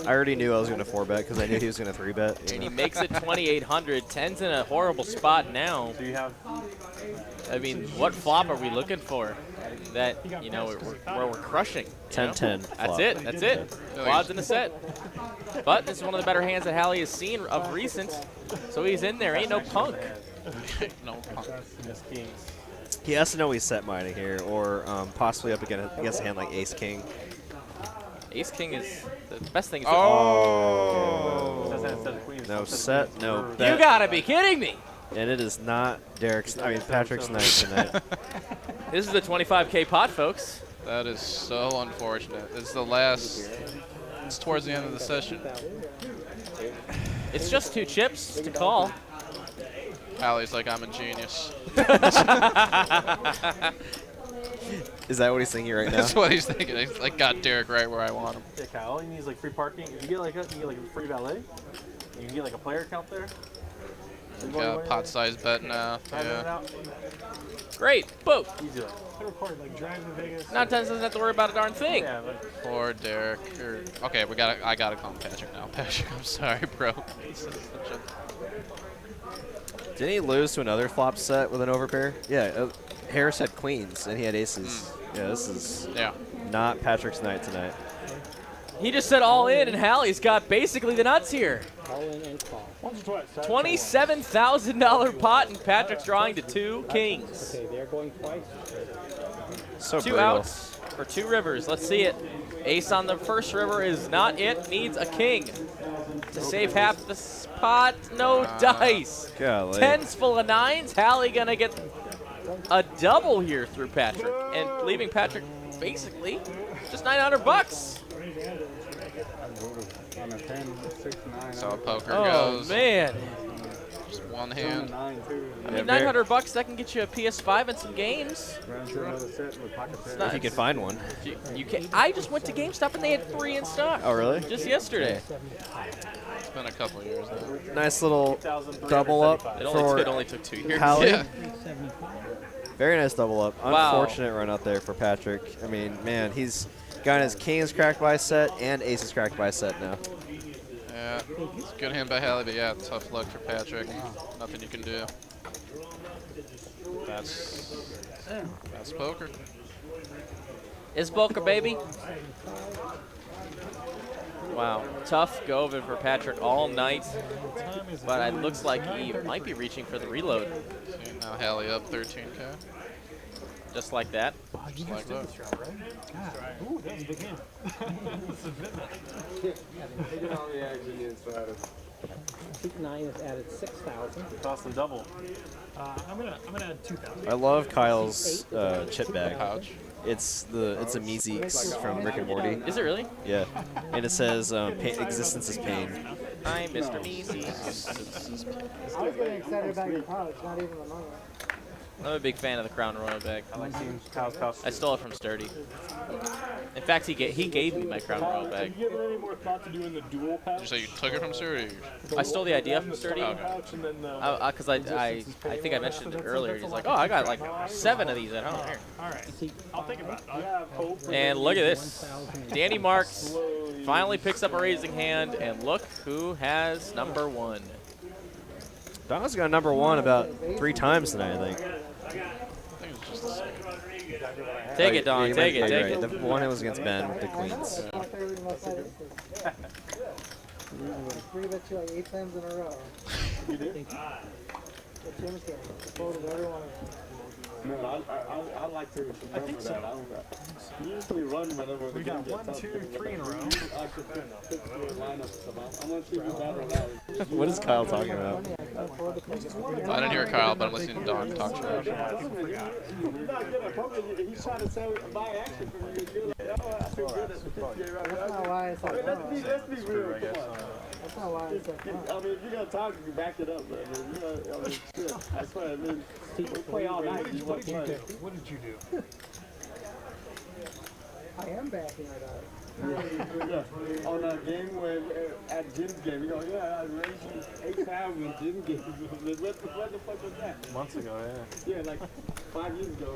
I already knew I was going to 4-bet because I knew he was going to 3-bet. and he makes it 2,800. 10's in a horrible spot now. Do you have? I mean, what flop are we looking for? That, you know, where we're crushing. you know? 10-10 That's flop. it. That's it. Quads in a set. But this is one of the better hands that Hally has seen of recent. So he's in there. Ain't no punk. now. No punk. Miss Kings. He has to know he's set mining here, or possibly up against a hand like Ace-King. Ace King is the best thing. Oh! That's instead of queens. No set, no You bet. gotta be kidding me. And it is not Patrick's night tonight. This is the 25K pot, folks. That is so unfortunate. It's the last. It's towards the end of the session. It's just 2 chips to call. Hallie's like, I'm a genius. Is that what he's thinking right now? That's what he's thinking. He's like, got Derek right where I want him. Yeah, Kyle, all you need is like free parking. If you get like a free valet, you can get like a player account there. Got a pot size bet now. Yeah. Great. Boom. Easy. I record like driving to Vegas. Now 10 doesn't have to worry about a darn thing. Yeah, but Poor Derek. Okay, I gotta call him Patrick now. Patrick, I'm sorry, bro. This is such a Didn't he lose to another flop set with an overpair? Yeah, Harris had queens and he had aces. Yeah, this is not Patrick's night tonight. He just said all in, and Hallie's got basically the nuts here. All in and call. Once or twice. $27,000 pot, and Patrick's drawing to 2 kings. Okay, they're going twice. So 2 brutal. outs for 2 rivers. Let's see it. Ace on the first river is not it. Needs a king to save half the pot. No dice. Golly. 10's full of 9s. Hally gonna get a double here through Patrick, and leaving Patrick basically just $900. On a 10, 6, 9. That's how poker Oh goes. man. Just one hand. I mean, $900 that can get you a PS5 and some games. If you can find one. You can. I just went to GameStop and they had 3 in stock. Oh, really? Just yesterday. It's been a couple of years now. Nice little double up It for only took 2 years. Hally. Yeah. Very nice double up. Wow. Unfortunate run out there for Patrick. I mean, man, he's got his kings cracked by a set and aces cracked by a set now. Yeah, it's a good hand by Hally, but yeah, tough luck for Patrick. Nothing you can do. That's poker. It's poker, baby. Wow, tough go of it for Patrick all night, but it looks like he might be reaching for the reload. See, now Hally up 13K. Just like that. Just like that. Ooh, that's a big hand. Seat 9 is added 6,000. Toss and double. I'm gonna add 2,000. I love Kyle's chip bag. Pouch. It's a Meeseeks from Rick and Morty. Is it really? Yeah, and it says existence is pain. I'm Mr. Measy. I was getting excited about your pouch, not even the money. I'm a big fan of the Crown Royal bag. I like seeing Kyle's pouch. I stole it from Sturdy. In fact, he gave me my Crown Royal bag. Have you given any more thought to doing the dual pouch? Did you say you took it from Sturdy? I stole the idea from Sturdy. Pouch and then the Because I think I mentioned it earlier. He's like, oh, I got like 7 of these at home. Here. All right, I'll think about it. you have hope for And look at this. Danny Marks finally picks up a raising hand, and look who has number 1. Don's got number 1 about 3 times tonight, I think. Take it, Don. Take it. Take Right. it. The one that was against Ben with the queens. Three bet you like 8 times in a row. You did? But Jim's getting folded every one of them. No, I like to remember that. I don't usually run whenever We got 1, 2, 3 in a row. I'm gonna see you battle now. What is Kyle talking about? I didn't hear Kyle, but I'm listening to Don talk trash. You're not good at poker. He's trying to say by action for you. You're like, oh, I feel good at the That's not why it's like fun. Let's be real. Come on. That's not why it's like fun. I mean, if you're gonna talk, you back it up, man. You know, I mean, shit. I swear, I mean, we play all night. What did you do? What did you do? I am backing it up. Yeah. On a game where at Jim's game, you go, yeah, I raised you 8 times in Jim's game. What the fuck was that? Months ago, yeah. Yeah, like 5 years ago.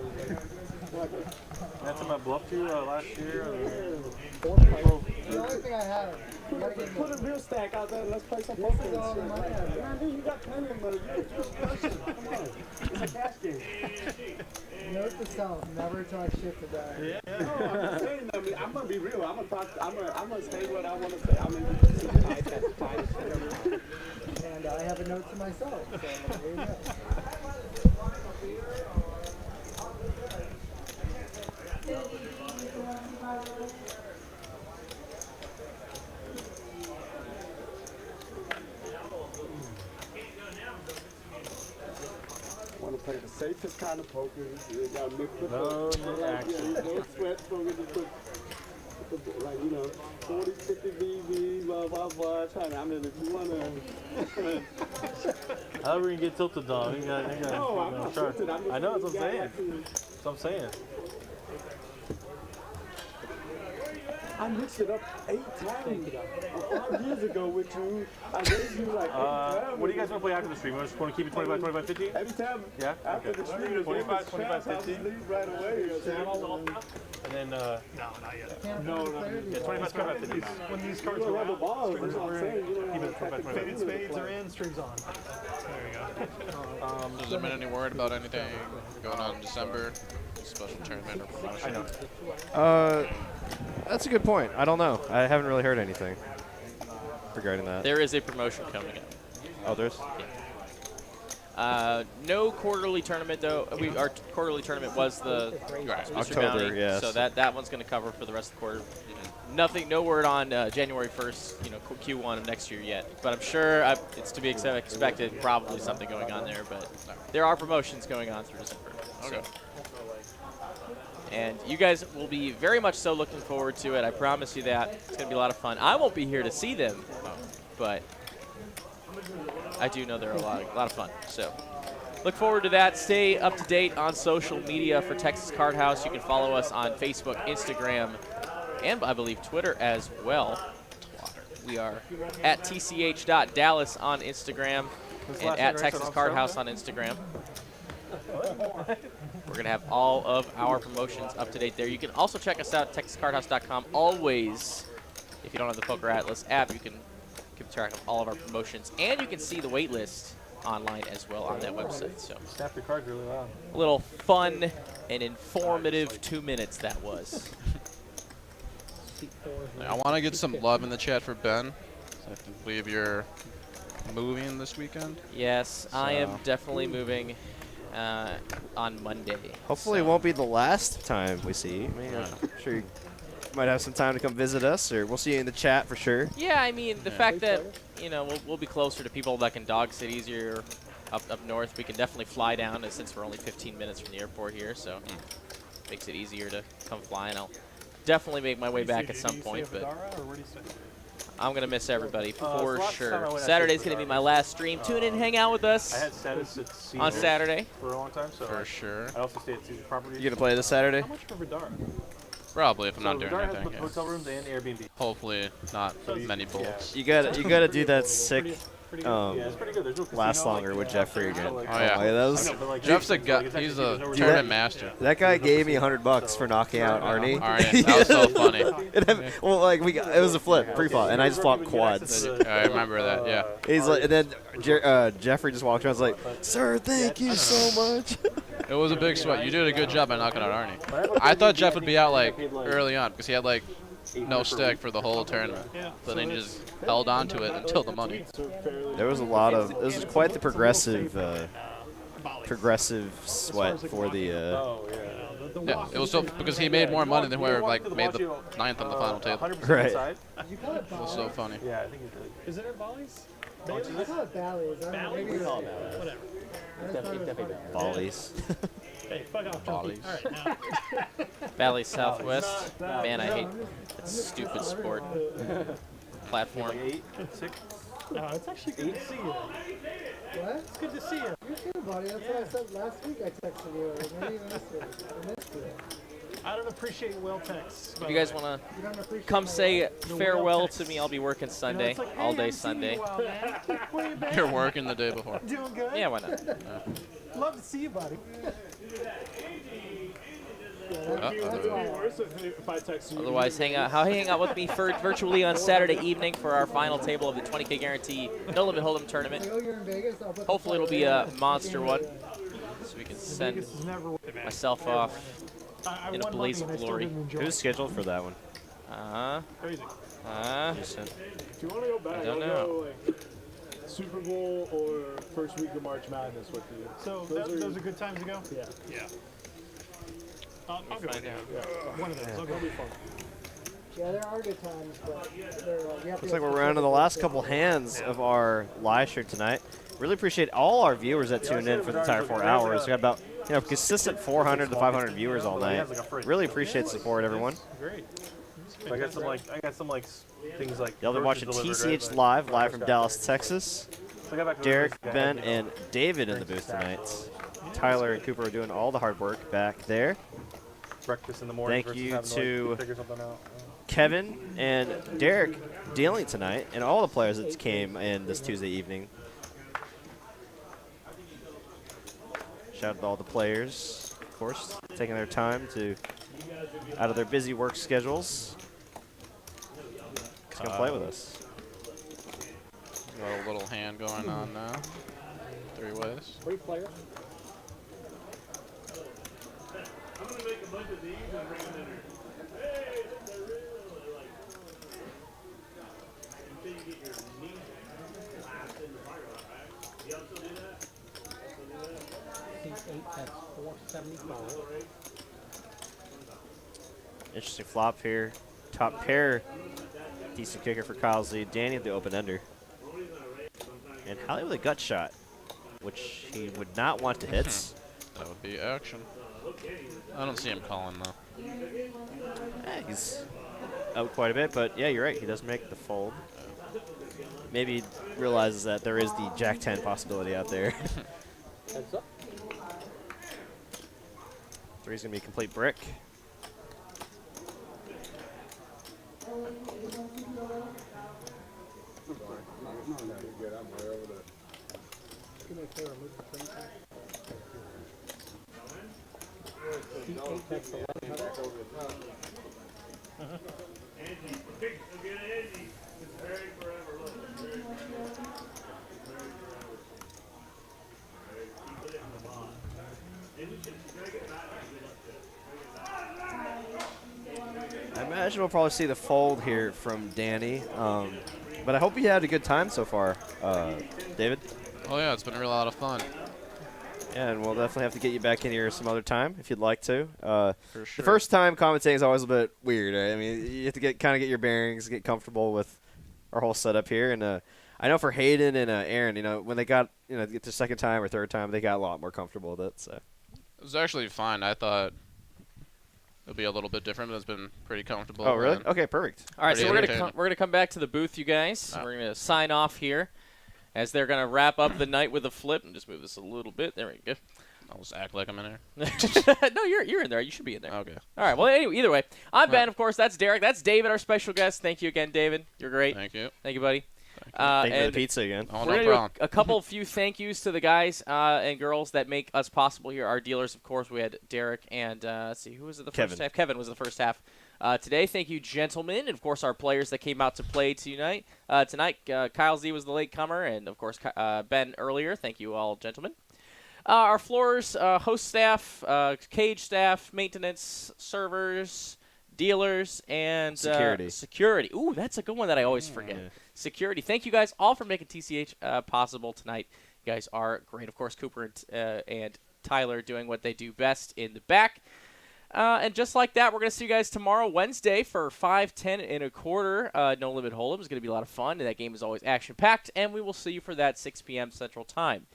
That's in my bluff too last year. The only thing I have. You gotta get Put a real stack out there and let's play some poker. This is all the money I have. Man, you got plenty of money. You just crush it. Come on. It's a cash game. Note to self, never talk shit to die. Yeah. No, I'm just saying, I mean, I'm gonna be real. I'm gonna say what I want to say. I mean, And I have a note to myself. So there you go. want to play the safest kind of poker. You got mix with no action. No sweat poker. Just put like, you know, 40, 50 BB, blah, blah, blah. I mean, if you want to. However you get tilted, dog. You got no, I'm not tilted. I know, that's what I'm saying. That's what I'm saying. I mixed it up 8 times 5 years ago with you. I raised you like 8 times. What do you guys want to play after the stream? You just want to keep it 25, 25, 50? Every time. Yeah? After the stream, 25, 25, 50. Leave right away. And then, no, not yet. No. Yeah, 25, 25, 50. When these cards You don't are have a out, ball. strings That's what are I'm saying. in. You don't Keep have it 25, 25. Faded spades are in, strings on. There we go. Has there been any word about anything going on in December? Special tournament or promotion? I know. That's a good point. I don't know. I haven't really heard anything regarding that. There is a promotion coming up. Oh, there's? No quarterly tournament, though. Our quarterly tournament was the October, Bounty, yes. so that one's going to cover for the rest of the quarter. Nothing, no word on January 1st, Q1 of next year yet. But I'm sure it's to be expected, probably something going on there. But there are promotions going on through December. Okay. So. And you guys will be very much so looking forward to it. I promise you that. It's going to be a lot of fun. I won't be here to see them, but I do know they're a lot of fun. So look forward to that. Stay up to date on social media for Texas Card House. You can follow us on Facebook, Instagram, and I believe Twitter as well. We are at tch.dallas on Instagram and at Texas Card House on Instagram. We're going to have all of our promotions up to date there. You can also check us out at texascardhouse.com. Always, if you don't have the Poker Atlas app, you can keep track of all of our promotions. And you can see the wait list online as well on that website. So Snap your cards really loud. a little fun and informative 2 minutes that was. I want to get some love in the chat for Ben. I believe you're moving this weekend. Yes, so. I am definitely moving on Monday. Hopefully it won't be the last time we see you. I mean, I'm sure you might have some time to come visit us, or we'll see you in the chat for sure. Yeah, I mean, the fact that, you know, we'll be closer to people that can dog sit easier up north. We can definitely fly down, since we're only 15 minutes from the airport here, so makes it easier to come fly, and I'll definitely make my way back at some point, but I'm going to miss everybody for sure. Saturday's going to be my last stream. Tune in and hang out with us I had status at Caesars on Saturday. for a long time, so For sure. I also stayed at Caesars Properties. You gonna play this Saturday? How much for Vidara? Probably if I'm not So doing Vidara has anything. both hotel rooms and Airbnb. Hopefully not many bowls. You gotta do that sick. Yeah, it's pretty good. There's no Last casino, longer like, with Jeffrey again. like- Oh, yeah. that was, I know, but, like, Jeff's a like, guy. it's He's actually- a there's no tournament reason- master. that guy gave me $100 for knocking out Arnie. Arnie, that was so funny. And then, well, like it was a flip pre-flop, and I just flopped quads. I remember that. Yeah. He's like, and then Jeffrey just walked around, and was like, "Sir, thank you so much." It was a big sweat. You did a good job by knocking out Arnie. I thought Jeff would be out like early on because he had like no stack for the whole tournament. But then he just held on to it until the money. There was a lot of. It was quite the progressive sweat for the. Yeah, it was so because he made more money than whoever like made the ninth on the final table. Right. It was so funny. Yeah, I think it's really. Isn't it Bally's? I call it Bally's. I don't know, maybe Call it it's- Bally's. Whatever. Definitely Volleys. Hey, fuck off, Bally's. Chunky. All right, now. Valley Southwest. Man, I hate that stupid sport platform. Like 8, 6. No, it's actually good to see you. What? It's good to see you. You too, buddy. That's what I said last week. I texted you. Maybe you missed it. I missed it. I don't appreciate well texts. If you guys want You don't to appreciate come my say love. farewell to me, I'll be working Sunday, It's like, all hey, day haven't seen you in Sunday. a while, man. Where you been? You're working the day before. Doing good? Yeah, why not? Love to see you, buddy. That's why. If I text you, Otherwise, hang out with me virtually on Saturday evening for our final table of the 20K guarantee No Limit Hold'em tournament. Like, oh, you're in Vegas? I'll put Hopefully, it'll be a monster one, Yeah. so we can send Vegas is never myself off I in a won blaze money of and I still glory. didn't enjoy Who's it. scheduled for that one? Crazy. if you want to go back, I don't I'll know. go like Super Bowl or first week of March Madness with you. So those are good times to go? Yeah. Yeah. I'll go with find you. out. One of those. I'll go. That'll be fun. Yeah, there are good times, but you have to Looks get like we're round to the last couple hands of our live stream tonight. Really appreciate all our viewers that tuned in for the entire 4 hours. We got about consistent 400 to 500 viewers all night. Really appreciate the support, everyone. Great. So I got some like things like. Y'all been watching groceries delivered, TCH right? live from Dallas, Texas. So I got back to the Derek, place, Ben, you know, and David in the booth tonight. Tyler and Cooper are doing all the hard work back there. breakfast in the morning. Thank versus you having to like, figure something out. Kevin and Derek dealing tonight, and all the players that came in this Tuesday evening. Shout out to all the players, of course, taking their time out of their busy work schedules. Just gonna play with us. Got a little hand going on now. 3 ways. 3 players. I'm gonna make a bunch of these and bring them in here. Hey, they're really like. Until you get your knees last in the fire, right? You also do that? C8, that's 475. Interesting flop here. Top pair. Decent kicker for Kyle's lead. Danny at the open ender. And Hally with a gut shot, which he would not want to hit. That would be action. I don't see him calling though. He's out quite a bit, but yeah, you're right. He does make the fold. maybe realizes that there is the Jack 10 possibility out there. Heads up. 3's going to be a complete brick. I imagine we'll probably see the fold here from Danny, but I hope you had a good time so far, David. Oh yeah, it's been a real lot of fun. Yeah, and we'll definitely have to get you back in here some other time if you'd like to. For sure. The first time commentating is always a bit weird. Right? I mean, you have to kind of get your bearings, get comfortable with our whole setup here. And I know for Hayden and Aaron, when they got get the second time or third time, they got a lot more comfortable with it. So it was actually fine. I thought it'll be a little bit different, but it's been pretty comfortable. Oh, really? Okay, perfect. All right, so we're gonna come back to the booth, you guys. We're gonna sign off here, as they're gonna wrap up the night with a flip. And just move this a little bit. There we go. I'll just act like I'm in there. No, you're in there. You should be in there. Okay. All right. Well, anyway, either way, I'm Ben. Of course, that's Derek. That's David, our special guest. Thank you again, David. You're great. Thank you. Thank you, buddy. Thank you for the pizza again. Oh, we're no gonna problem. do a few thank yous to the guys and girls that make us possible here. Our dealers, of course. We had Derek and let's see, who was it the first half? Kevin was the first half. Today, thank you, gentlemen, and of course our players that came out to play tonight. Kyle Z was the latecomer, and of course Ben earlier. Thank you all, gentlemen. Our floors, host staff, cage staff, maintenance, servers, dealers, and security. Ooh, that's a good one that I always forget. Yeah. Security. Thank you guys all for making TCH possible tonight. You guys are great. Of course, Cooper and Tyler doing what they do best in the back. And just like that, we're going to see you guys tomorrow, Wednesday, for 5, 10, and a quarter. No Limit Hold'em is going to be a lot of fun, and that game is always action-packed, and we will see you for that 6 p.m. Central Time.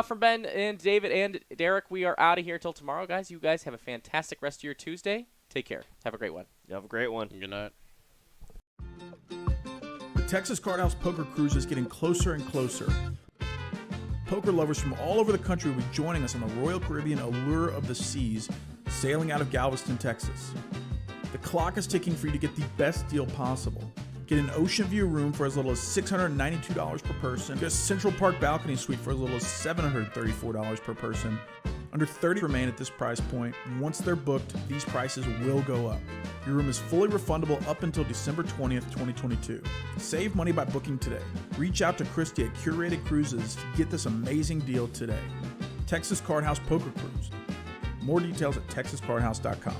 From Ben and David and Derek, we are out of here till tomorrow, guys. You guys have a fantastic rest of your Tuesday. Take care. Have a great one. You have a great one. Good night. The Texas Card House Poker Cruise is getting closer and closer. Poker lovers from all over the country will be joining us on the Royal Caribbean Allure of the Seas, sailing out of Galveston, Texas. The clock is ticking for you to get the best deal possible. Get an ocean view room for as little as $692 per person. Get a Central Park balcony suite for as little as $734 per person. Under 30 remain at this price point. Once they're booked, these prices will go up. Your room is fully refundable up until December 20th, 2022. Save money by booking today. Reach out to Christy at Curated Cruises to get this amazing deal today. Texas Card House Poker Cruise. More details at texascardhouse.com.